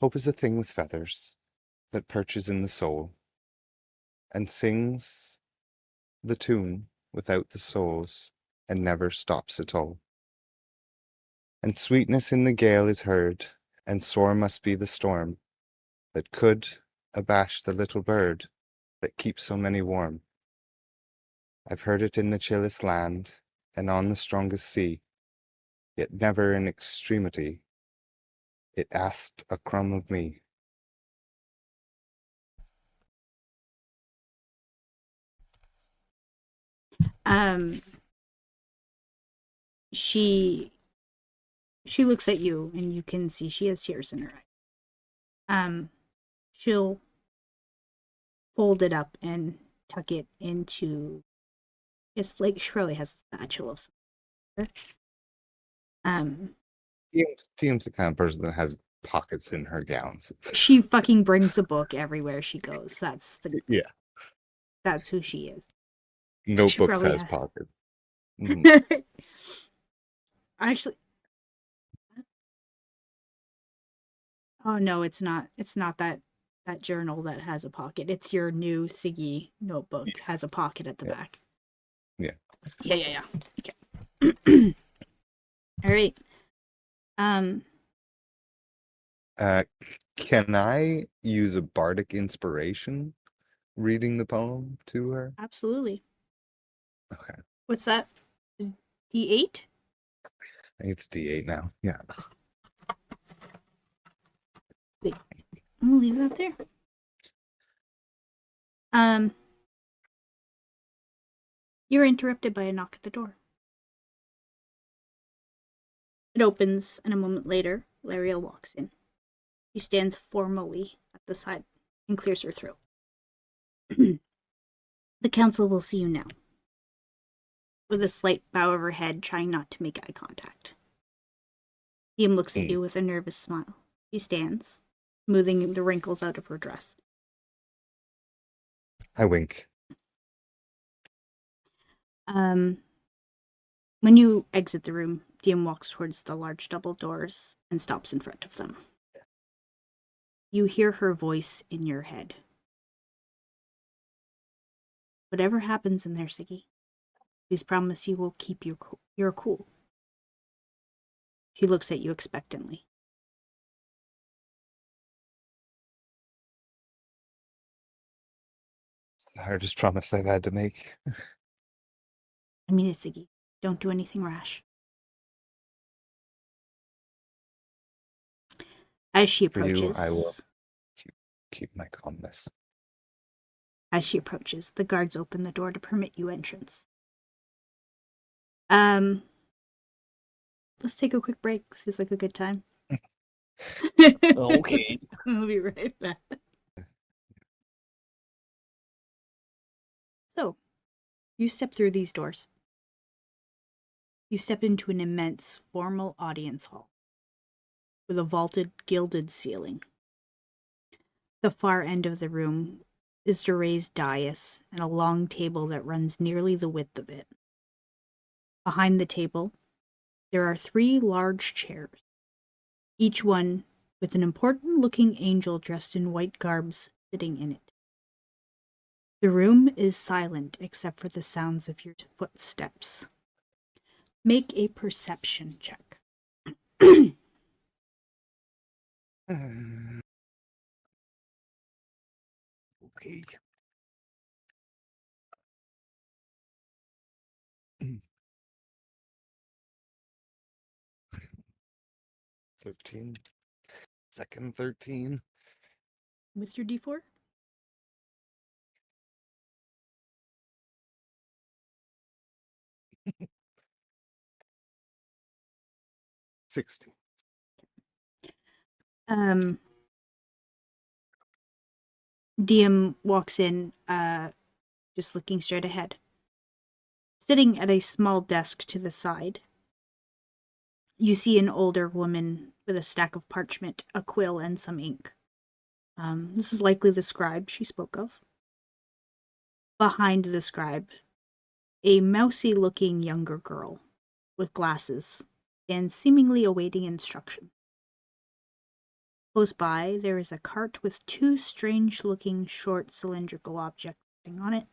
Hope is a thing with feathers that perches in the soul and sings the tune without the souls and never stops at all. And sweetness in the gale is heard, and sore must be the storm that could abash the little bird that keeps so many warm. I've heard it in the chillest land and on the strongest sea, yet never in extremity it asked a crumb of me. Um, she looks at you, and you can see she has tears in her eyes. She'll fold it up and tuck it into. It's like she probably has a satchel of some. Um, Diem's the kind of person that has pockets in her gowns. she fucking brings a book everywhere she goes. Yeah. That's who she is. She Notebooks probably has has. pockets. Mhm. Actually, oh no, it's not. It's not that journal that has a pocket. It's your new Siggi notebook has a pocket at the Yeah. back. Yeah. Yeah. Okay. All right. Um, Uh, can I use a bardic inspiration reading the poem to her? absolutely. Okay. What's that? D8? I think it's D8 now. Yeah. Wait, I'm gonna leave that there. Um, you're interrupted by a knock at the door. It opens, and a moment later, Lariel walks in. She stands formally at the side and clears her throat. The council will see you now. With a slight bow of her head, trying not to make eye contact. Diem looks at you with a nervous smile. She stands, smoothing the wrinkles out of her dress. I wink. When you exit the room, Diem walks towards the large double doors and stops in front of them. You hear her voice in your head. Whatever happens in there, Siggi, please promise you will keep your cool. She looks at you expectantly. It's the hardest promise I've had to make. I mean it, Siggi. Don't do anything rash. As she For you, I will approaches, keep my calmness. the guards open the door to permit you entrance. Let's take a quick break. Seems like a good time. Okay. We'll be right back. So, you step through these doors. You step into an immense, formal audience hall with a vaulted, gilded ceiling. The far end of the room is the raised dais and a long table that runs nearly the width of it. Behind the table, there are 3 large chairs, each one with an important-looking angel dressed in white garbs sitting in it. The room is silent except for the sounds of your footsteps. Make a perception check. Okay. 13. Second 13. With your d4? 16. Diem walks in, just looking straight ahead. Sitting at a small desk to the side, you see an older woman with a stack of parchment, a quill, and some ink. This is likely the scribe she spoke of. Behind the scribe A mousy-looking younger girl with glasses and seemingly awaiting instruction. Close by, there is a cart with two strange-looking short cylindrical objects sitting on it.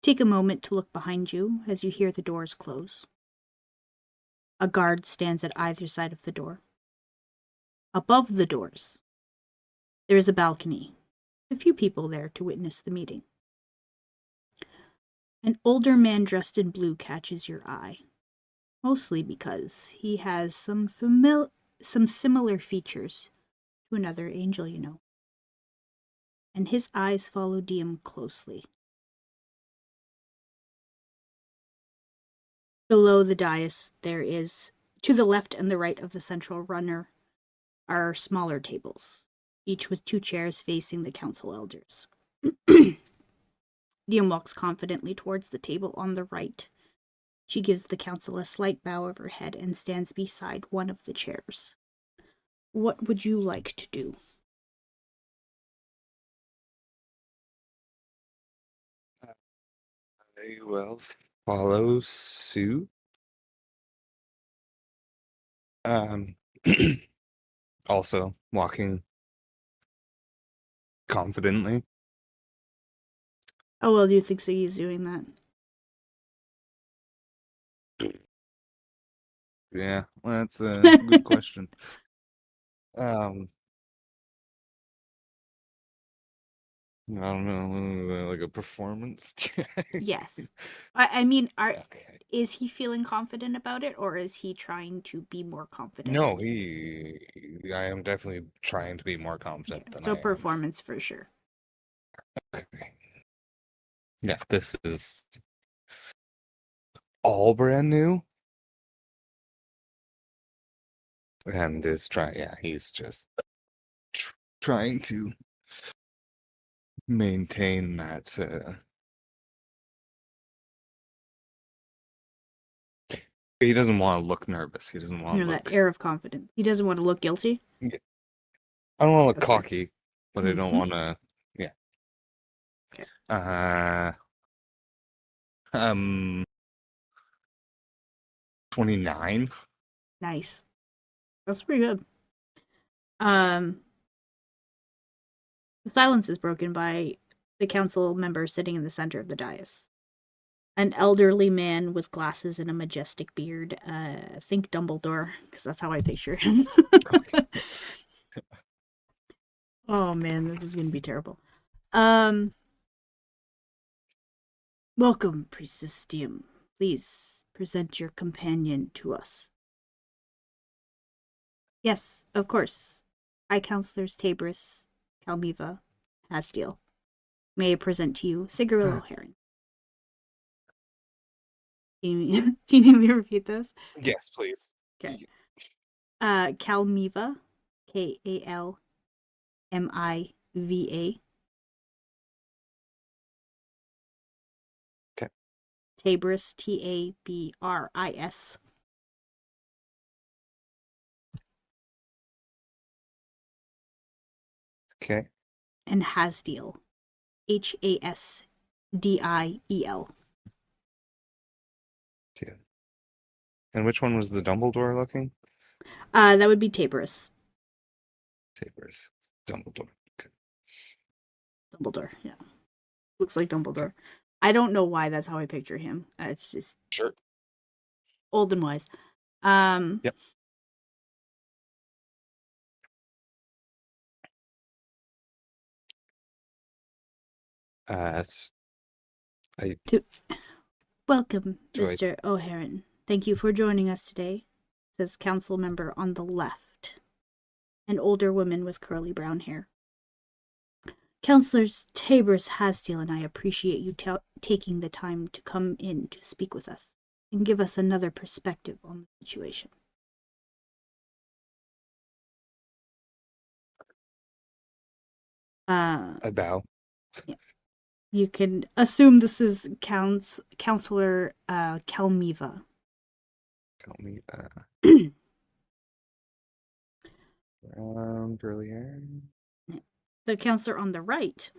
Take a moment to look behind you as you hear the doors close. A guard stands at either side of the door. Above the doors, there is a balcony. A few people there to witness the meeting. An older man dressed in blue catches your eye, mostly because he has some similar features to another angel you know. And his eyes follow Diem closely. Below the dais, there is, to the left and the right of the central runner, are smaller tables, each with two chairs facing the council elders. Diem walks confidently towards the table on the right. She gives the council a slight bow of her head and stands beside one of the chairs. What would you like to do? I will follow suit. Um, also walking confidently. Oh, well, do you think Siggy's doing that? Yeah, well, that's a good question. Um, I don't know, like a performance check. Yes. I mean, Okay. is he feeling confident about it, or is he trying to be more confident? No, I am definitely trying to be more confident than So I am. performance for sure. Okay. Yeah, this is all brand new. And is trying, yeah, he's just trying to maintain that. He doesn't want to look nervous. He doesn't want to That look. air of confidence. He doesn't want to look guilty. Yeah, I don't want to look That's fair. cocky, but I don't want to. Yeah. Okay. Uh, um, 29. Nice. That's pretty good. The silence is broken by the council member sitting in the center of the dais. An elderly man with glasses and a majestic beard. Think Dumbledore, because that's how I picture him. Oh man, this is gonna be terrible. Welcome, Priestess Diem. Please present your companion to us. Yes, of course. High Counselors Tabris, Calmiva, Hastiel. May I present to you Cigarillo Heron. Do you need me to repeat this? Yes, please. Okay. Calmiva, Kalmiva. Okay. Tabris, Tabris. Okay. And Hasdiel, Hasdiel. Two. And which one was the Dumbledore looking? That would be Tabris. Sabers. Dumbledore. Okay. Dumbledore, yeah. Looks like Dumbledore. Okay. I don't know why that's how I picture him. It's just Sure. old and wise. Yep. Welcome, Do I Mr. O'Haron. Thank you for joining us today, says council member on the left, an older woman with curly brown hair. Councilors Tabris, Hasdiel, and I appreciate you taking the time to come in to speak with us and give us another perspective on the situation. I bow. Yeah. You can assume this is Counselor Calmiva. Tell me curly hair. The counselor on the right,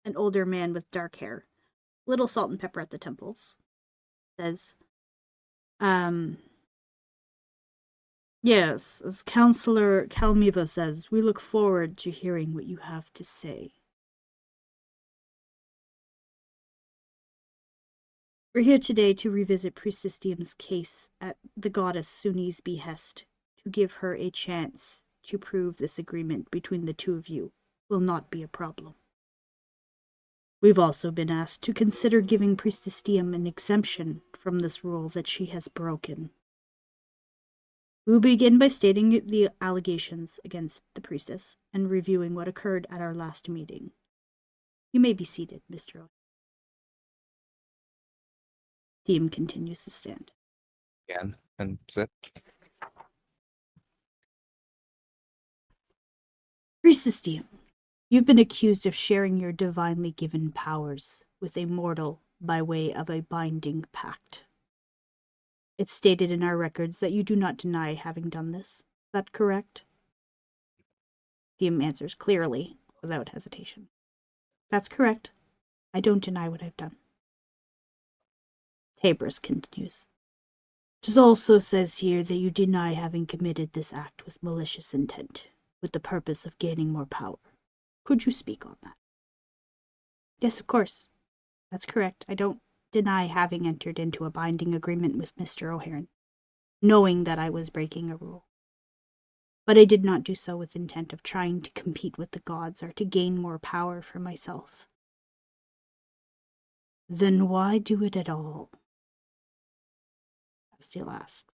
an older man with dark hair, little salt and pepper at the temples. Says, yes, as Counselor Kalmiva says, we look forward to hearing what you have to say. We're here today to revisit Priestess Diem's case at the goddess Suni's behest, to give her a chance to prove this agreement between the two of you will not be a problem. We've also been asked to consider giving Priestess Diem an exemption from this rule that she has broken. We'll begin by stating the allegations against the priestess and reviewing what occurred at our last meeting. You may be seated, Mr. O'Hare. Diem continues to stand. Again, and sit. Priestess Diem, you've been accused of sharing your divinely given powers with a mortal by way of a binding pact. It's stated in our records that you do not deny having done this. Is that correct? Diem answers clearly, without hesitation. That's correct. I don't deny what I've done. Tabris continues. It also says here that you deny having committed this act with malicious intent, with the purpose of gaining more power. Could you speak on that? Yes, of course. That's correct. I don't deny having entered into a binding agreement with Mr. O'Hare, knowing that I was breaking a rule. But I did not do so with intent of trying to compete with the gods or to gain more power for myself. Then why do it at all? Castiel asks.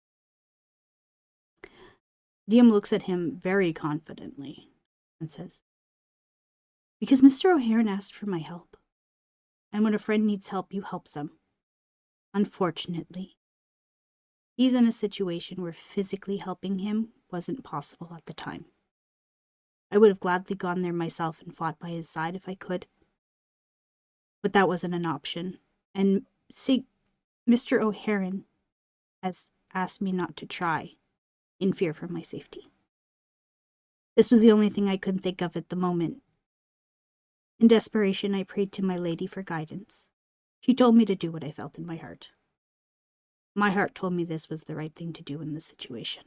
Diem looks at him very confidently and says, because Mr. O'Hare asked for my help. And when a friend needs help, you help them. Unfortunately, he's in a situation where physically helping him wasn't possible at the time. I would have gladly gone there myself and fought by his side if I could. But that wasn't an option. And Mr. O'Hare has asked me not to try, in fear for my safety. This was the only thing I could think of at the moment. In desperation, I prayed to my lady for guidance. She told me to do what I felt in my heart. My heart told me this was the right thing to do in this situation.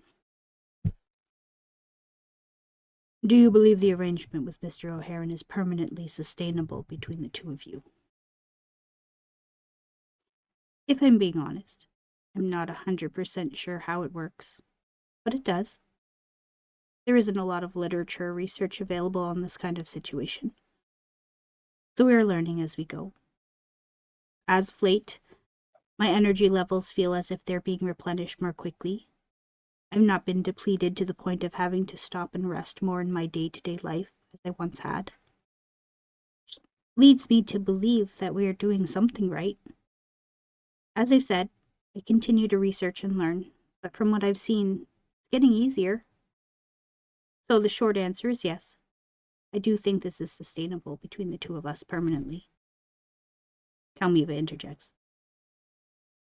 Do you believe the arrangement with Mr. O'Hare is permanently sustainable between the two of you? If I'm being honest, I'm not 100% sure how it works, but it does. There isn't a lot of literature or research available on this kind of situation, so we are learning as we go. As of late, my energy levels feel as if they're being replenished more quickly. I've not been depleted to the point of having to stop and rest more in my day-to-day life as I once had. Which leads me to believe that we are doing something right. As I've said, I continue to research and learn, but from what I've seen, it's getting easier. So the short answer is yes. I do think this is sustainable between the two of us permanently. Kalmiva interjects.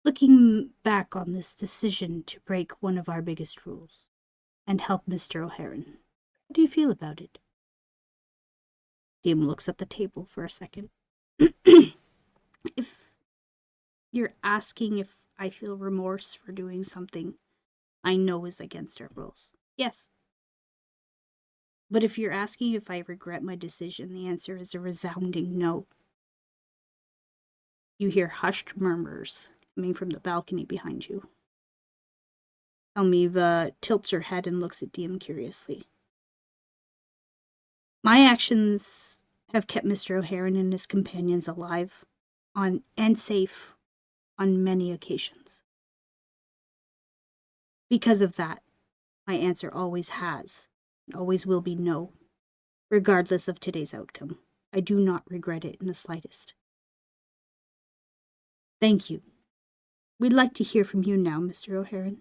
Looking back on this decision to break one of our biggest rules and help Mr. O'Hare, how do you feel about it? Diem looks at the table for a second. If you're asking if I feel remorse for doing something I know is against our rules, yes. But if you're asking if I regret my decision, the answer is a resounding no. You hear hushed murmurs coming from the balcony behind you. Kalmiva tilts her head and looks at Diem curiously. My actions have kept Mr. O'Hare and his companions alive and safe on many occasions. Because of that, my answer always has and always will be no, regardless of today's outcome. I do not regret it in the slightest. Thank you. We'd like to hear from you now, Mr. O'Hare.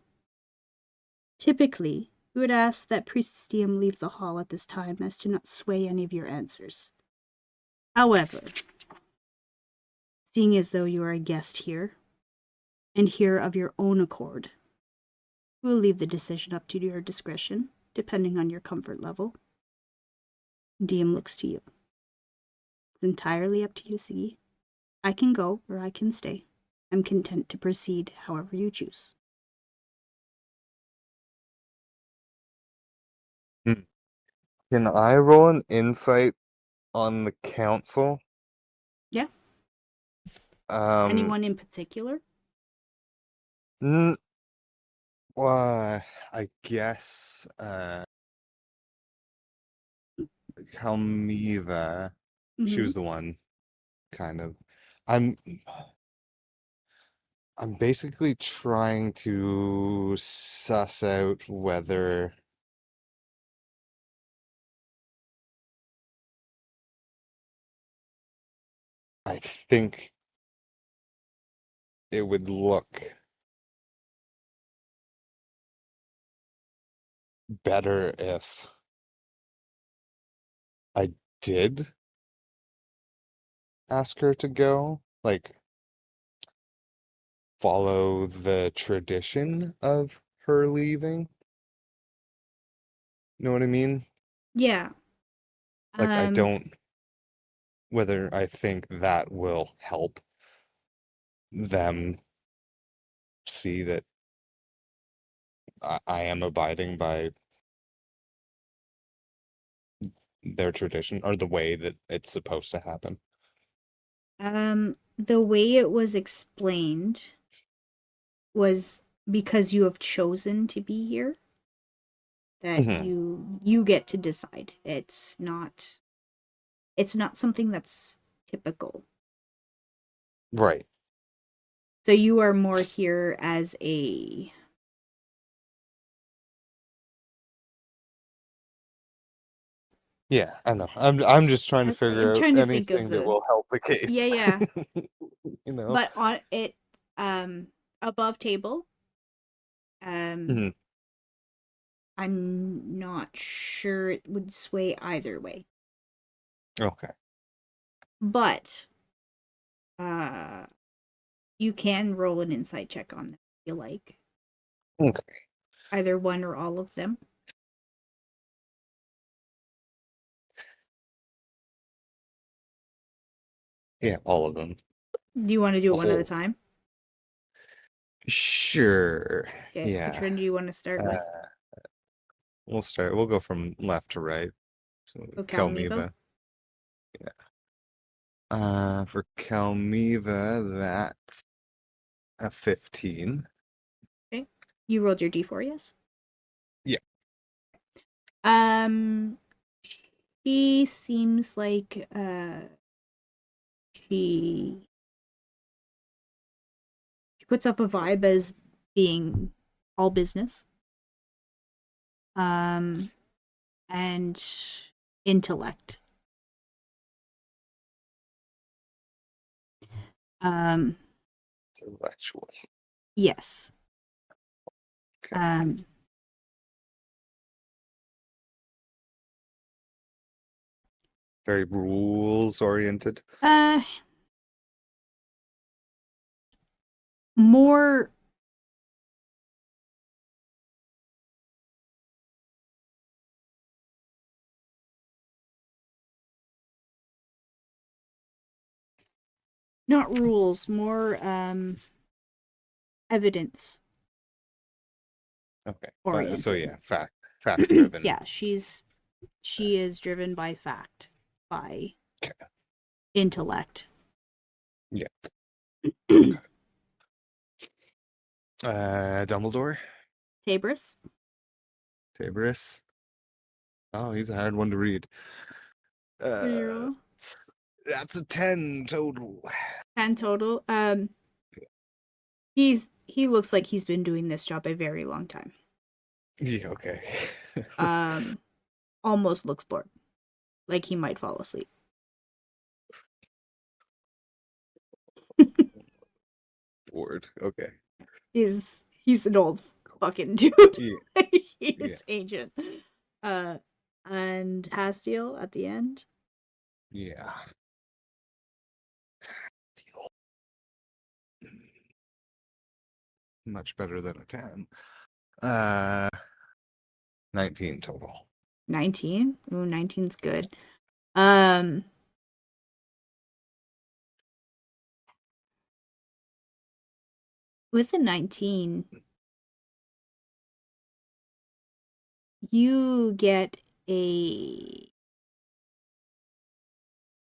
Typically, we would ask that Priestess Diem leave the hall at this time as to not sway any of your answers. However, seeing as though you are a guest here, and here of your own accord, we'll leave the decision up to your discretion, depending on your comfort level. Diem looks to you. It's entirely up to you, Siggi. I can go or I can stay. I'm content to proceed however you choose. Hmm. Can I roll an insight on the council? Yeah. Um, Anyone in particular? n- I guess Calmiva, she Mm-hmm. was the one kind of. I'm I'm basically trying to suss out whether I think it would look better if I did ask her to go, like follow the tradition of her leaving. You know what I mean? Yeah. Like I Um, don't whether I think that will help them see that I am abiding by their tradition or the way that it's supposed to happen. the way it was explained was because you have chosen to be here that Hmm. you get to decide. It's not something that's typical. Right. So you are more here as a Yeah, I know. I'm just trying to I'm figure out trying to think of anything that the will help the case. yeah, yeah. You know? But on it above table, um Hmm. I'm not sure it would sway either way. Okay. But uh you can roll an insight check on them if you like. Okay. Either one or all of them. Yeah, all of them. Do you want to do it The one at a whole. time? Sure. Okay. Which Yeah. one do you want to start Uh, with? we'll go from left to right. So Oh, Calmivo? Kelmiva. Yeah. For Kelmiva, that's a 15. Okay. You rolled your D4, yes? Yeah. Um she seems like she she puts up a vibe as being all business. Um and intellect. Um Intellectual. yes. Okay. Um Very rules oriented. uh more not rules, more evidence Okay. So oriented. yeah, fact driven. Yeah, she is driven by fact, by Okay. intellect. Yeah. Okay. Dumbledore, Tabris, Tabris. Oh, he's a hard one to read. Uh, reroll. that's a 10 total. 10 total. He looks like he's been doing this job a very long time. Yeah, okay. Um, almost looks bored, like he might fall asleep. Bored. Okay. He's an old fucking dude. Yeah, yeah, He's ancient. Uh, and Hastiel at the end. yeah. Much better than a 10. Uh, 19 total. 19. Ooh, 19's good. Um, With a 19, you get a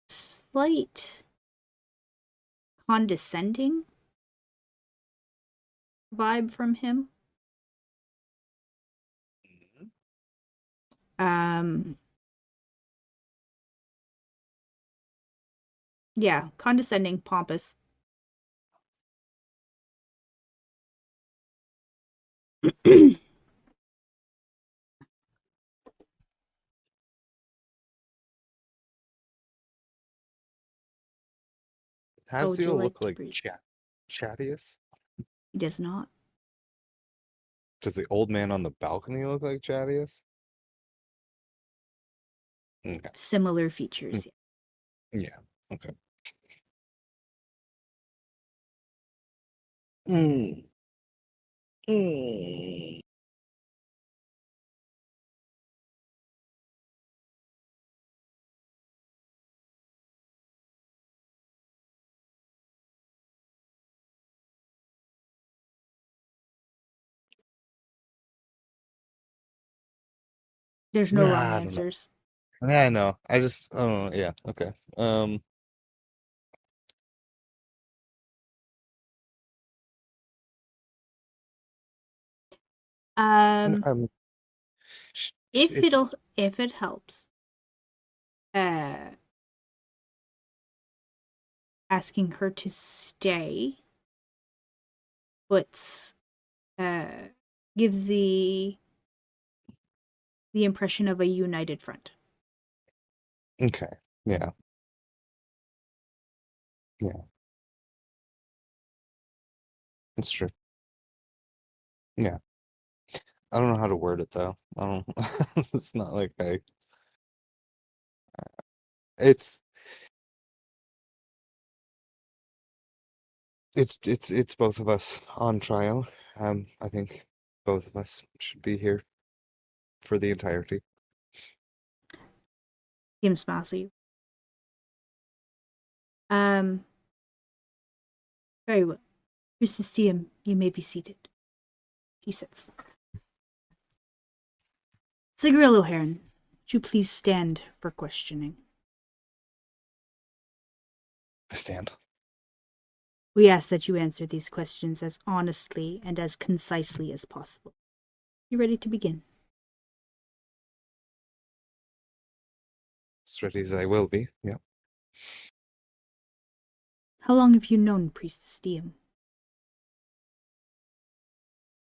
slight condescending vibe from him. Um, yeah, condescending, pompous. How would you Hasdiel like look to like breathe? Chattius? He does not. Does the old man on the balcony look like Chattius? Okay. Similar features. Yeah. Okay. Mm. Mm. There's no wrong Nah, I don't know. answers. Yeah, I know. I just, oh, yeah. Okay. Um, I'm. It's if it helps, uh, asking her to stay puts uh gives the impression of a united front. okay. Yeah. Yeah. It's true. Yeah. I don't know how to word it though. I don't. It's not like I. It's it's both of us on trial. I think both of us should be here for the entirety. Diem smiles at you. Um, very well. Mrs. Diem, you may be seated. She sits. Sigrid O'Haran, would you please stand for questioning? I stand. We ask that you answer these questions as honestly and as concisely as possible. You ready to begin? As ready as I will be. Yeah. How long have you known Priestess Diem?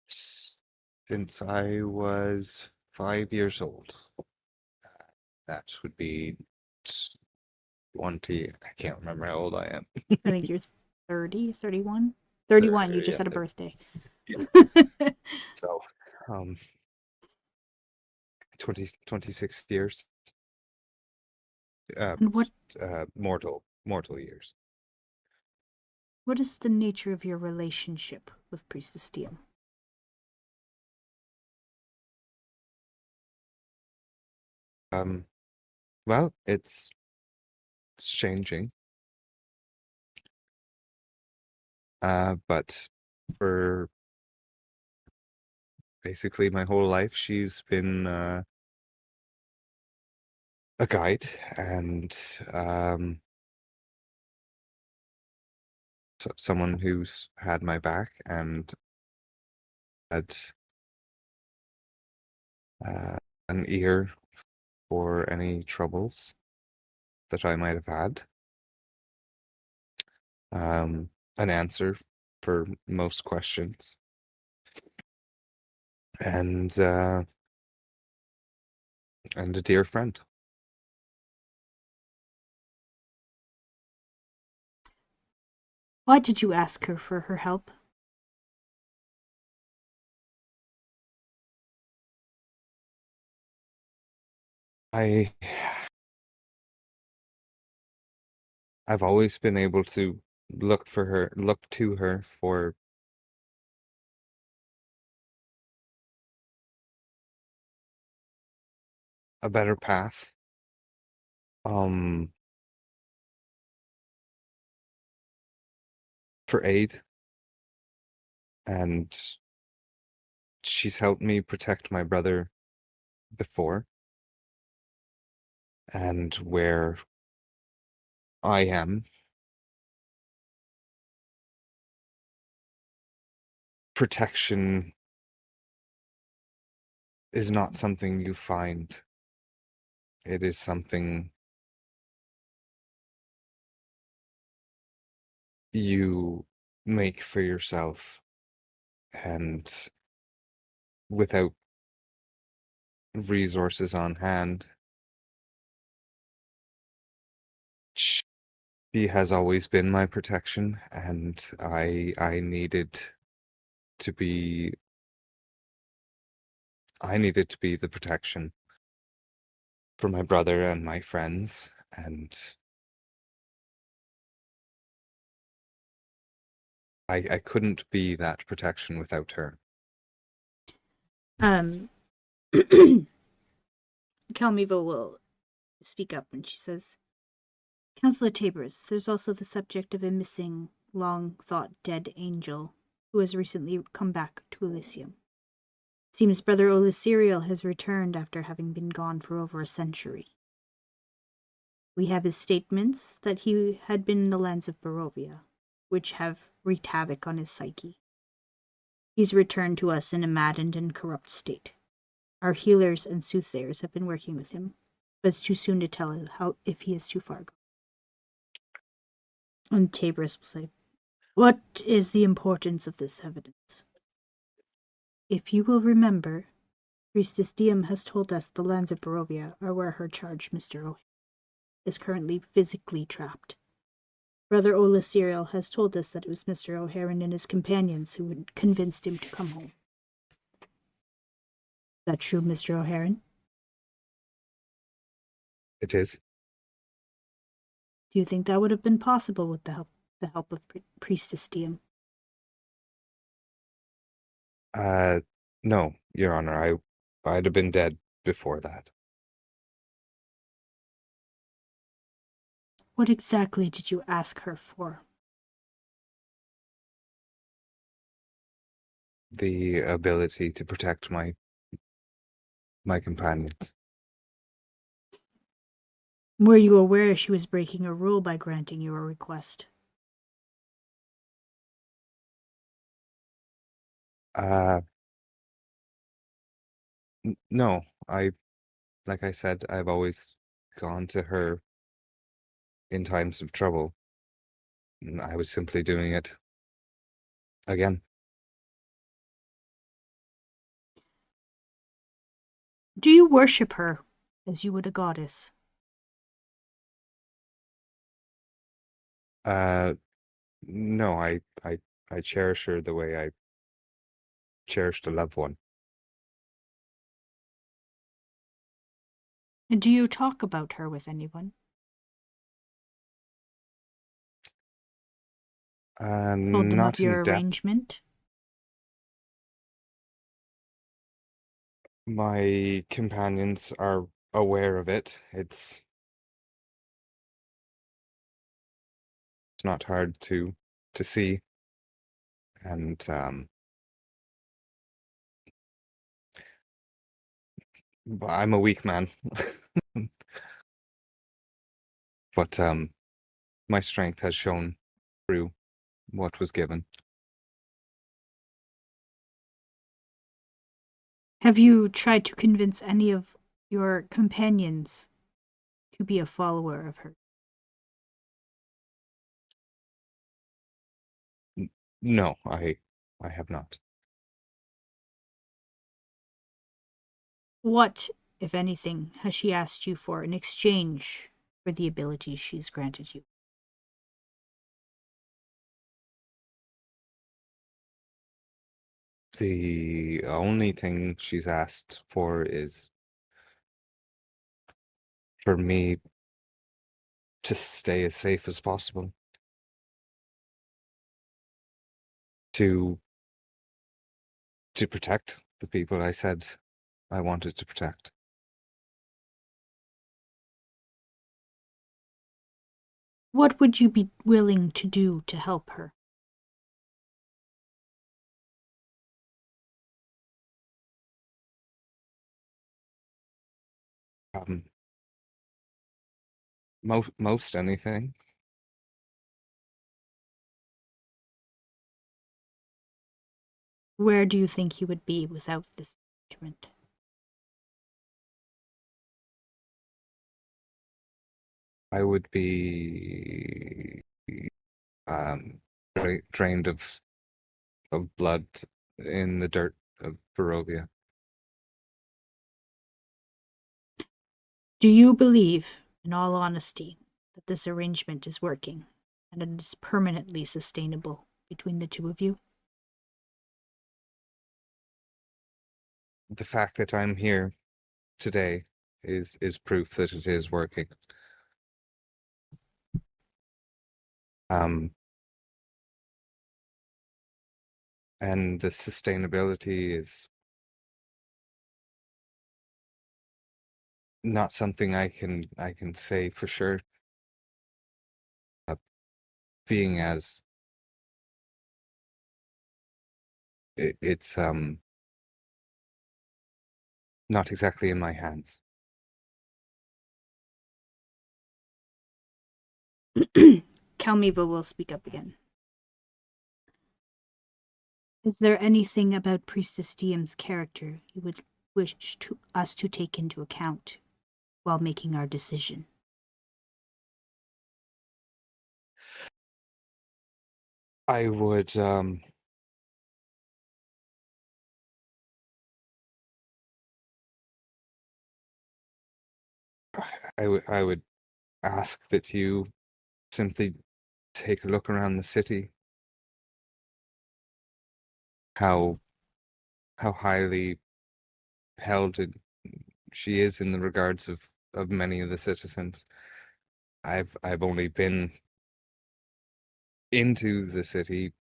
Since I was 5 years old. That would be 20. I can't remember how old I am. I think you're 30, 31? 31, you just Yeah. had a birthday. Yeah. So, um, 26 years. Uh, And mortal years. what is the nature of your relationship with Priestess Diem? Um, well, it's changing. But for basically my whole life, she's been a guide and someone who's had my back and had uh, an ear for any troubles that I might have had. An answer for most questions, and a dear friend. Why did you ask her for her help? I I've always been able to look to her for a better path. Um, for aid And she's helped me protect my brother before. And where I am, protection is not something you find. It is something you make for yourself. And without resources on hand, she has always been my protection, and I needed to be the protection for my brother and my friends, and I couldn't be that protection without her. Calmiva will speak up and she says, Counselor Tabers, there's also the subject of a missing, long-thought dead angel who has recently come back to Elysium. Seems Brother Olisiriel has returned after having been gone for over a century. We have his statements that he had been in the lands of Barovia, which have wreaked havoc on his psyche. He's returned to us in a maddened and corrupt state. Our healers and soothsayers have been working with him, but it's too soon to tell if he is too far gone. And Tabris will say, What is the importance of this evidence? If you will remember, Priestess Diem has told us the lands of Barovia are where her charge, Mr. O'Hare, is currently physically trapped. Brother Olisiriel has told us that it was Mr. O'Haran and his companions who had convinced him to come home. Is that true, Mr. O'Haran? It is. Do you think that would have been possible with the help of Priestess Diem? No, Your Honor, I'd have been dead before that. What exactly did you ask her for? The ability to protect my companions. Were you aware she was breaking a rule by granting you a request? No, like I said, I've always gone to her in times of trouble. I was simply doing it again. Do you worship her as you would a goddess? No, I cherish her the way I cherished a loved one. And do you talk about her with anyone? Told them of Not in your depth. arrangement? My companions are aware of it. It's not hard to see, and I'm a weak man, but my strength has shown through what was given. Have you tried to convince any of your companions to be a follower of her? No, I have not. What, if anything, has she asked you for in exchange for the abilities she's granted you? The only thing she's asked for is for me to stay as safe as possible. To protect the people I said I wanted to protect. What would you be willing to do to help her? Most anything. Where do you think he would be without this arrangement? I would be um drained of blood in the dirt of Barovia. Do you believe, in all honesty, that this arrangement is working and it is permanently sustainable between the two of you? The fact that I'm here today is proof that it is working. Um, and the sustainability is not something I can say for sure. Being as it's not exactly in my hands. Kalmiva will speak up again. Is there anything about Priestess Diem's character you would wish us to take into account while making our decision? I would I would ask that you simply take a look around the city. How highly held she is in the regards of many of the citizens. I've only been into the city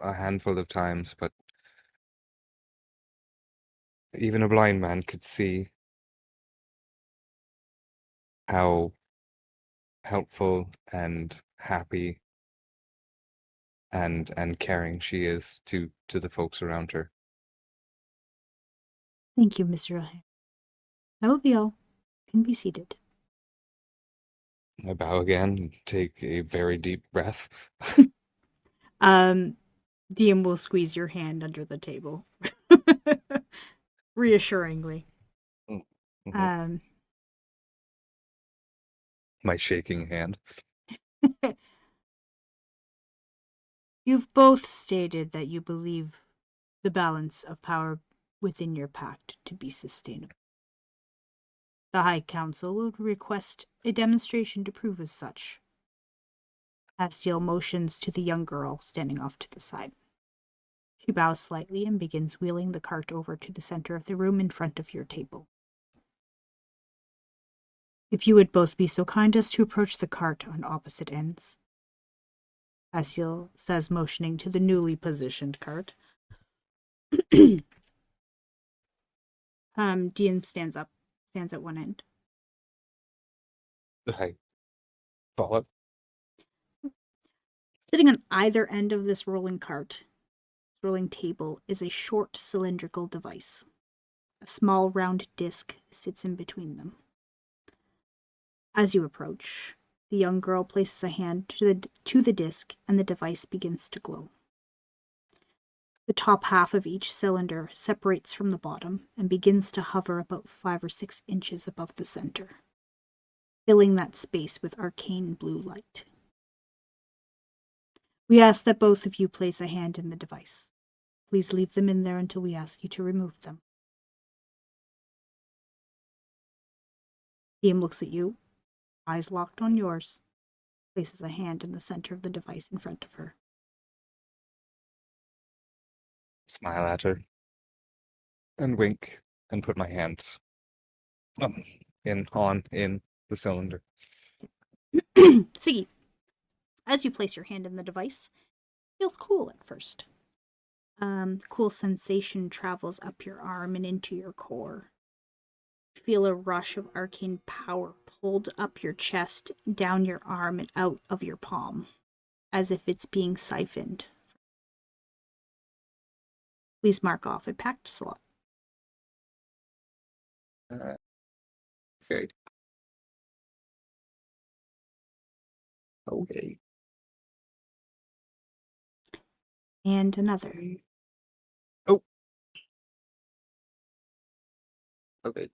a handful of times, but even a blind man could see how helpful and happy and caring she is to the folks around her. Thank you, Mr. O'Hare. That will be all. You can be seated. I bow again and take a very deep breath. Diem will squeeze your hand under the table. Reassuringly. Mhm. My shaking hand. You've both stated that you believe the balance of power within your pact to be sustainable. The High Council will request a demonstration to prove as such. Astiel motions to the young girl standing off to the side. She bows slightly and begins wheeling the cart over to the center of the room in front of your table. If you would both be so kind as to approach the cart on opposite ends. Astiel says, motioning to the newly positioned cart. Diem stands at one end. I follow. Sitting on either end of this rolling table, is a short cylindrical device. A small round disc sits in between them. As you approach, the young girl places a hand to the disc and the device begins to glow. The top half of each cylinder separates from the bottom and begins to hover about 5 or 6 inches above the center, filling that space with arcane blue light. We ask that both of you place a hand in the device. Please leave them in there until we ask you to remove them. Diem looks at you, eyes locked on yours, places a hand in the center of the device in front of her. Smile at her and wink and put my hands in the cylinder. Siggi, as you place your hand in the device, it feels cool at first. Cool sensation travels up your arm and into your core. Feel a rush of arcane power pulled up your chest, down your arm, and out of your palm, as if it's being siphoned. Please mark off a pact slot. Okay. Okay. And another. Oh. Okay.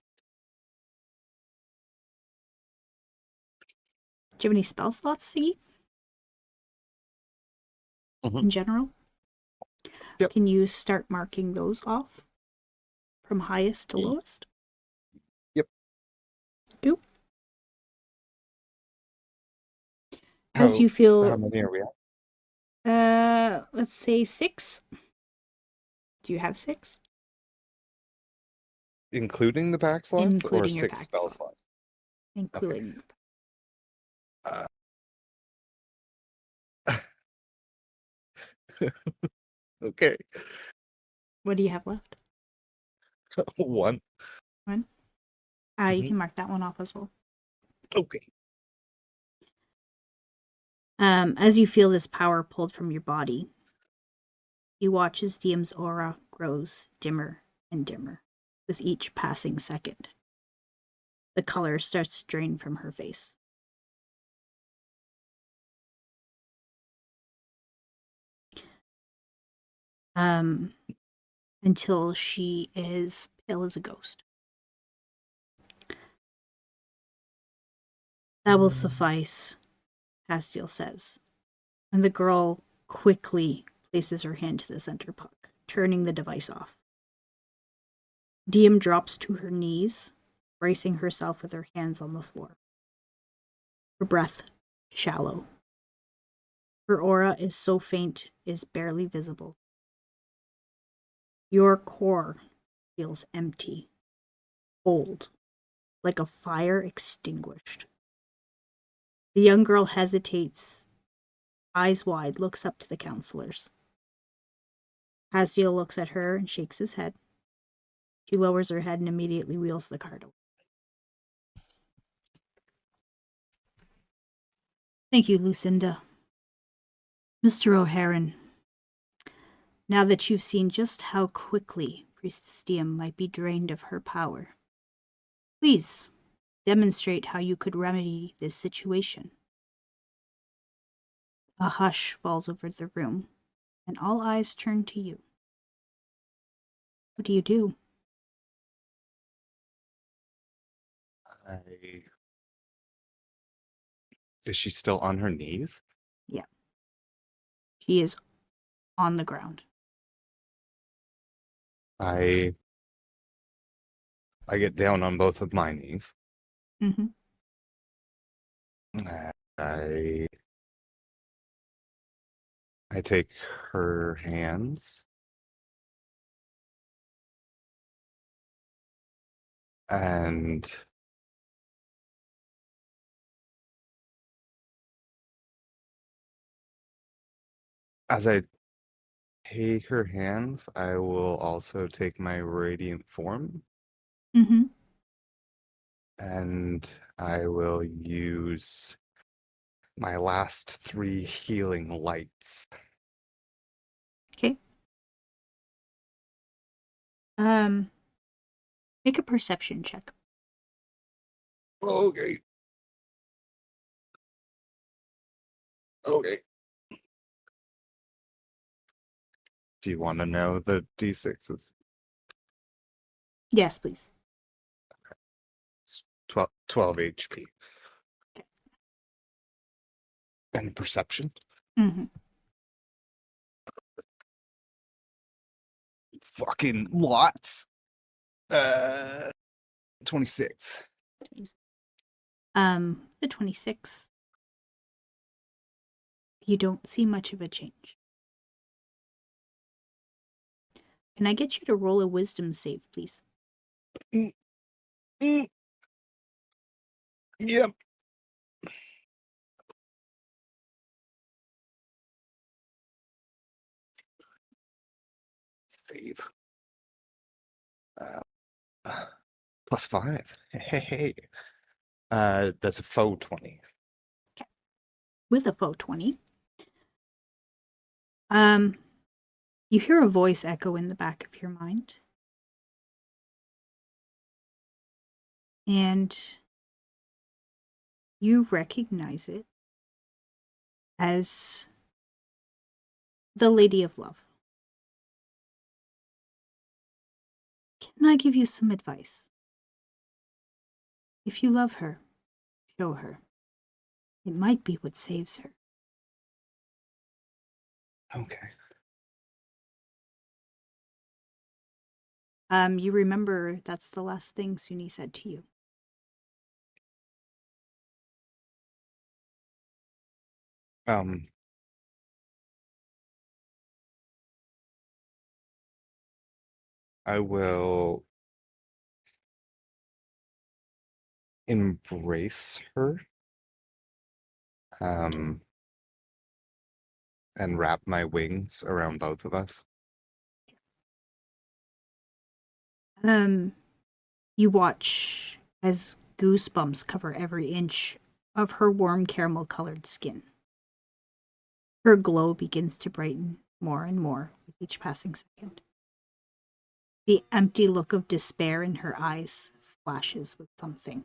Do you have any spell slots, Siggy? Mhm. In general? Yep. Can you start marking those off from highest to lowest? Yep. Go. As you feel, How many are we at? let's say 6. Do you have 6? Including the pack slots or Including your 6 pack spell slot. slots? Including. Uh, okay. What do you have left? 1. 1. You can mark that one off as well. Okay. As you feel this power pulled from your body, you watch as Diem's aura grows dimmer and dimmer with each passing second. The color starts to drain from her face. Until she is pale as a ghost. That will suffice, Castiel says, and the girl quickly places her hand to the center puck, turning the device off. Diem drops to her knees, bracing herself with her hands on the floor. Her breath shallow. Her aura is so faint it is barely visible. Your core feels empty, cold, like a fire extinguished. The young girl hesitates, eyes wide, looks up to the counselors. Castiel looks at her and shakes his head. She lowers her head and immediately wheels the cart away. Thank you, Lucinda. Mr. O'Haran, now that you've seen just how quickly Priestess Diem might be drained of her power, please demonstrate how you could remedy this situation. A hush falls over the room, and all eyes turn to you. What do you do? Is she still on her knees? Yeah. She is on the ground. I get down on both of my knees. Mm-hmm. I take her hands and as I take her hands, I will also take my radiant form Mm-hmm. and I will use my last 3 healing lights. Okay. Make a perception check. Okay. Okay. Do you want to know the D6s? Yes, please. It's 12 HP. Okay. And perception? Mm-hmm. Fucking lots. 26. The 26. You don't see much of a change. Can I get you to roll a wisdom save, please? Yep. Save. +5. Hey. That's a faux 20. Okay. With a faux 20. You hear a voice echo in the back of your mind. And You recognize it as the Lady of Love. Can I give you some advice? If you love her, show her. It might be what saves her. Okay. You remember that's the last thing Suni said to you. I will embrace her. And wrap my wings around both of us. You watch as goosebumps cover every inch of her warm caramel-colored skin. Her glow begins to brighten more and more with each passing second. The empty look of despair in her eyes flashes with something.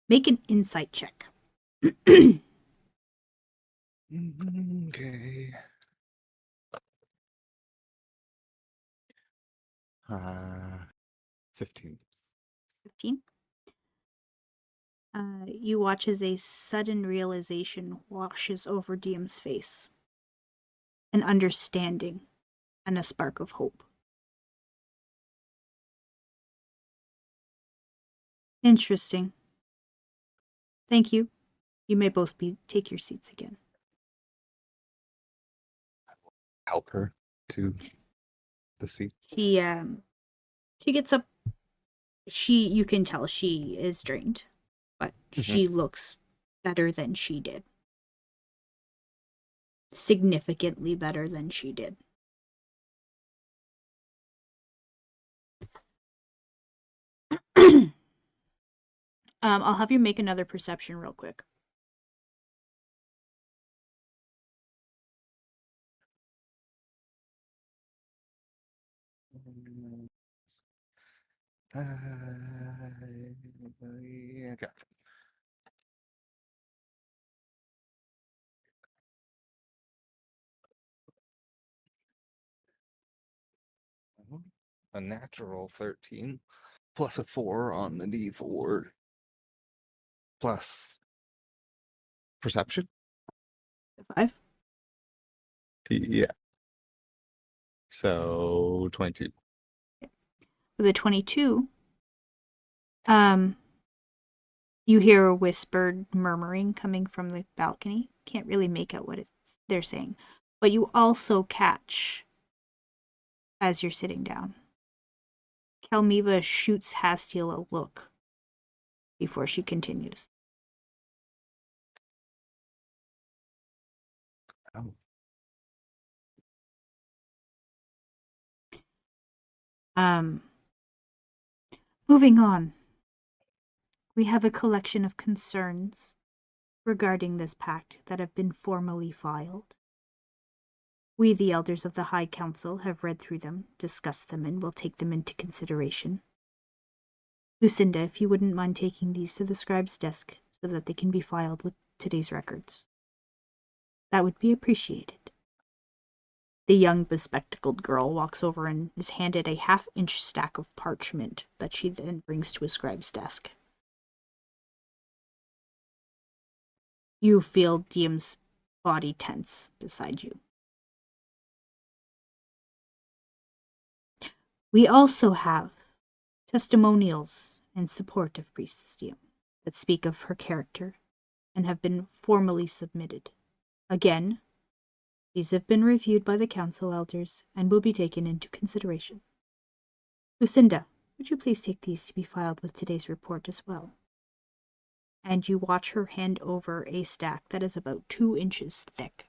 Make an insight check. Okay. 15. 15. You watch as a sudden realization washes over Diem's face. An understanding and a spark of hope. Interesting. Thank you. You may both take your seats again. Help her to the seat. She gets up. You can tell she is drained, but she looks better than she did. Significantly better than she did. I'll have you make another perception real quick. Okay. A natural 13 plus a 4 on the D4 plus perception. 5. Yeah. So 22. With a 22, you hear a whispered murmuring coming from the balcony. Can't really make out what they're saying. But you also catch, as you're sitting down, Kelmiva shoots Hastiel a look before she continues. Oh. Moving on. We have a collection of concerns regarding this pact that have been formally filed. We, the elders of the High Council, have read through them, discussed them, and will take them into consideration. Lucinda, if you wouldn't mind taking these to the scribe's desk so that they can be filed with today's records. That would be appreciated. The young bespectacled girl walks over and is handed a half-inch stack of parchment that she then brings to a scribe's desk. You feel Diem's body tense beside you. We also have testimonials in support of Priestess Diem that speak of her character and have been formally submitted. Again, these have been reviewed by the council elders and will be taken into consideration. Lucinda, would you please take these to be filed with today's report as well? And you watch her hand over a stack that is about 2 inches thick.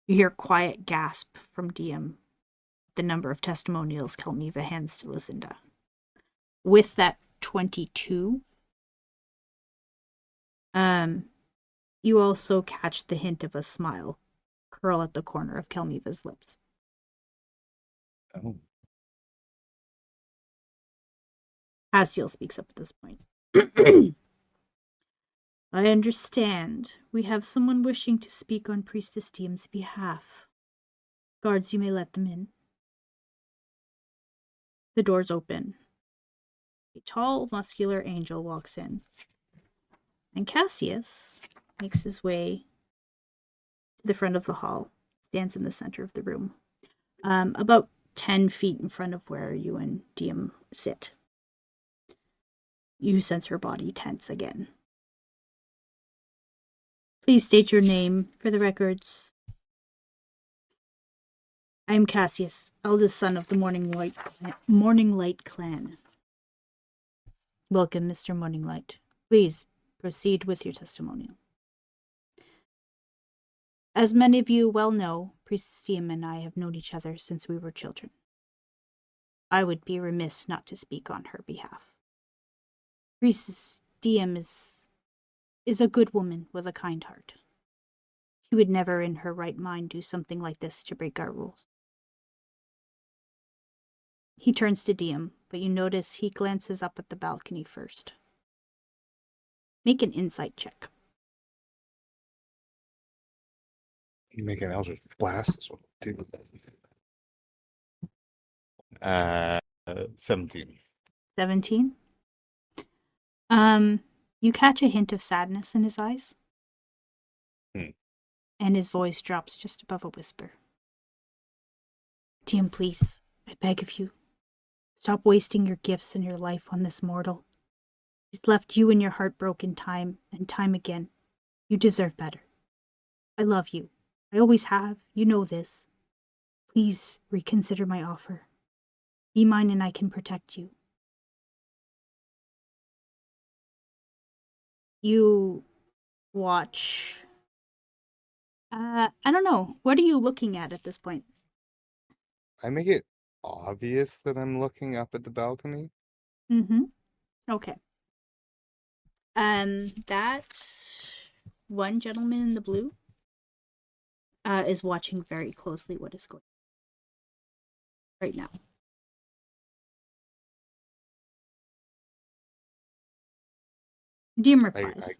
You hear a quiet gasp from Diem, the number of testimonials Kelmiva hands to Lucinda. With that 22, you also catch the hint of a smile curl at the corner of Kelmiva's lips. Oh. Hastiel speaks up at this point. I understand. We have someone wishing to speak on Priestess Diem's behalf. Guards, you may let them in. The doors open. A tall, muscular angel walks in. And Cassius makes his way to the front of the hall, stands in the center of the room, about 10 feet in front of where you and Diem sit. You sense her body tense again. Please state your name for the records. I am Cassius, eldest son of the Morning Light clan. Welcome, Mr. Morning Light. Please proceed with your testimonial. As many of you well know, Priestess Diem and I have known each other since we were children. I would be remiss not to speak on her behalf. Priestess Diem is a good woman with a kind heart. She would never in her right mind do something like this to break our rules. He turns to Diem, but you notice he glances up at the balcony first. Make an insight check. You make an Eldritch Blast is what we'll do. 17. 17. You catch a hint of sadness in his eyes. And his voice drops just above a whisper. Diem, please, I beg of you, stop wasting your gifts and your life on this mortal. He's left you and your heart broken time and time again. You deserve better. I love you. I always have. You know this. Please reconsider my offer. Be mine and I can protect you. You watch. I don't know. What are you looking at this point? I make it obvious that I'm looking up at the balcony. Mm-hmm. Okay. That one gentleman in the blue is watching very closely what is going on right now. Diem replies.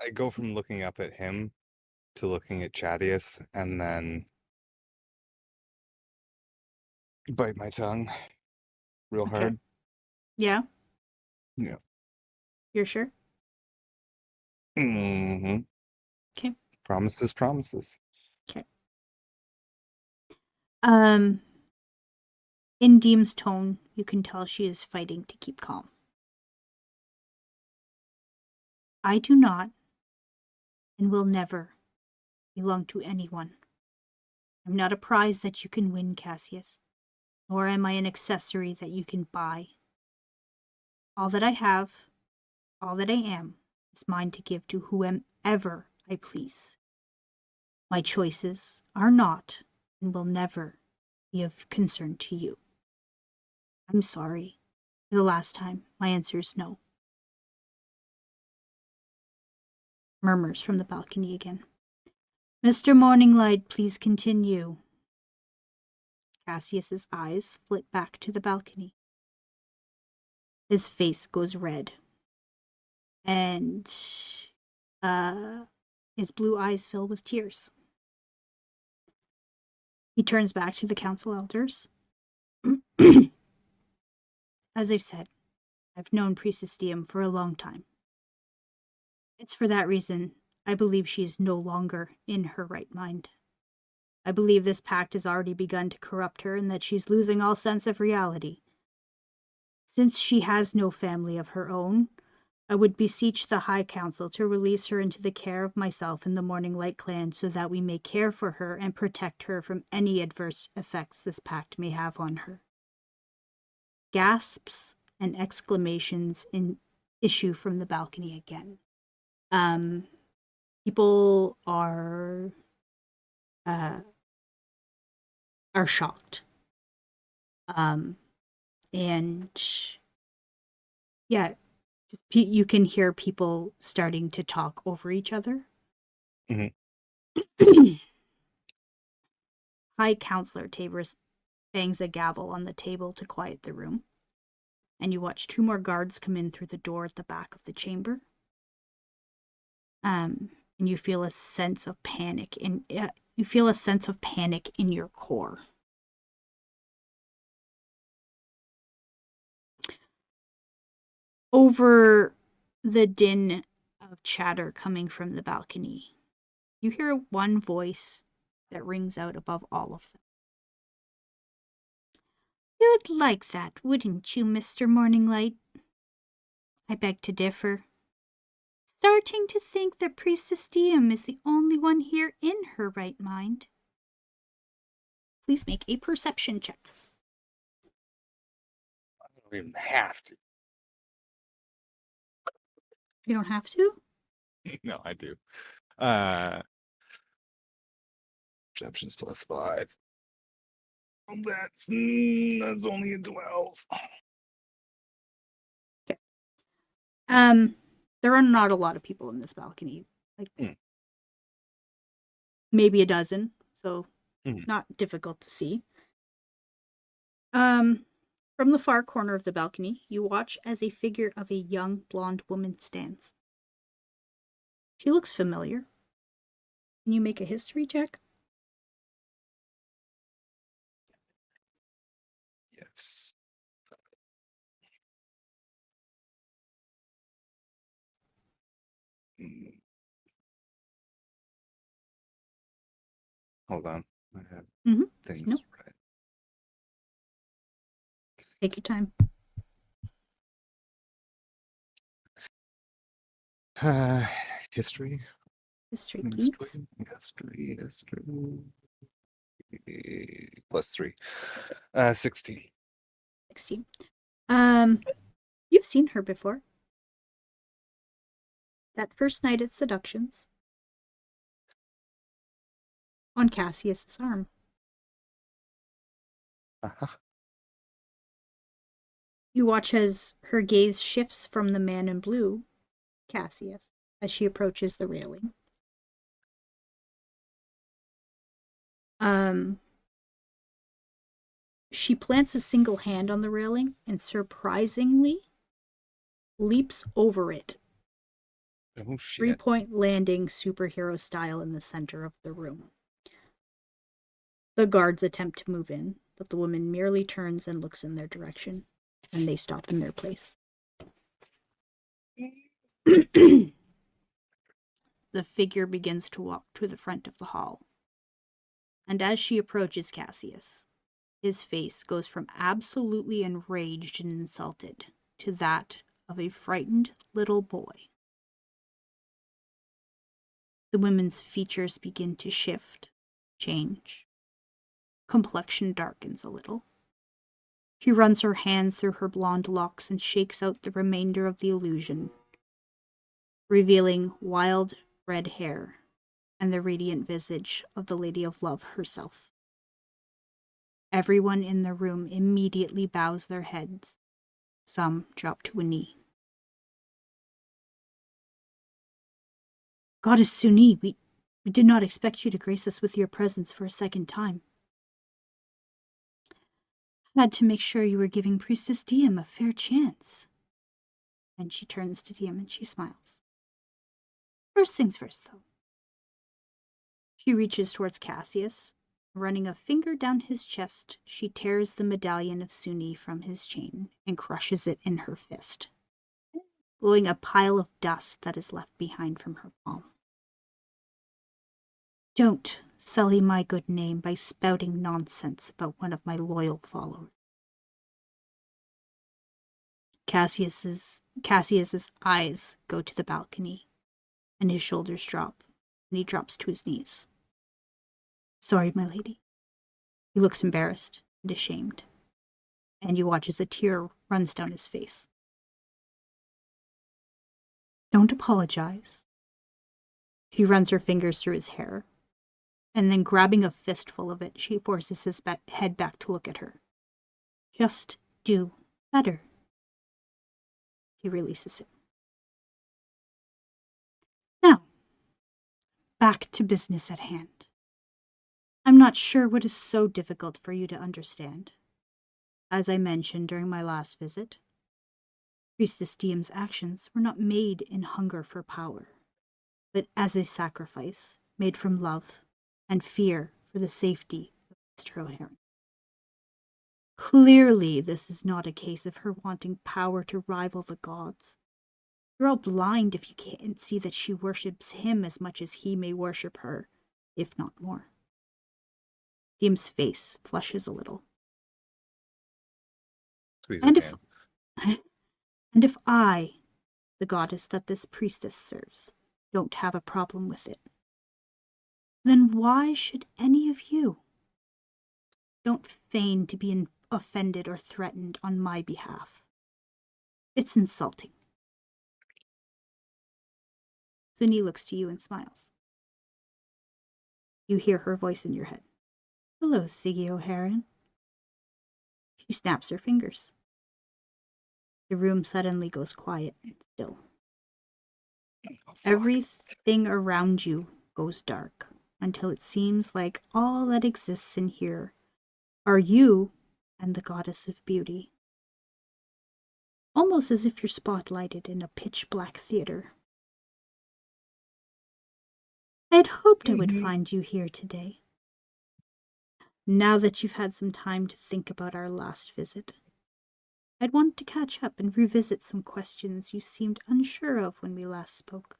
I go from looking up at him to looking at Chadius, and then bite my tongue real hard. Yeah? Yeah. You're sure? Mm-hmm. Okay. Promises. Okay. In Diem's tone, you can tell she is fighting to keep calm. I do not, and will never, belong to anyone. I'm not a prize that you can win, Cassius, nor am I an accessory that you can buy. All that I have, all that I am, is mine to give to whomever I please. My choices are not, and will never, be of concern to you. I'm sorry. For the last time, my answer is no. Murmurs from the balcony again. Mr. Morninglight, please continue. Cassius's eyes flit back to the balcony. His face goes red. And his blue eyes fill with tears. He turns back to the council elders. As I've said, I've known Priestess Diem for a long time. It's for that reason I believe she is no longer in her right mind. I believe this pact has already begun to corrupt her and that she's losing all sense of reality. Since she has no family of her own, I would beseech the High Council to release her into the care of myself and the Morning Light clan so that we may care for her and protect her from any adverse effects this pact may have on her. Gasps and exclamations issue from the balcony again. People are shocked. And yeah, you can hear people starting to talk over each other. Mm-hmm. High Counselor Tabris bangs a gavel on the table to quiet the room. and you watch 2 more guards come in through the door at the back of the chamber. And you feel a sense of panic in your core. Over the din of chatter coming from the balcony, you hear one voice that rings out above all of them. You'd like that, wouldn't you, Mr. Morninglight? I beg to differ. Starting to think that Priestess Diem is the only one here in her right mind. Please make a perception check. I don't even have to. You don't have to? No, I do. Perceptions +5. That's only a 12. Okay. There are not a lot of people in this balcony. Maybe a dozen, so not difficult to see. From the far corner of the balcony, you watch as a figure of a young blonde woman stands. She looks familiar. Can you make a history check? Yes. Hold on. I have things right. Take your time. History, please. History. +3. 16. 16. You've seen her before. That first night at Seductions. On Cassius's arm. You watch as her gaze shifts from the man in blue, Cassius, as she approaches the railing. She plants a single hand on the railing and surprisingly leaps over it. Oh, shit. 3-point landing superhero style in the center of the room. The guards attempt to move in, but the woman merely turns and looks in their direction, and they stop in their place. The figure begins to walk to the front of the hall. And as she approaches Cassius, his face goes from absolutely enraged and insulted to that of a frightened little boy. The woman's features begin to shift, change. Complexion darkens a little. She runs her hands through her blonde locks and shakes out the remainder of the illusion, revealing wild red hair and the radiant visage of the Lady of Love herself. Everyone in the room immediately bows their heads. Some drop to a knee. Goddess Suni, we did not expect you to grace us with your presence for a second time. Had to make sure you were giving Priestess Diem a fair chance. And she turns to Diem and she smiles. First things first, though. She reaches towards Cassius. Running a finger down his chest, she tears the medallion of Suni from his chain and crushes it in her fist, blowing a pile of dust that is left behind from her palm. Don't sully my good name by spouting nonsense about one of my loyal followers. Cassius's eyes go to the balcony, and his shoulders drop, and he drops to his knees. Sorry, my lady. He looks embarrassed and ashamed, and you watch as a tear runs down his face. Don't apologize. She runs her fingers through his hair, and then grabbing a fistful of it, she forces his head back to look at her. Just do better. He releases him. Now, back to business at hand. I'm not sure what is so difficult for you to understand. As I mentioned during my last visit, Priestess Diem's actions were not made in hunger for power, but as a sacrifice made from love and fear for the safety of Mr. O'Hara. Clearly, this is not a case of her wanting power to rival the gods. You're all blind if you can't see that she worships him as much as he may worship her, if not more. Diem's face flushes a little. Squeeze And her if, hand. and if I, the goddess that this priestess serves, don't have a problem with it, then why should any of you? Don't feign to be offended or threatened on my behalf. It's insulting. Sunni looks to you and smiles. You hear her voice in your head. Hello, Siggi O'Hara. She snaps her fingers. The room suddenly goes quiet and still. Oh, fuck. Everything around you goes dark until it seems like all that exists in here are you and the goddess of beauty. Almost as if you're spotlighted in a pitch-black theater. I had hoped I would find you here today. Now that you've had some time to think about our last visit, I'd want to catch up and revisit some questions you seemed unsure of when we last spoke.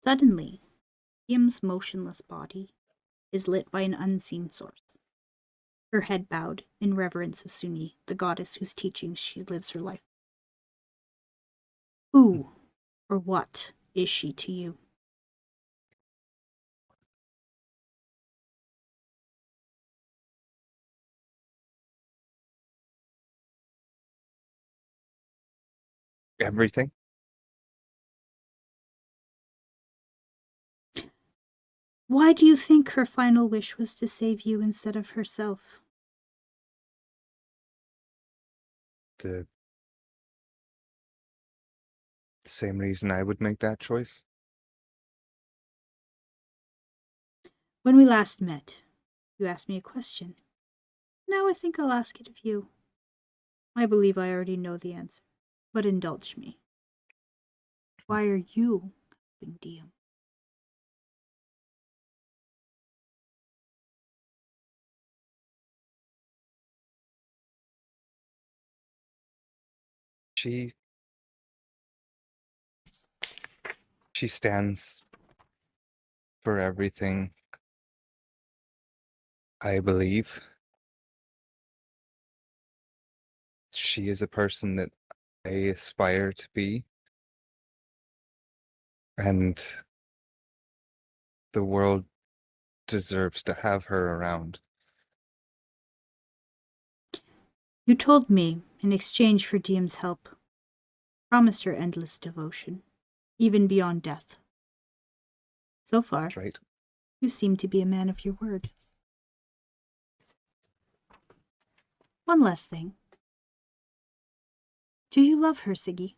Suddenly, Diem's motionless body is lit by an unseen source. Her head bowed in reverence of Sunni, the goddess whose teachings she lives her life. Who or what is she to you? Everything? Why do you think her final wish was to save you instead of herself? The same reason I would make that choice? When we last met, you asked me a question. Now I think I'll ask it of you. I believe I already know the answer, but indulge me. Why are you helping Diem? She stands for everything I believe. She is a person that I aspire to be. And the world deserves to have her around. You told me, in exchange for Diem's help, promised her endless devotion, even beyond death. So far, That's right. you seem to be a man of your word. One last thing. Do you love her, Siggi?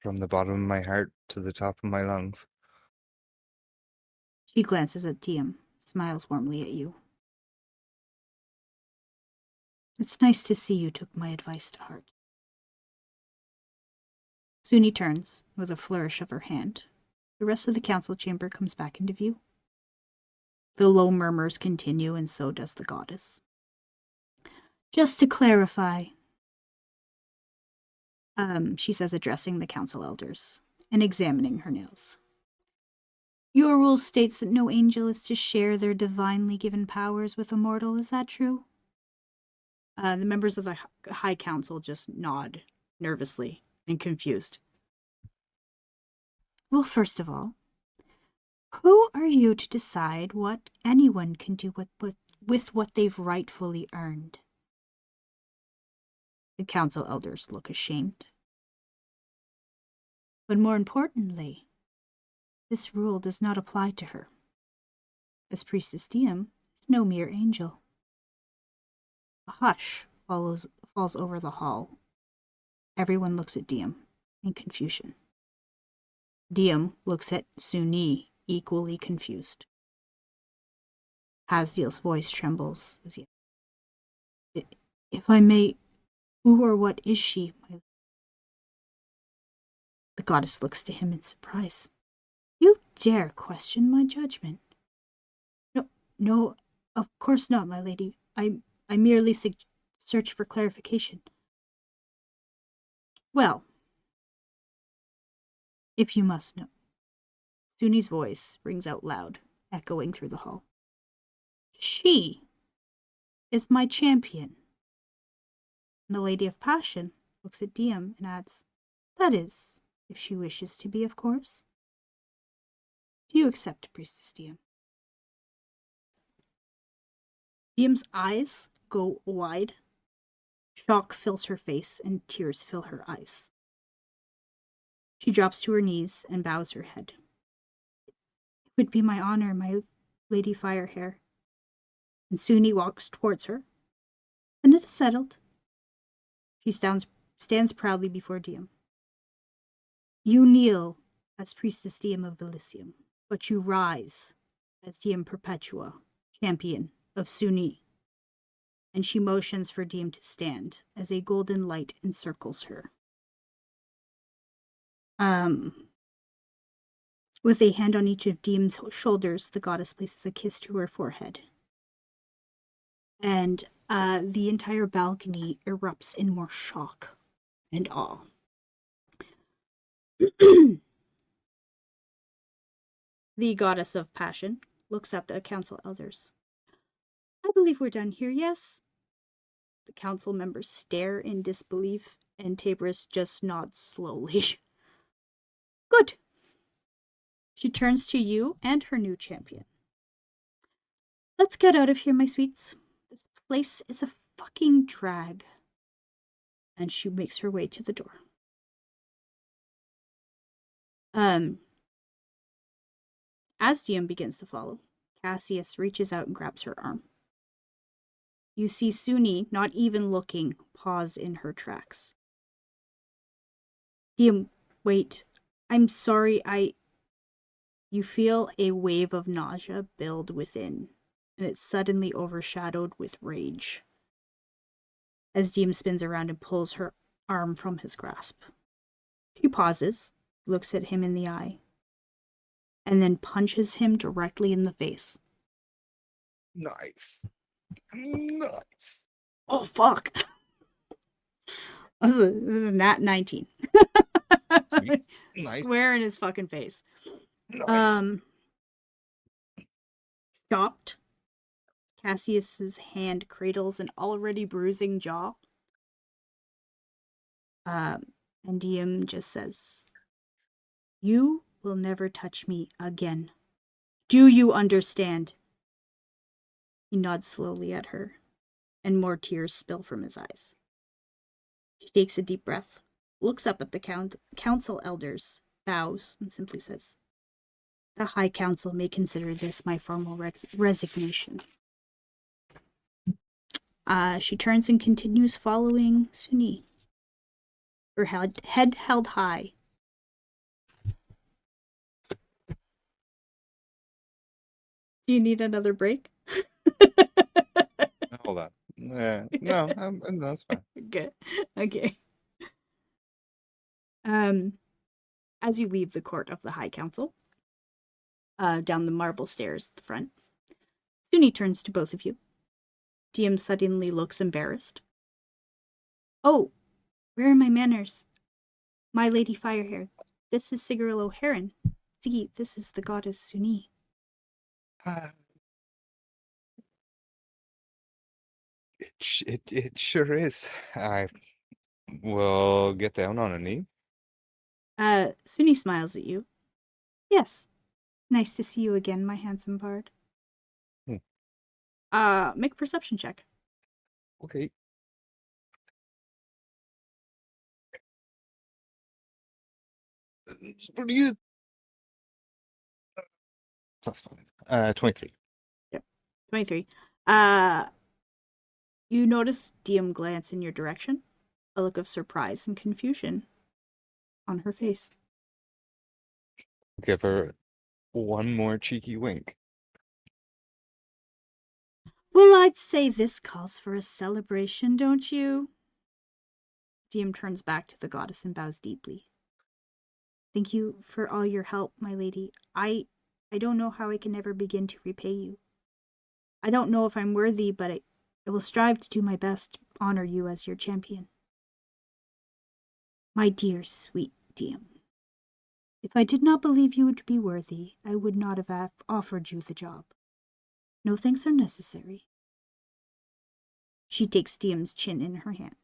From the bottom of my heart to the top of my lungs. She glances at Diem, smiles warmly at you. It's nice to see you took my advice to heart. Sunni turns, with a flourish of her hand. The rest of the council chamber comes back into view. The low murmurs continue, and so does the goddess. Just to clarify, she says, addressing the council elders and examining her nails. Your rule states that no angel is to share their divinely given powers with a mortal. Is that true? The members of the High Council just nod nervously and confused. Well, first of all, who are you to decide what anyone can do with what they've rightfully earned? The council elders look ashamed. But more importantly, this rule does not apply to her, as Priestess Diem is no mere angel. A hush falls over the hall. Everyone looks at Diem in confusion. Diem looks at Sunni, equally confused. Hasdiel's voice trembles as he If I may, who or what is she? The goddess looks to him in surprise. You dare question my judgment? No, no, of course not, my lady. I merely search for clarification. Well, if you must know. Suni's voice rings out loud, echoing through the hall. She is my champion. And the Lady of Passion looks at Diem and adds, that is, if she wishes to be, of course. Do you accept, Priestess Diem? Diem's eyes go wide. Shock fills her face and tears fill her eyes. She drops to her knees and bows her head. It would be my honor, my Lady Firehair. And Suni walks towards her. And it is settled. She stands proudly before Diem. You kneel as Priestess Diem of Elysium, but you rise as Diem Perpetua, champion of Suni. And she motions for Diem to stand as a golden light encircles her. With a hand on each of Diem's shoulders, the goddess places a kiss to her forehead. And the entire balcony erupts in more shock and awe. The goddess of passion looks at the council elders. I believe we're done here, yes? The council members stare in disbelief, and Tabris just nods slowly. Good. She turns to you and her new champion. Let's get out of here, my sweets. This place is a fucking drag. And she makes her way to the door. As Diem begins to follow, Cassius reaches out and grabs her arm. You see Suni, not even looking, pause in her tracks. Diem, wait. I'm sorry, You feel a wave of nausea build within, and it's suddenly overshadowed with rage. As Diem spins around and pulls her arm from his grasp. She pauses, looks at him in the eye, and then punches him directly in the face. Nice. Nice. Oh, fuck. This is a nat 19. Nice. Square in his fucking face. Nice. Shocked, Cassius's hand cradles an already bruising jaw. And Diem just says, you will never touch me again. Do you understand? He nods slowly at her, and more tears spill from his eyes. She takes a deep breath, looks up at the council elders, bows, and simply says, the High Council may consider this my formal resignation. She turns and continues following Suni, her head held high. Do you need another break? Hold on. No, that's fine. Good. Okay. As you leave the court of the High Council, down the marble stairs at the front, Suni turns to both of you. Diem suddenly looks embarrassed. Oh, where are my manners? My Lady Firehair, this is Siguril O'Haran. Siggi, this is the goddess Suni. It sure is. I will get down on a knee. Suni smiles at you. Yes. Nice to see you again, my handsome bard. Make a perception check. Okay. +5. 23. Yep. 23. You notice Diem glance in your direction. A look of surprise and confusion on her face. Give her one more cheeky wink. Well, I'd say this calls for a celebration, don't you? Diem turns back to the goddess and bows deeply. Thank you for all your help, my lady. I don't know how I can ever begin to repay you. I don't know if I'm worthy, but I will strive to do my best to honor you as your champion. My dear, sweet Diem, if I did not believe you would be worthy, I would not have offered you the job. No thanks are necessary. She takes Diem's chin in her hand.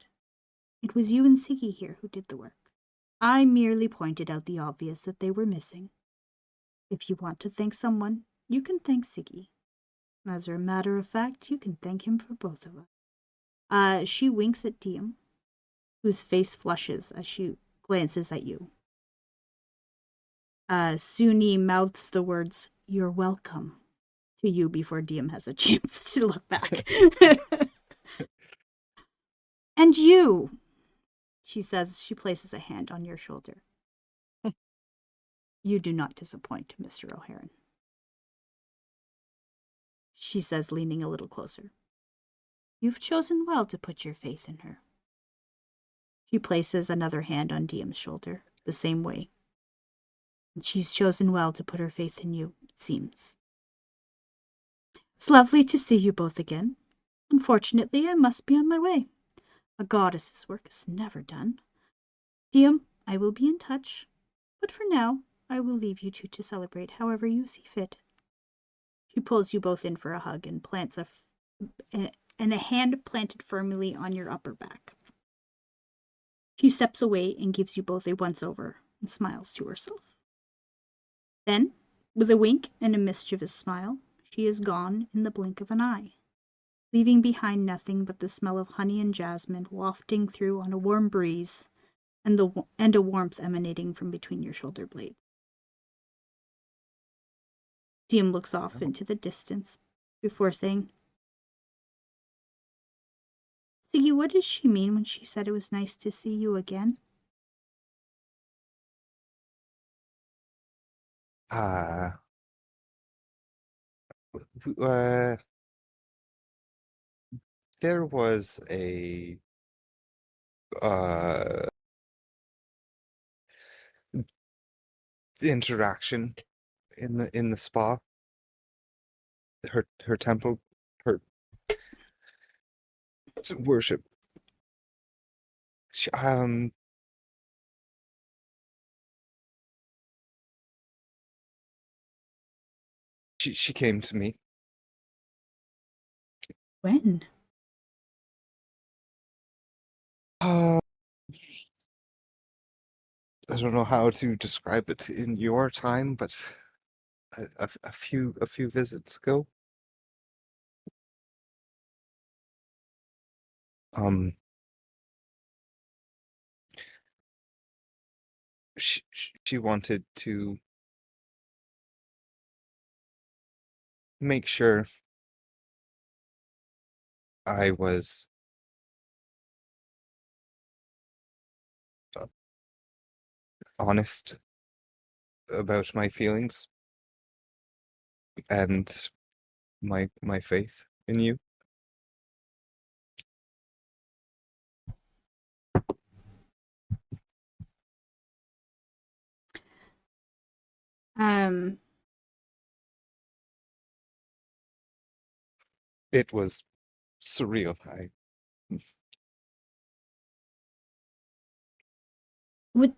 It was you and Siggi here who did the work. I merely pointed out the obvious that they were missing. If you want to thank someone, you can thank Siggi. As a matter of fact, you can thank him for both of us. She winks at Diem, whose face flushes as she glances at you. Suni mouths the words, "You're welcome," to you before Diem has a chance to look back. And you, she says, she places a hand on your shoulder. You do not disappoint, Mr. O'Haran, she says, leaning a little closer. You've chosen well to put your faith in her. She places another hand on Diem's shoulder, the same way. And she's chosen well to put her faith in you, it seems. It's lovely to see you both again. Unfortunately, I must be on my way. A goddess's work is never done. Diem, I will be in touch, but for now, I will leave you two to celebrate however you see fit. She pulls you both in for a hug and plants a hand planted firmly on your upper back. She steps away and gives you both a once-over and smiles to herself. Then, with a wink and a mischievous smile, she is gone in the blink of an eye, leaving behind nothing but the smell of honey and jasmine wafting through on a warm breeze and a warmth emanating from between your shoulder blades. Diem looks off into the distance before saying, Siggi, what does she mean when she said it was nice to see you again? Uh, uh, there was a uh interaction in the spa. Her temple, her worship. She, she came to me. When? Uh, I don't know how to describe it in your time, but a few visits ago. Um, she wanted to make sure I was uh, honest about my feelings and my faith in you. Um, It was surreal. would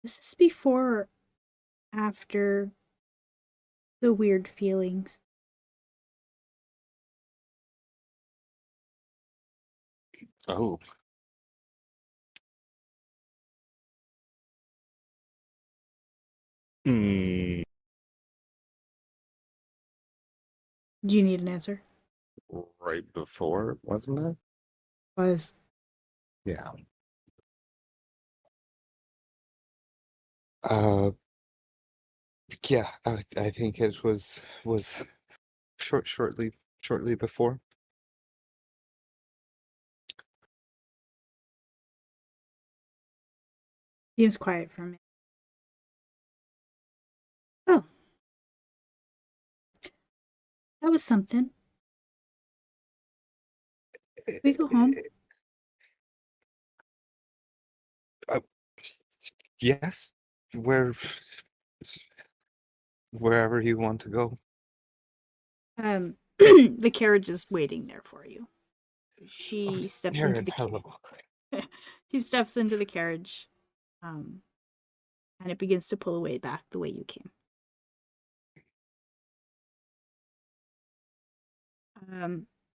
this is before or after the weird feelings? Oh, mm, Do you need an answer? right before, wasn't it? Was. Yeah. Uh, yeah. I think it was shortly before. Seems quiet for me. That was something. We go home. Uh, yes, where, wherever you want to go. The carriage is waiting there for you. Oh, She steps into Darren, the hello. she steps into the carriage, um, and it begins to pull away back the way you came.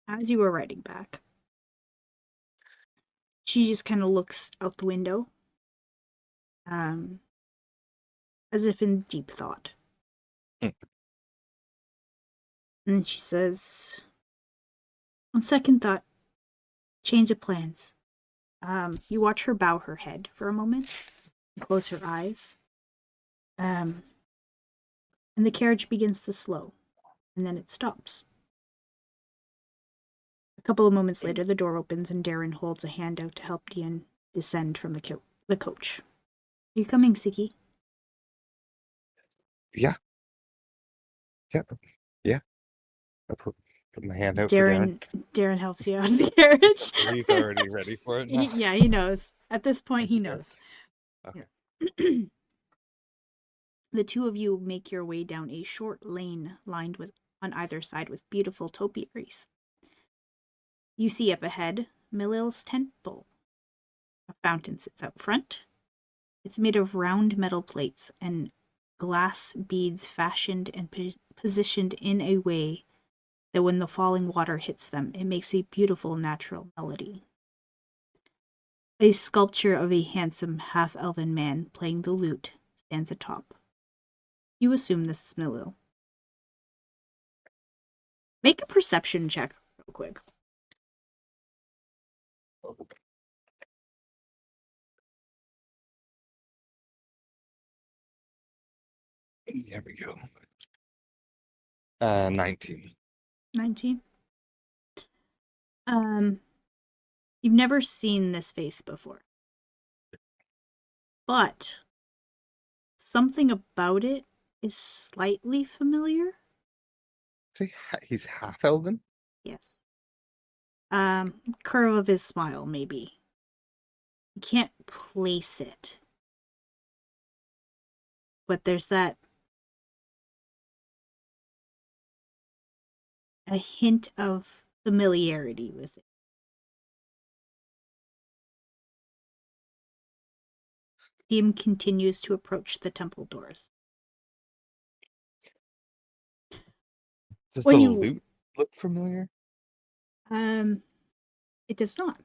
As you were riding back, she just kind of looks out the window, um, as if in deep thought. Hmm. And then she says, on second thought, change of plans. You watch her bow her head for a moment, and close her eyes. And the carriage begins to slow, and then it stops. A couple of moments later, the door opens and Darren holds a hand out to help Diem descend from the coach. Are you coming, Siggi? Yeah, yeah, yeah. I put my hand out for Darren. Darren helps you out of the carriage. He's already ready for it now. Yeah, he knows. At this point, he Yeah. knows. Okay. Yeah. The two of you make your way down a short lane lined with on either side with beautiful topiaries. You see up ahead Milil's temple. A fountain sits out front. It's made of round metal plates and glass beads fashioned and positioned in a way that when the falling water hits them, it makes a beautiful natural melody. A sculpture of a handsome half-elven man playing the lute stands atop. You assume this is Milil. Make a perception check real quick. There we go. 19. 19. You've never seen this face before. But something about it is slightly familiar. See, he's half elven. Yes. Curve of his smile, maybe. You can't place it. But there's that a hint of familiarity with it. Diem continues to approach the temple doors. Does When the you lute look familiar? it does not.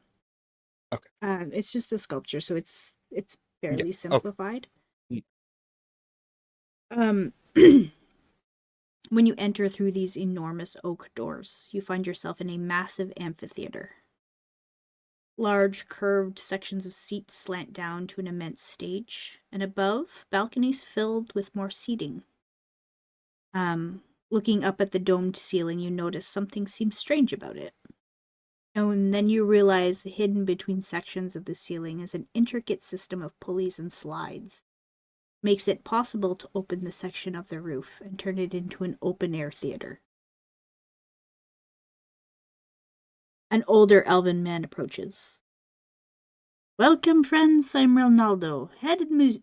Okay. It's just a sculpture, so it's fairly Yeah. simplified. Mm. When you enter through these enormous oak doors, you find yourself in a massive amphitheater. Large, curved sections of seats slant down to an immense stage, and above, balconies filled with more seating. Looking up at the domed ceiling, you notice something seems strange about it. And then you realize hidden between sections of the ceiling is an intricate system of pulleys and slides. Makes it possible to open the section of the roof and turn it into an open-air theater. An older elven man approaches. Welcome, friends. I'm Ronaldo, head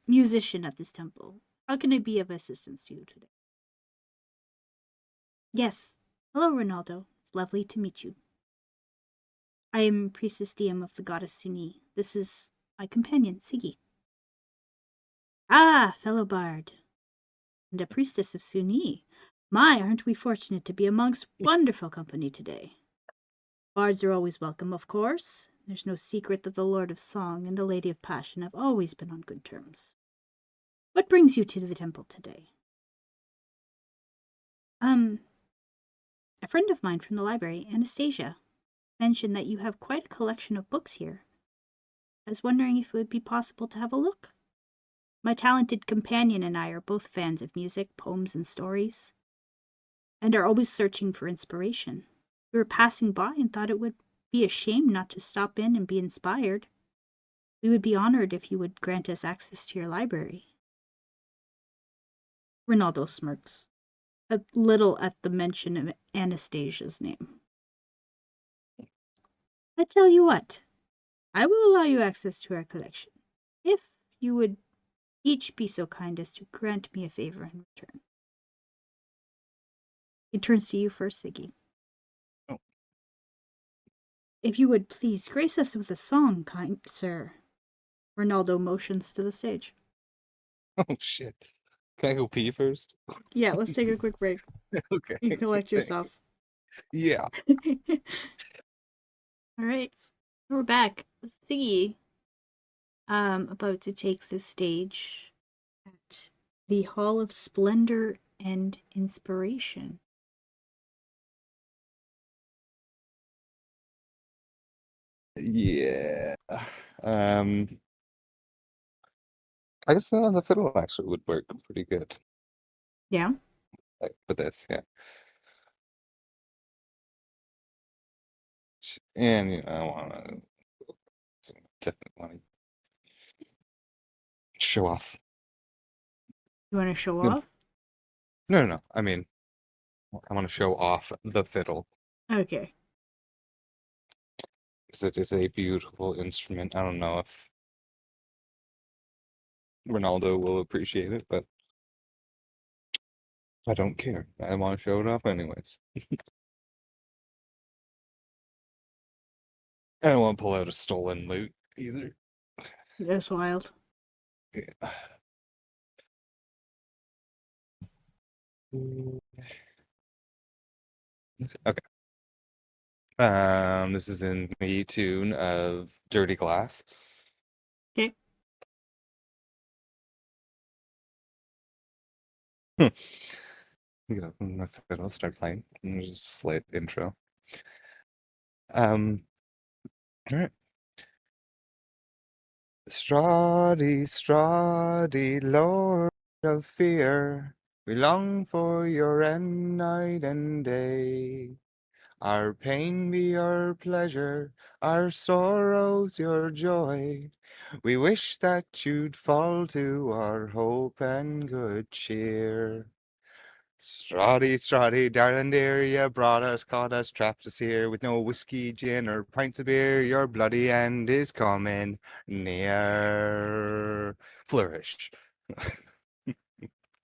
musician at this temple. How can I be of assistance to you today? Yes. Hello, Ronaldo. It's lovely to meet you. I am Priestess Diem of the goddess Suni. This is my companion, Siggi. Ah, fellow bard. And a priestess of Suni. My, aren't we fortunate to be amongst wonderful company today? Bards are always welcome, of course. There's no secret that the Lord of Song and the Lady of Passion have always been on good terms. What brings you to the temple today? A friend of mine from the library, Anastasia, mentioned that you have quite a collection of books here. I was wondering if it would be possible to have a look. My talented companion and I are both fans of music, poems, and stories, and are always searching for inspiration. We were passing by and thought it would be a shame not to stop in and be inspired. We would be honored if you would grant us access to your library. Ronaldo smirks. a little at the mention of Anastasia's name. I tell you what, I will allow you access to our collection, if you would each be so kind as to grant me a favor in return. He turns to you first, Siggi. Oh. If you would please grace us with a song, kind sir. Ronaldo motions to the stage. Oh shit. Can I go pee first? Yeah, let's take a quick break. Okay. You collect yourself. Yeah. All right, we're back. Siggi, about to take the stage at the Hall of Splendor and Inspiration. Yeah. Um, I guess the fiddle actually would work pretty good, Yeah. like, for this, yeah. And I want to definitely want to show off. You want to show the- off? No, no, no. I mean, I want to show off the fiddle Okay. because it is a beautiful instrument. I don't know if Ronaldo will appreciate it, but I don't care. I want to show it off anyways. I don't want to pull out a stolen loot either. That's wild. Yeah. Okay. This is in the tune of Dirty Glass. Okay. You know, my fiddle start playing. And there's a slight intro. All right. Strahdi, Strahdi, Lord of Fear, we long for your end night and day. Our pain be your pleasure, our sorrows your joy. We wish that you'd fall to our hope and good cheer. Strahdi, Strahdi, darling dear, you brought us, caught us, trapped us here with no whiskey, gin, or pints of beer. Your bloody end is coming near. Flourish.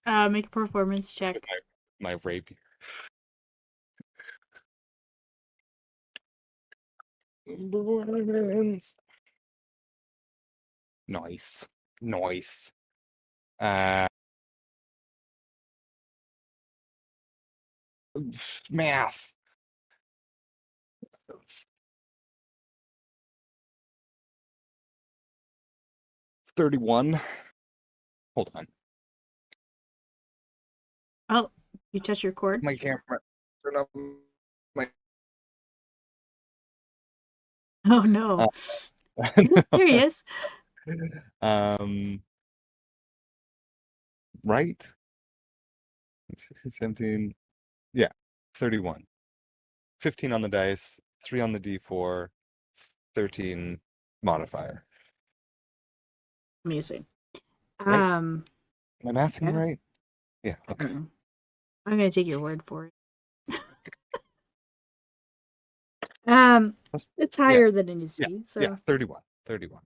Make a performance check. My rapier. Nice. Nice. Uh, math. 31. Hold on. Oh, you touch your cord? My camera. Turn up my. Oh no. Uh, There he is. um, right? 16, 17. Yeah, 31. 15 on the dice, 3 on the d4, 13 modifier. Amazing. Right? Am I mathing Yeah. right? Yeah, okay. I'm gonna take your word for it. Plus, It's yeah, higher than it needs to yeah, be. yeah, So 31. 31.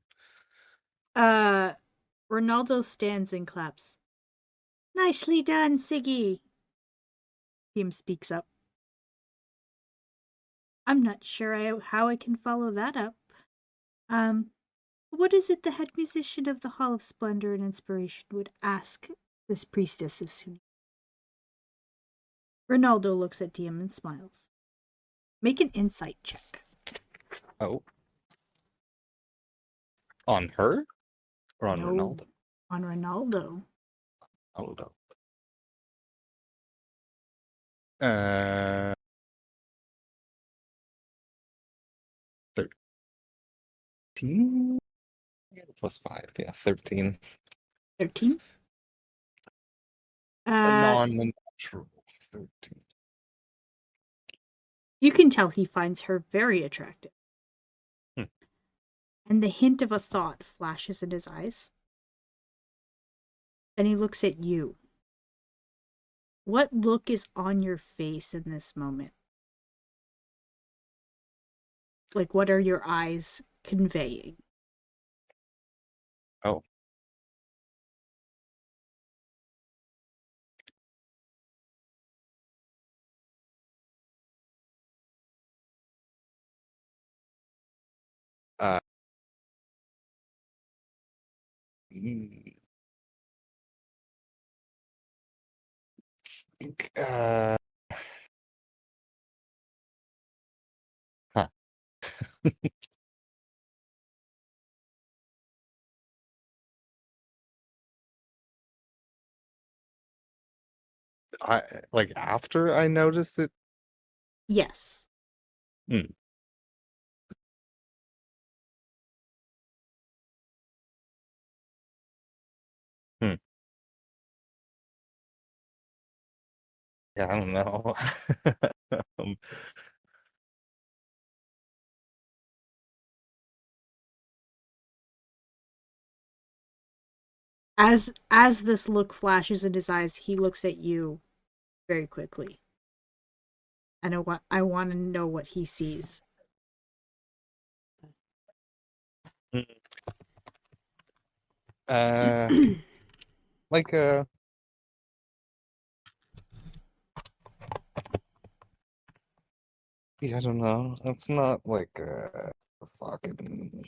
Ronaldo stands and claps. Nicely done, Siggi. Diem speaks up. I'm not sure how I can follow that up. Um, what is it the head musician of the Hall of Splendor and Inspiration would ask this priestess of Sunni? Ronaldo looks at Diem and smiles. Make an insight check. Oh. On her? Or on No, Ronaldo? on Ronaldo. Ronaldo. Uh, 13? Plus 5. Yeah, 13. 13. A Uh, non-natural 13. you can tell he finds her very attractive. Hmm. And the hint of a thought flashes in his eyes. Then he looks at you. What look is on your face in this moment? Like, what are your eyes conveying? Oh, uh, mm, uh, huh. I like after I noticed it. Yes. Hmm. Hmm. Yeah, I don't know. um, As this look flashes in his eyes, he looks at you very quickly. And I want to know what he sees. mm, uh, like yeah, I don't know. It's not like fucking.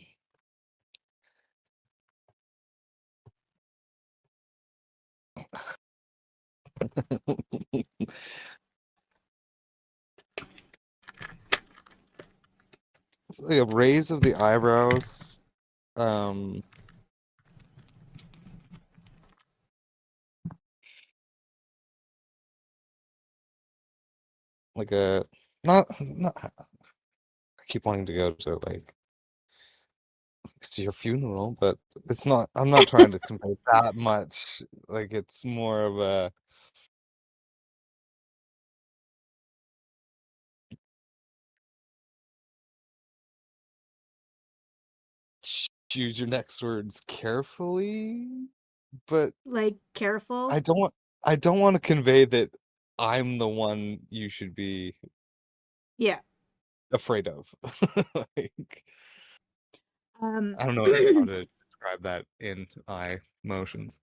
It's like a raise of the eyebrows. Um, like a not. I keep wanting to go to like to your funeral, but it's not. I'm not trying to convey that much. Like it's more of a choose your next words carefully, but Like, careful. I don't want. I don't want to convey that I'm the one you should be Yeah. afraid of. Like, Um I don't know how to describe that in eye motions.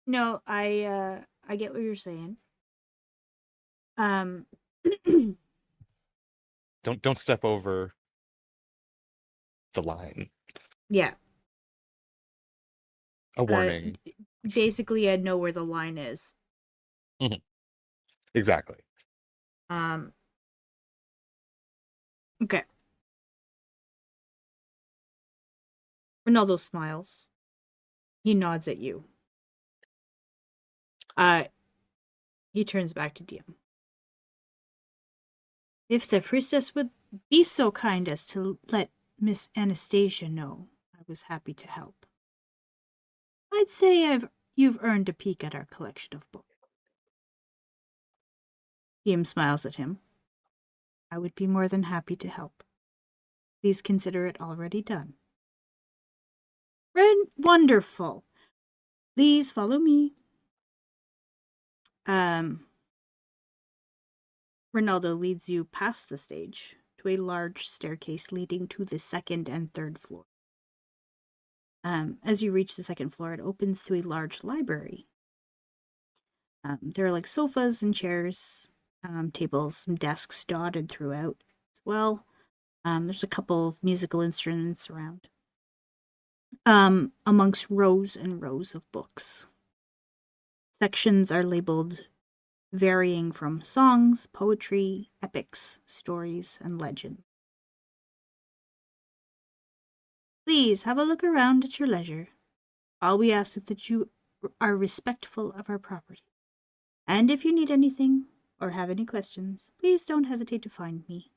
no, I get what you're saying. Um Don't step over the line. yeah. A Uh warning. Basically I know where the line is. Mhm. Exactly. Um okay. Ronaldo smiles. He nods at you. Uh he turns back to Diem. If the priestess would be so kind as to let Miss Anastasia know, I was happy to help. I'd say you've earned a peek at our collection of books. Diem smiles at him. I would be more than happy to help. Please consider it already done. Wonderful. Please follow me. Um, Ronaldo leads you past the stage to a large staircase leading to the second and third floor. As you reach the second floor, it opens to a large library. There are like sofas and chairs, tables, some desks dotted throughout as well. There's a couple of musical instruments around, amongst rows and rows of books. Sections are labeled varying from songs, poetry, epics, stories, and legends. Please have a look around at your leisure. All we ask is that you are respectful of our property. And if you need anything or have any questions, please don't hesitate to find me.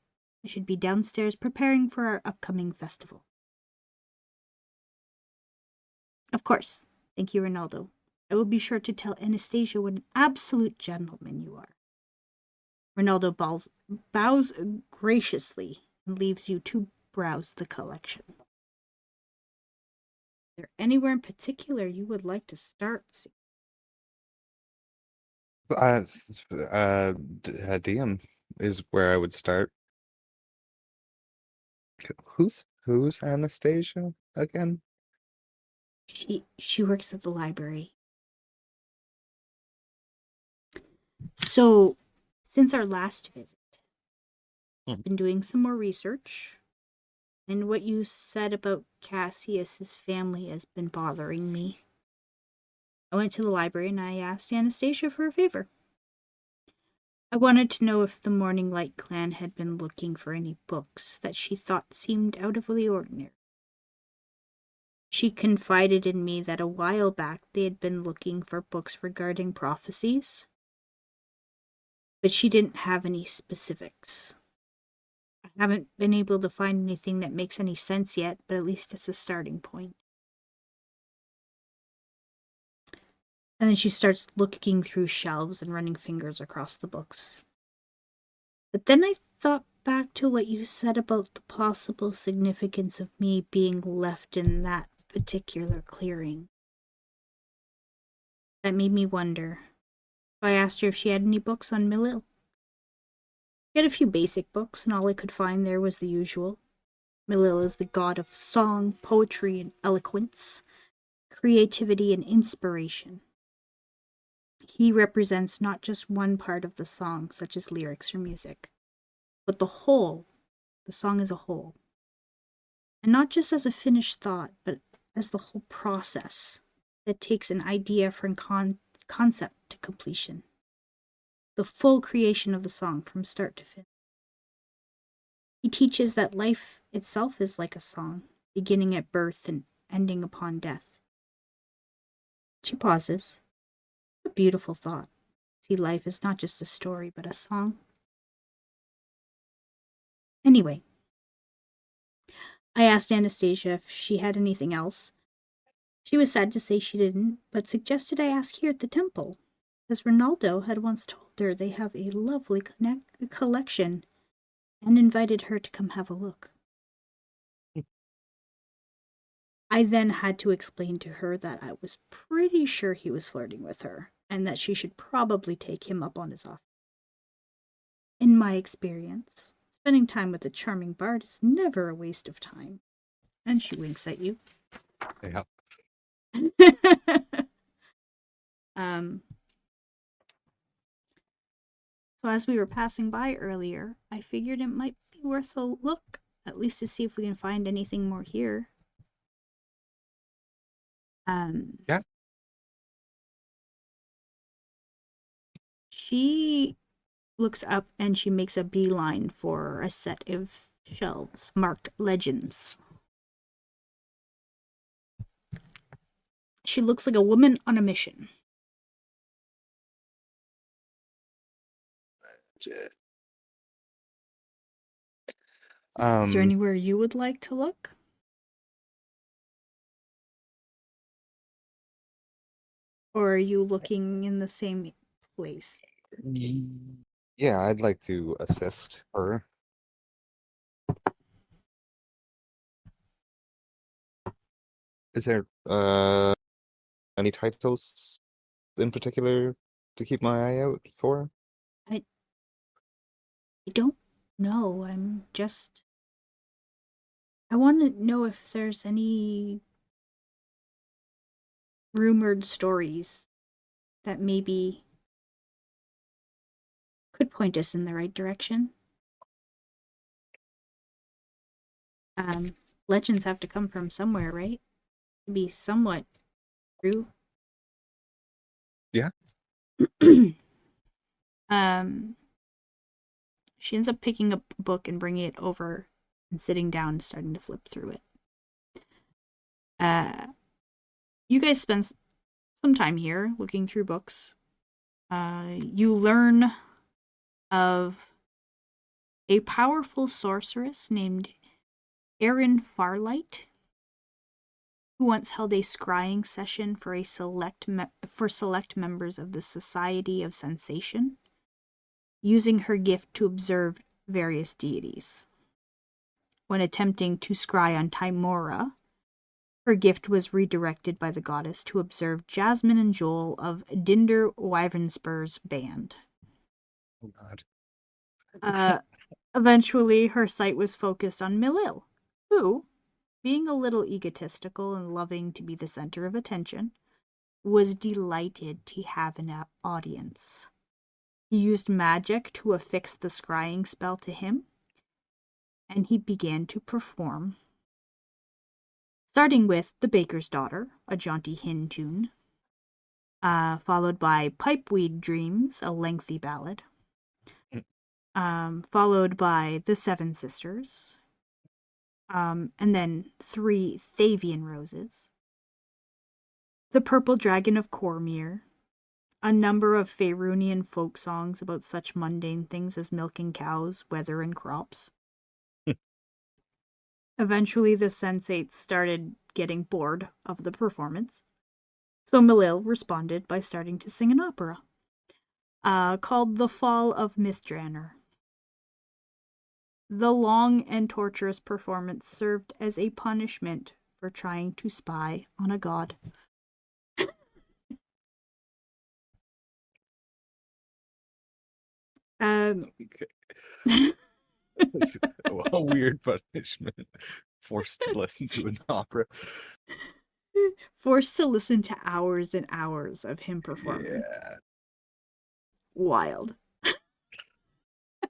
I should be downstairs preparing for our upcoming festival. Of course. Thank you, Ronaldo. I will be sure to tell Anastasia what an absolute gentleman you are. Ronaldo bows graciously and leaves you to browse the collection. Is there anywhere in particular you would like to start? Diem is where I would start. Who's Anastasia again? She works at the library. So, since our last visit, Hmm. I've been doing some more research, and what you said about Cassius's family has been bothering me. I went to the library and I asked Anastasia for a favor. I wanted to know if the Morning Light clan had been looking for any books that she thought seemed out of the ordinary. She confided in me that a while back they had been looking for books regarding prophecies, but she didn't have any specifics. I haven't been able to find anything that makes any sense yet, but at least it's a starting point. And then she starts looking through shelves and running fingers across the books. But then I thought back to what you said about the possible significance of me being left in that particular clearing. That made me wonder. I asked her if she had any books on Milil. She had a few basic books, and all I could find there was the usual. Milil is the god of song, poetry, and eloquence, creativity, and inspiration. He represents not just one part of the song, such as lyrics or music, but the whole, the song as a whole. And not just as a finished thought, but as the whole process that takes an idea from concept to completion. The full creation of the song from start to finish. He teaches that life itself is like a song, beginning at birth and ending upon death. She pauses. A beautiful thought. See, life is not just a story, but a song. Anyway, I asked Anastasia if she had anything else. She was sad to say she didn't, but suggested I ask here at the temple, as Ronaldo had once told her they have a lovely collection and invited her to come have a look. I then had to explain to her that I was pretty sure he was flirting with her and that she should probably take him up on his offer. In my experience, spending time with a charming bard is never a waste of time. And she winks at you. Yeah. um, so as we were passing by earlier, I figured it might be worth a look, at least to see if we can find anything more here. Yeah. She looks up and she makes a beeline for a set of shelves marked legends. She looks like a woman on a mission. Is there Um, anywhere you would like to look? Or are you looking in the same place? yeah, I'd like to assist her. Is there any titles in particular to keep my eye out for? I, I don't know. I want to know if there's any rumored stories that maybe could point us in the right direction. Um, Legends have to come from somewhere, right? To be somewhat true. Yeah. um, she ends up picking up a book and bringing it over and sitting down and starting to flip through it. You guys spend some time here looking through books. You learn of a powerful sorceress named Erin Farlight, who once held a scrying session for select members of the Society of Sensation, using her gift to observe various deities. When attempting to scry on Timora, Her gift was redirected by the goddess to observe Jasmine and Joel of Dinder Wyvernspur's band. Oh God. Eventually, her sight was focused on Milil, who, being a little egotistical and loving to be the center of attention, was delighted to have an audience. He used magic to affix the scrying spell to him, and he began to perform. Starting with The Baker's Daughter, a jaunty hymn tune, followed by Pipeweed Dreams, a lengthy ballad, followed by The Seven Sisters, and then 3 Thavian Roses, The Purple Dragon of Cormyr, a number of Faerunian folk songs about such mundane things as milking cows, weather, and crops. Eventually, the sensates started getting bored of the performance, so Milil responded by starting to sing an opera called The Fall of Mithrandir. The long and torturous performance served as a punishment for trying to spy on a god. Okay. That's a weird punishment. Forced to listen to an opera. Forced to listen to hours and hours of him performing. Yeah. Wild.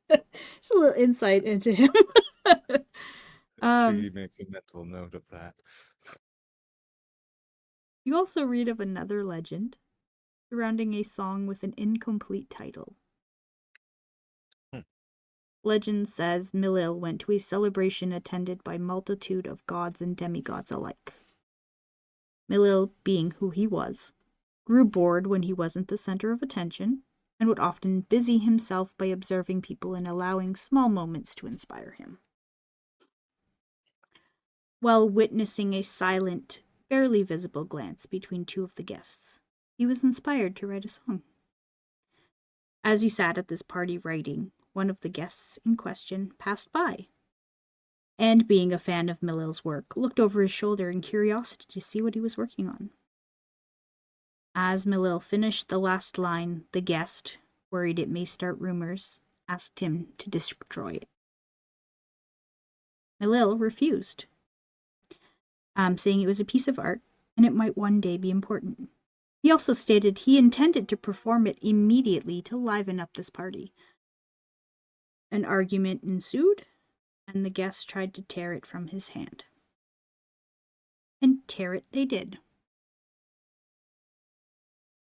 Just a little insight into him. He makes a mental note of that. You also read of another legend surrounding a song with an incomplete title. Legend says Milil went to a celebration attended by multitude of gods and demigods alike. Milil, being who he was, grew bored when he wasn't the center of attention, and would often busy himself by observing people and allowing small moments to inspire him. While witnessing a silent, barely visible glance between 2 of the guests, he was inspired to write a song. As he sat at this party writing, one of the guests in question passed by, and being a fan of Milil's work, looked over his shoulder in curiosity to see what he was working on. As Milil finished the last line, the guest, worried it may start rumors, asked him to destroy it. Milil refused, saying it was a piece of art and it might one day be important. He also stated he intended to perform it immediately to liven up this party. An argument ensued, and the guests tried to tear it from his hand. And tear it they did.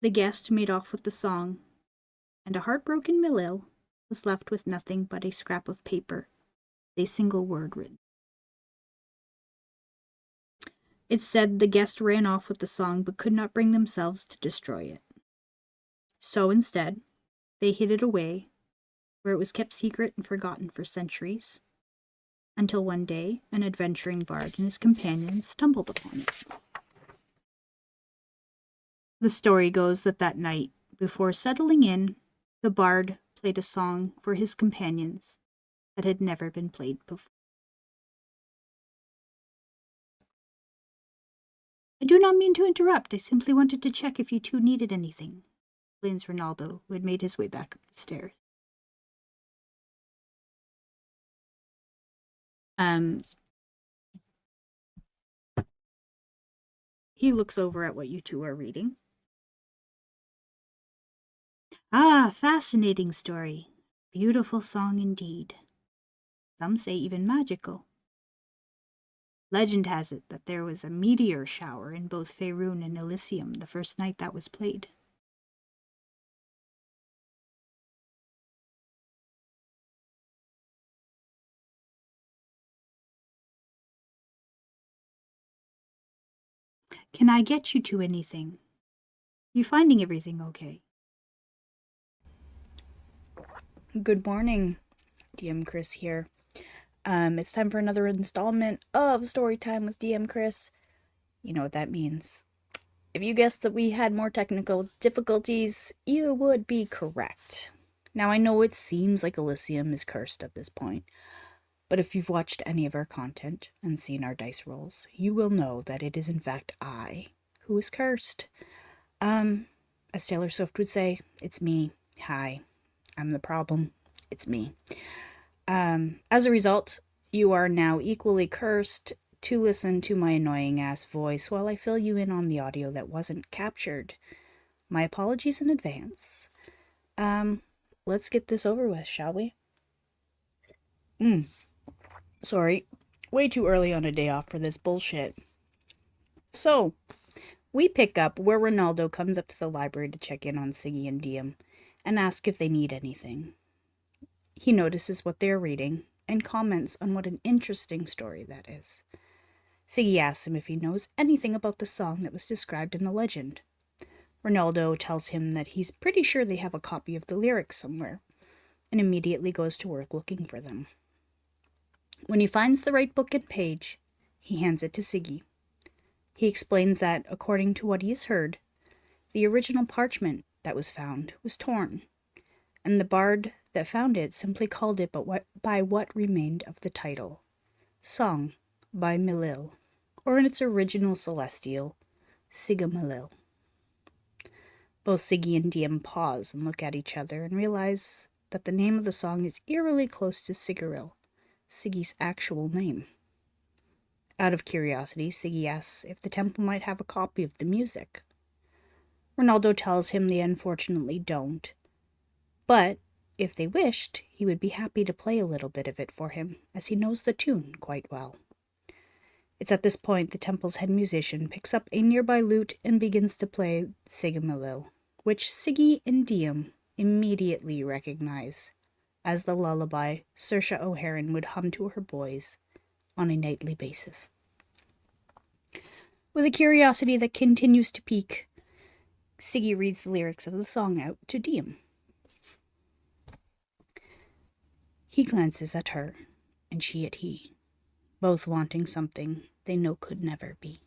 The guest made off with the song, and a heartbroken Milil was left with nothing but a scrap of paper, with a single word written. It said the guest ran off with the song but could not bring themselves to destroy it. So instead, they hid it away, where it was kept secret and forgotten for centuries, until one day an adventuring bard and his companions stumbled upon it. The story goes that night, before settling in, the bard played a song for his companions that had never been played before. I do not mean to interrupt. I simply wanted to check if you 2 needed anything, explains Ronaldo, who had made his way back up the stairs. He looks over at what you 2 are reading. Ah, fascinating story. Beautiful song indeed. Some say even magical. Legend has it that there was a meteor shower in both Faerun and Elysium the first night that was played. Can I get you 2 anything? You finding everything okay? Good morning, DM Chris here. It's time for another installment of Storytime with DM Chris. You know what that means. If you guessed that we had more technical difficulties, you would be correct. Now, I know it seems like Elysium is cursed at this point, But if you've watched any of our content and seen our dice rolls, you will know that it is in fact I who is cursed. As Taylor Swift would say, it's me. Hi, I'm the problem. It's me. As a result, you are now equally cursed to listen to my annoying ass voice while I fill you in on the audio that wasn't captured. My apologies in advance. Let's get this over with, shall we? Sorry, way too early on a day off for this bullshit. So, we pick up where Ronaldo comes up to the library to check in on Siggi and Diem and ask if they need anything. He notices what they're reading and comments on what an interesting story that is. Siggi asks him if he knows anything about the song that was described in the legend. Ronaldo tells him that he's pretty sure they have a copy of the lyrics somewhere, and immediately goes to work looking for them. When he finds the right book and page, he hands it to Siggi. He explains that, according to what he has heard, the original parchment that was found was torn, and the bard that found it simply called it by what remained of the title, Song by Milil, or in its original celestial, Sigamilil. Both Siggi and Diem pause and look at each other and realize that the name of the song is eerily close to Sigaril, Siggi's actual name. Out of curiosity, Siggi asks if the temple might have a copy of the music. Ronaldo tells him they unfortunately don't, but if they wished, he would be happy to play a little bit of it for him, as he knows the tune quite well. It's at this point the temple's head musician picks up a nearby lute and begins to play Sigamilil, which Siggi and Diem immediately recognize as the lullaby Saoirse O'Haron would hum to her boys on a nightly basis. With a curiosity that continues to pique, Siggi reads the lyrics of the song out to Diem. He glances at her, and she at he, both wanting something they know could never be.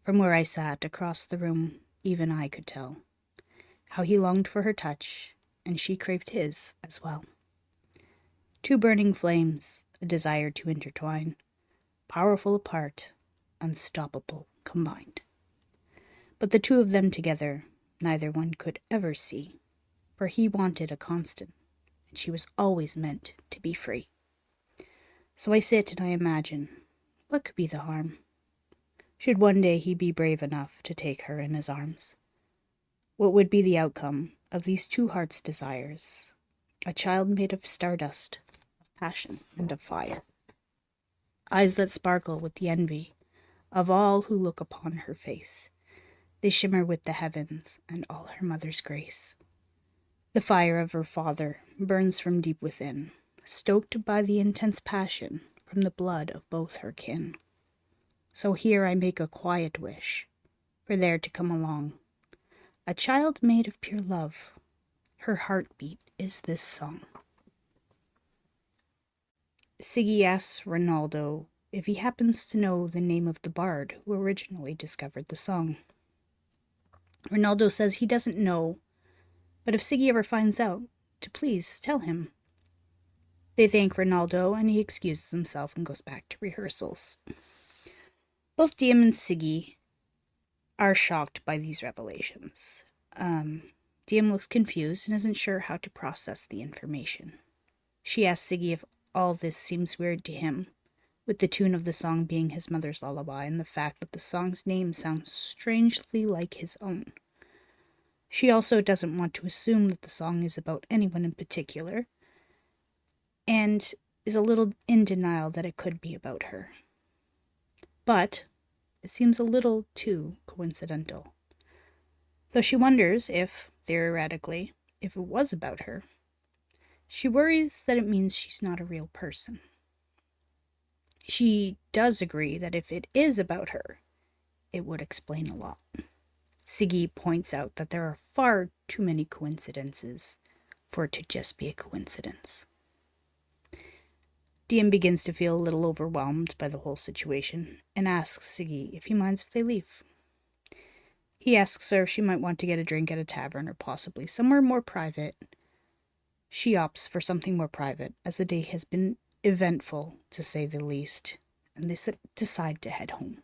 From where I sat across the room, even I could tell how he longed for her touch, and she craved his as well. Two burning flames, a desire to intertwine, powerful apart, unstoppable combined. But the two of them together, neither one could ever see, for he wanted a constant, and she was always meant to be free. So I sit and I imagine, what could be the harm? Should one day he be brave enough to take her in his arms? What would be the outcome of these two hearts' desires? A child made of stardust, of passion, and of fire. Eyes that sparkle with the envy of all who look upon her face. They shimmer with the heavens and all her mother's grace. The fire of her father burns from deep within, stoked by the intense passion from the blood of both her kin. So here I make a quiet wish, for there to come along a child made of pure love. Her heartbeat is this song. Siggi asks Ronaldo if he happens to know the name of the bard who originally discovered the song. Ronaldo says he doesn't know, but if Siggi ever finds out, to please tell him. They thank Ronaldo, and he excuses himself and goes back to rehearsals. Both Diem and Siggi are shocked by these revelations. Diem looks confused and isn't sure how to process the information. She asks Siggi if all this seems weird to him, with the tune of the song being his mother's lullaby and the fact that the song's name sounds strangely like his own. She also doesn't want to assume that the song is about anyone in particular, and is a little in denial that it could be about her. But it seems a little too coincidental. Though she wonders if, theoretically, if it was about her, she worries that it means she's not a real person. She does agree that if it is about her, it would explain a lot. Siggi points out that there are far too many coincidences for it to just be a coincidence. Diem begins to feel a little overwhelmed by the whole situation and asks Siggi if he minds if they leave. He asks her if she might want to get a drink at a tavern or possibly somewhere more private. She opts for something more private, as the day has been eventful, to say the least, and they decide to head home.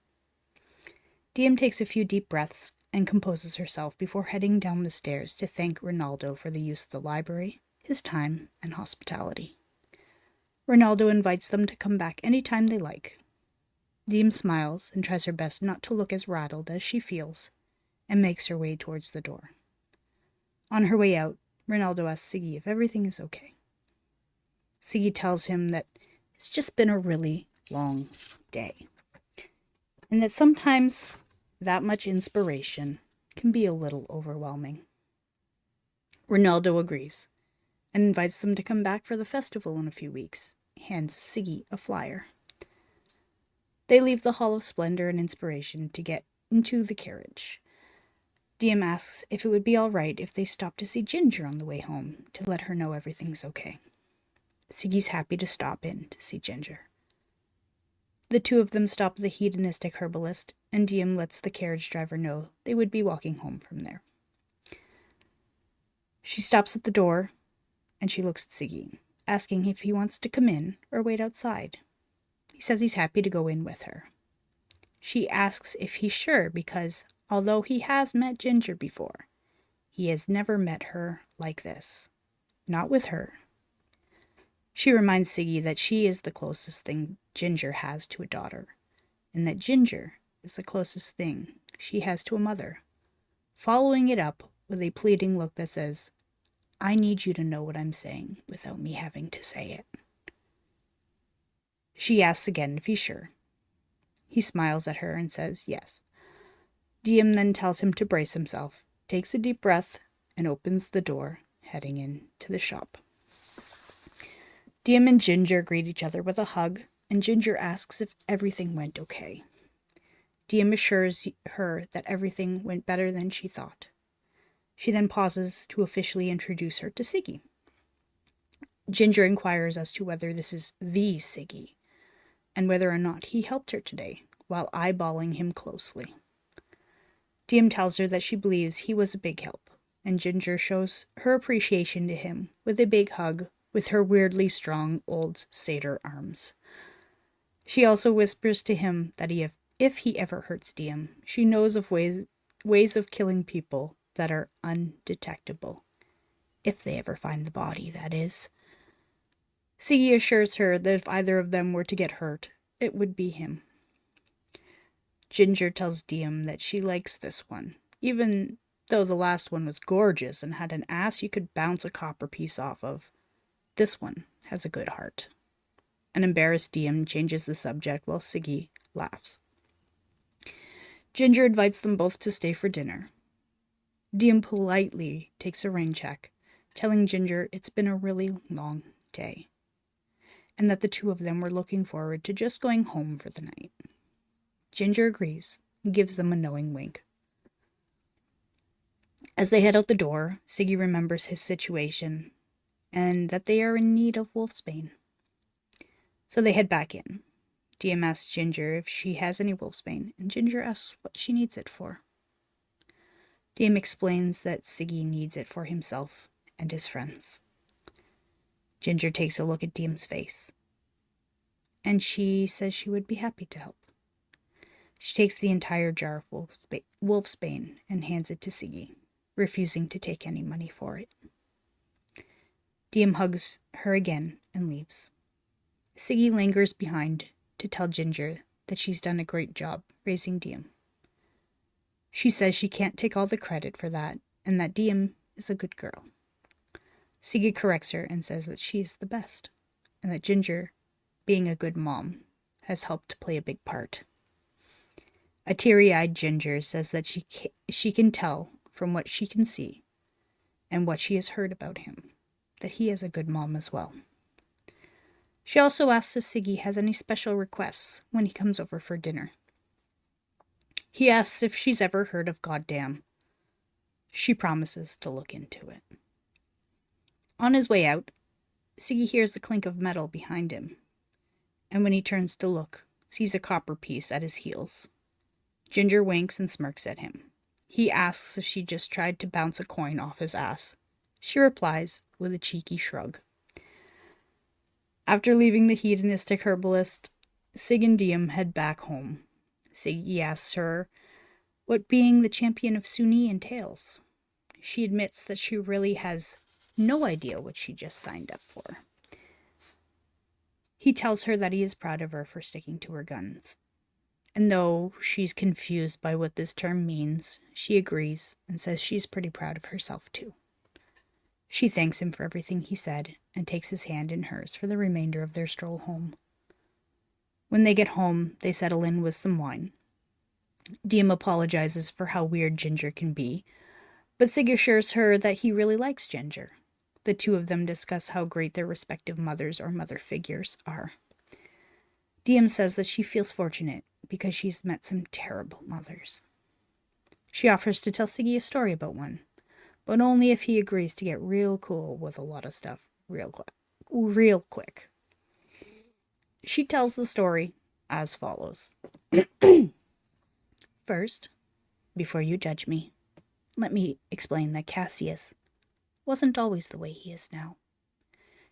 Diem takes a few deep breaths and composes herself before heading down the stairs to thank Ronaldo for the use of the library, his time, and hospitality. Ronaldo invites them to come back any time they like. Diem smiles and tries her best not to look as rattled as she feels, and makes her way towards the door. On her way out, Ronaldo asks Siggi if everything is okay. Siggi tells him that it's just been a really long day, and that sometimes that much inspiration can be a little overwhelming. Ronaldo agrees and invites them to come back for the festival in a few weeks, hands Siggi a flyer. They leave the Hall of Splendor and Inspiration to get into the carriage. Diem asks if it would be all right if they stopped to see Ginger on the way home to let her know everything's okay. Siggi's happy to stop in to see Ginger. The two of them stop at the hedonistic herbalist, and Diem lets the carriage driver know they would be walking home from there. She stops at the door, and she looks at Siggi, asking if he wants to come in or wait outside. He says he's happy to go in with her. She asks if he's sure because, although he has met Ginger before, he has never met her like this. Not with her. She reminds Siggi that she is the closest thing Ginger has to a daughter, and that Ginger is the closest thing she has to a mother, following it up with a pleading look that says, I need you to know what I'm saying without me having to say it. She asks again if he's sure. He smiles at her and says yes. Diem then tells him to brace himself, takes a deep breath, and opens the door, heading into the shop. Diem and Ginger greet each other with a hug, and Ginger asks if everything went okay. Diem assures her that everything went better than she thought. She then pauses to officially introduce her to Siggi. Ginger inquires as to whether this is the Siggi, and whether or not he helped her today, while eyeballing him closely. Diem tells her that she believes he was a big help, and Ginger shows her appreciation to him with a big hug with her weirdly strong old satyr arms. She also whispers to him that if he ever hurts Diem, she knows of ways of killing people that are undetectable. If they ever find the body, that is. Siggi assures her that if either of them were to get hurt, it would be him. Ginger tells Diem that she likes this one, even though the last one was gorgeous and had an ass you could bounce a copper piece off of. This one has a good heart. An embarrassed Diem changes the subject while Siggi laughs. Ginger invites them both to stay for dinner. Diem politely takes a rain check, telling Ginger it's been a really long day, and that the two of them were looking forward to just going home for the night. Ginger agrees and gives them a knowing wink. As they head out the door, Siggi remembers his situation and that they are in need of wolfsbane. So they head back in. Diem asks Ginger if she has any wolfsbane, and Ginger asks what she needs it for. Diem explains that Siggi needs it for himself and his friends. Ginger takes a look at Diem's face, and she says she would be happy to help. She takes the entire jar of wolfsbane and hands it to Siggi, refusing to take any money for it. Diem hugs her again and leaves. Siggi lingers behind to tell Ginger that she's done a great job raising Diem. She says she can't take all the credit for that, and that Diem is a good girl. Siggi corrects her and says that she is the best, and that Ginger, being a good mom, has helped play a big part. A teary-eyed Ginger says that she can tell from what she can see and what she has heard about him that he is a good mom as well. She also asks if Siggi has any special requests when he comes over for dinner. He asks if she's ever heard of Goddamn. She promises to look into it. On his way out, Siggi hears the clink of metal behind him, and when he turns to look, sees a copper piece at his heels. Ginger winks and smirks at him. He asks if she just tried to bounce a coin off his ass. She replies with a cheeky shrug. After leaving the hedonistic herbalist, Sig and Diem head back home. Siggi asks her what being the champion of Sunni entails. She admits that she really has no idea what she just signed up for. He tells her that he is proud of her for sticking to her guns. And though she's confused by what this term means, she agrees and says she's pretty proud of herself too. She thanks him for everything he said and takes his hand in hers for the remainder of their stroll home. When they get home, they settle in with some wine. Diem apologizes for how weird Ginger can be, but Sig assures her that he really likes Ginger. The two of them discuss how great their respective mothers or mother figures are. Diem says that she feels fortunate because she's met some terrible mothers. She offers to tell Siggi a story about one, but only if he agrees to get real cool with a lot of stuff real quick. She tells the story as follows. First, before you judge me, let me explain that Cassius wasn't always the way he is now.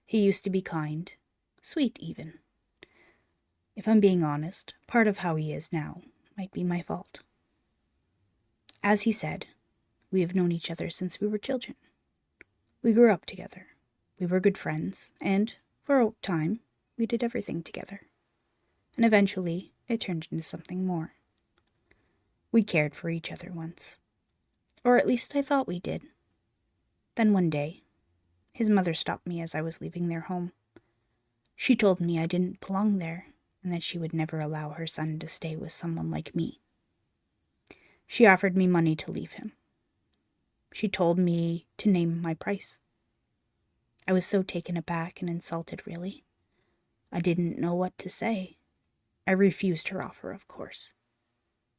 He used to be kind, sweet even. If I'm being honest, part of how he is now might be my fault. As he said, we have known each other since we were children. We grew up together. We were good friends, and, for a time, we did everything together. And eventually, it turned into something more. We cared for each other once. Or at least I thought we did. Then one day, his mother stopped me as I was leaving their home. She told me I didn't belong there, and that she would never allow her son to stay with someone like me. She offered me money to leave him. She told me to name my price. I was so taken aback and insulted, really. I didn't know what to say. I refused her offer, of course.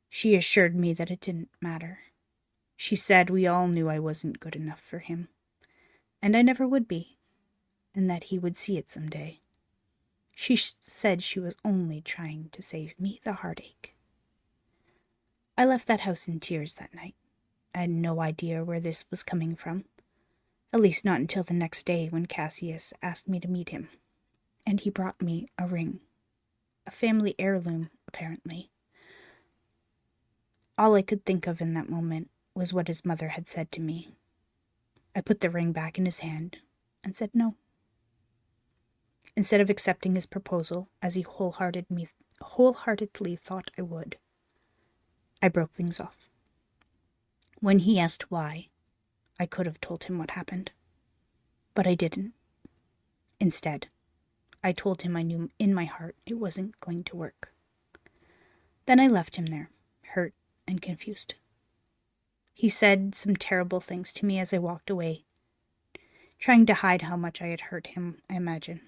She assured me that it didn't matter. She said we all knew I wasn't good enough for him, and I never would be, and that he would see it someday. She said she was only trying to save me the heartache. I left that house in tears that night. I had no idea where this was coming from, at least not until the next day when Cassius asked me to meet him, and he brought me a ring. A family heirloom, apparently. All I could think of in that moment was what his mother had said to me. I put the ring back in his hand and said no. Instead of accepting his proposal, as he wholeheartedly thought I would, I broke things off. When he asked why, I could have told him what happened, but I didn't. Instead, I told him I knew in my heart it wasn't going to work. Then I left him there, hurt and confused. He said some terrible things to me as I walked away, trying to hide how much I had hurt him, I imagine.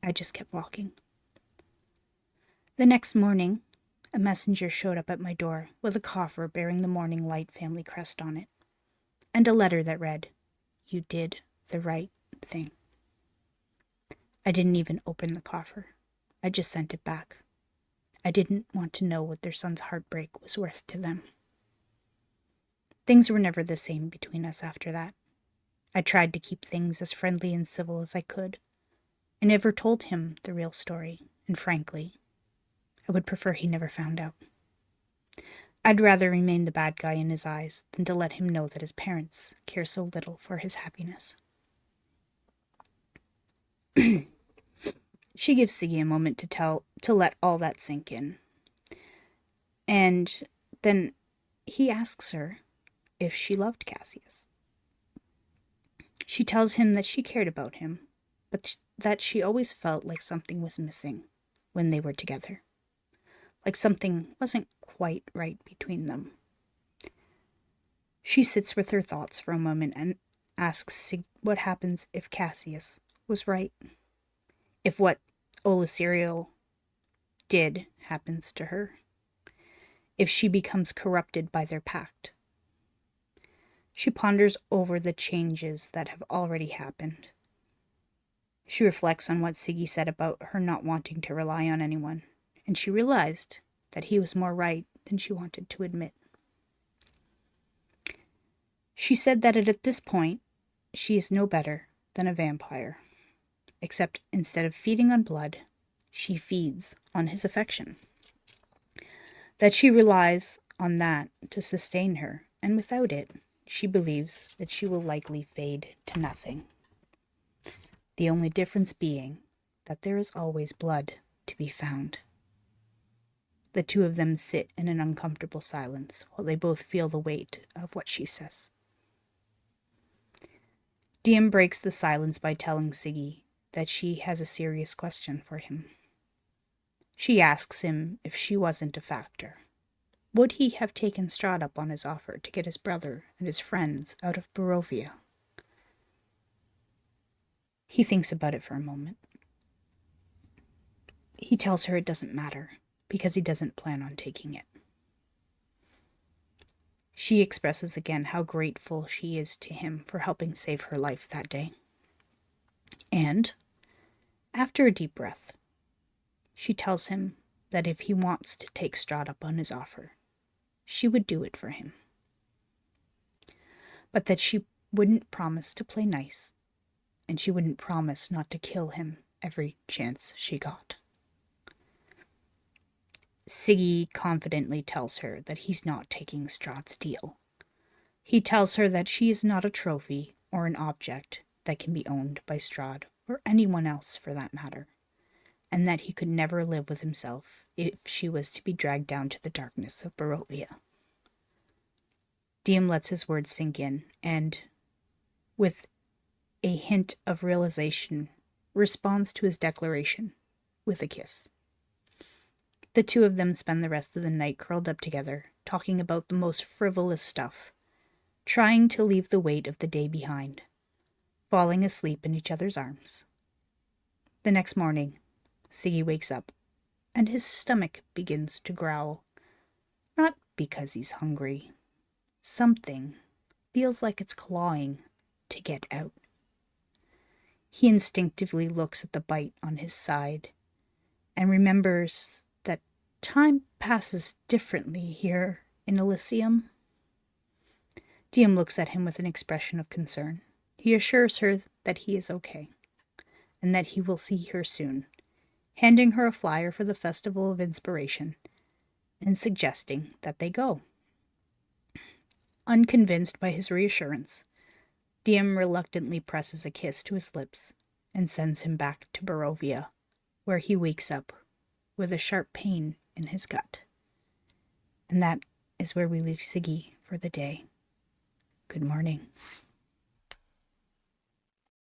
I just kept walking. The next morning, a messenger showed up at my door with a coffer bearing the Morning Light family crest on it, and a letter that read, "You did the right thing." I didn't even open the coffer. I just sent it back. I didn't want to know what their son's heartbreak was worth to them. Things were never the same between us after that. I tried to keep things as friendly and civil as I could. I never told him the real story, and frankly, I would prefer he never found out. I'd rather remain the bad guy in his eyes than to let him know that his parents care so little for his happiness. She gives Siggi a moment to let all that sink in. And then he asks her if she loved Cassius. She tells him that she cared about him, but that she always felt like something was missing when they were together. Like something wasn't quite right between them. She sits with her thoughts for a moment and asks Sig what happens if Cassius was right. If what Olisiriel did happens to her. If she becomes corrupted by their pact. She ponders over the changes that have already happened. She reflects on what Siggi said about her not wanting to rely on anyone, and she realized that he was more right than she wanted to admit. She said that at this point, she is no better than a vampire. except instead of feeding on blood, she feeds on his affection. That she relies on that to sustain her, and without it, she believes that she will likely fade to nothing. The only difference being that there is always blood to be found. The two of them sit in an uncomfortable silence while they both feel the weight of what she says. Diem breaks the silence by telling Siggi that she has a serious question for him. She asks him if she wasn't a factor. Would he have taken Strahd up on his offer to get his brother and his friends out of Barovia? He thinks about it for a moment. He tells her it doesn't matter, because he doesn't plan on taking it. She expresses again how grateful she is to him for helping save her life that day. And, after a deep breath, she tells him that if he wants to take Strahd up on his offer, she would do it for him. But that she wouldn't promise to play nice, and she wouldn't promise not to kill him every chance she got. Siggi confidently tells her that he's not taking Strahd's deal. He tells her that she is not a trophy or an object that can be owned by Strahd, or anyone else for that matter, and that he could never live with himself if she was to be dragged down to the darkness of Barovia. Diem lets his words sink in, and, with a hint of realization, responds to his declaration with a kiss. The two of them spend the rest of the night curled up together, talking about the most frivolous stuff, trying to leave the weight of the day behind, falling asleep in each other's arms. The next morning, Siggi wakes up, and his stomach begins to growl. Not because he's hungry. Something feels like it's clawing to get out. He instinctively looks at the bite on his side and remembers that time passes differently here in Elysium. Diem looks at him with an expression of concern. He assures her that he is okay, and that he will see her soon, handing her a flyer for the Festival of Inspiration, and suggesting that they go. Unconvinced by his reassurance, Diem reluctantly presses a kiss to his lips and sends him back to Barovia, where he wakes up with a sharp pain in his gut. And that is where we leave Siggi for the day. Good morning.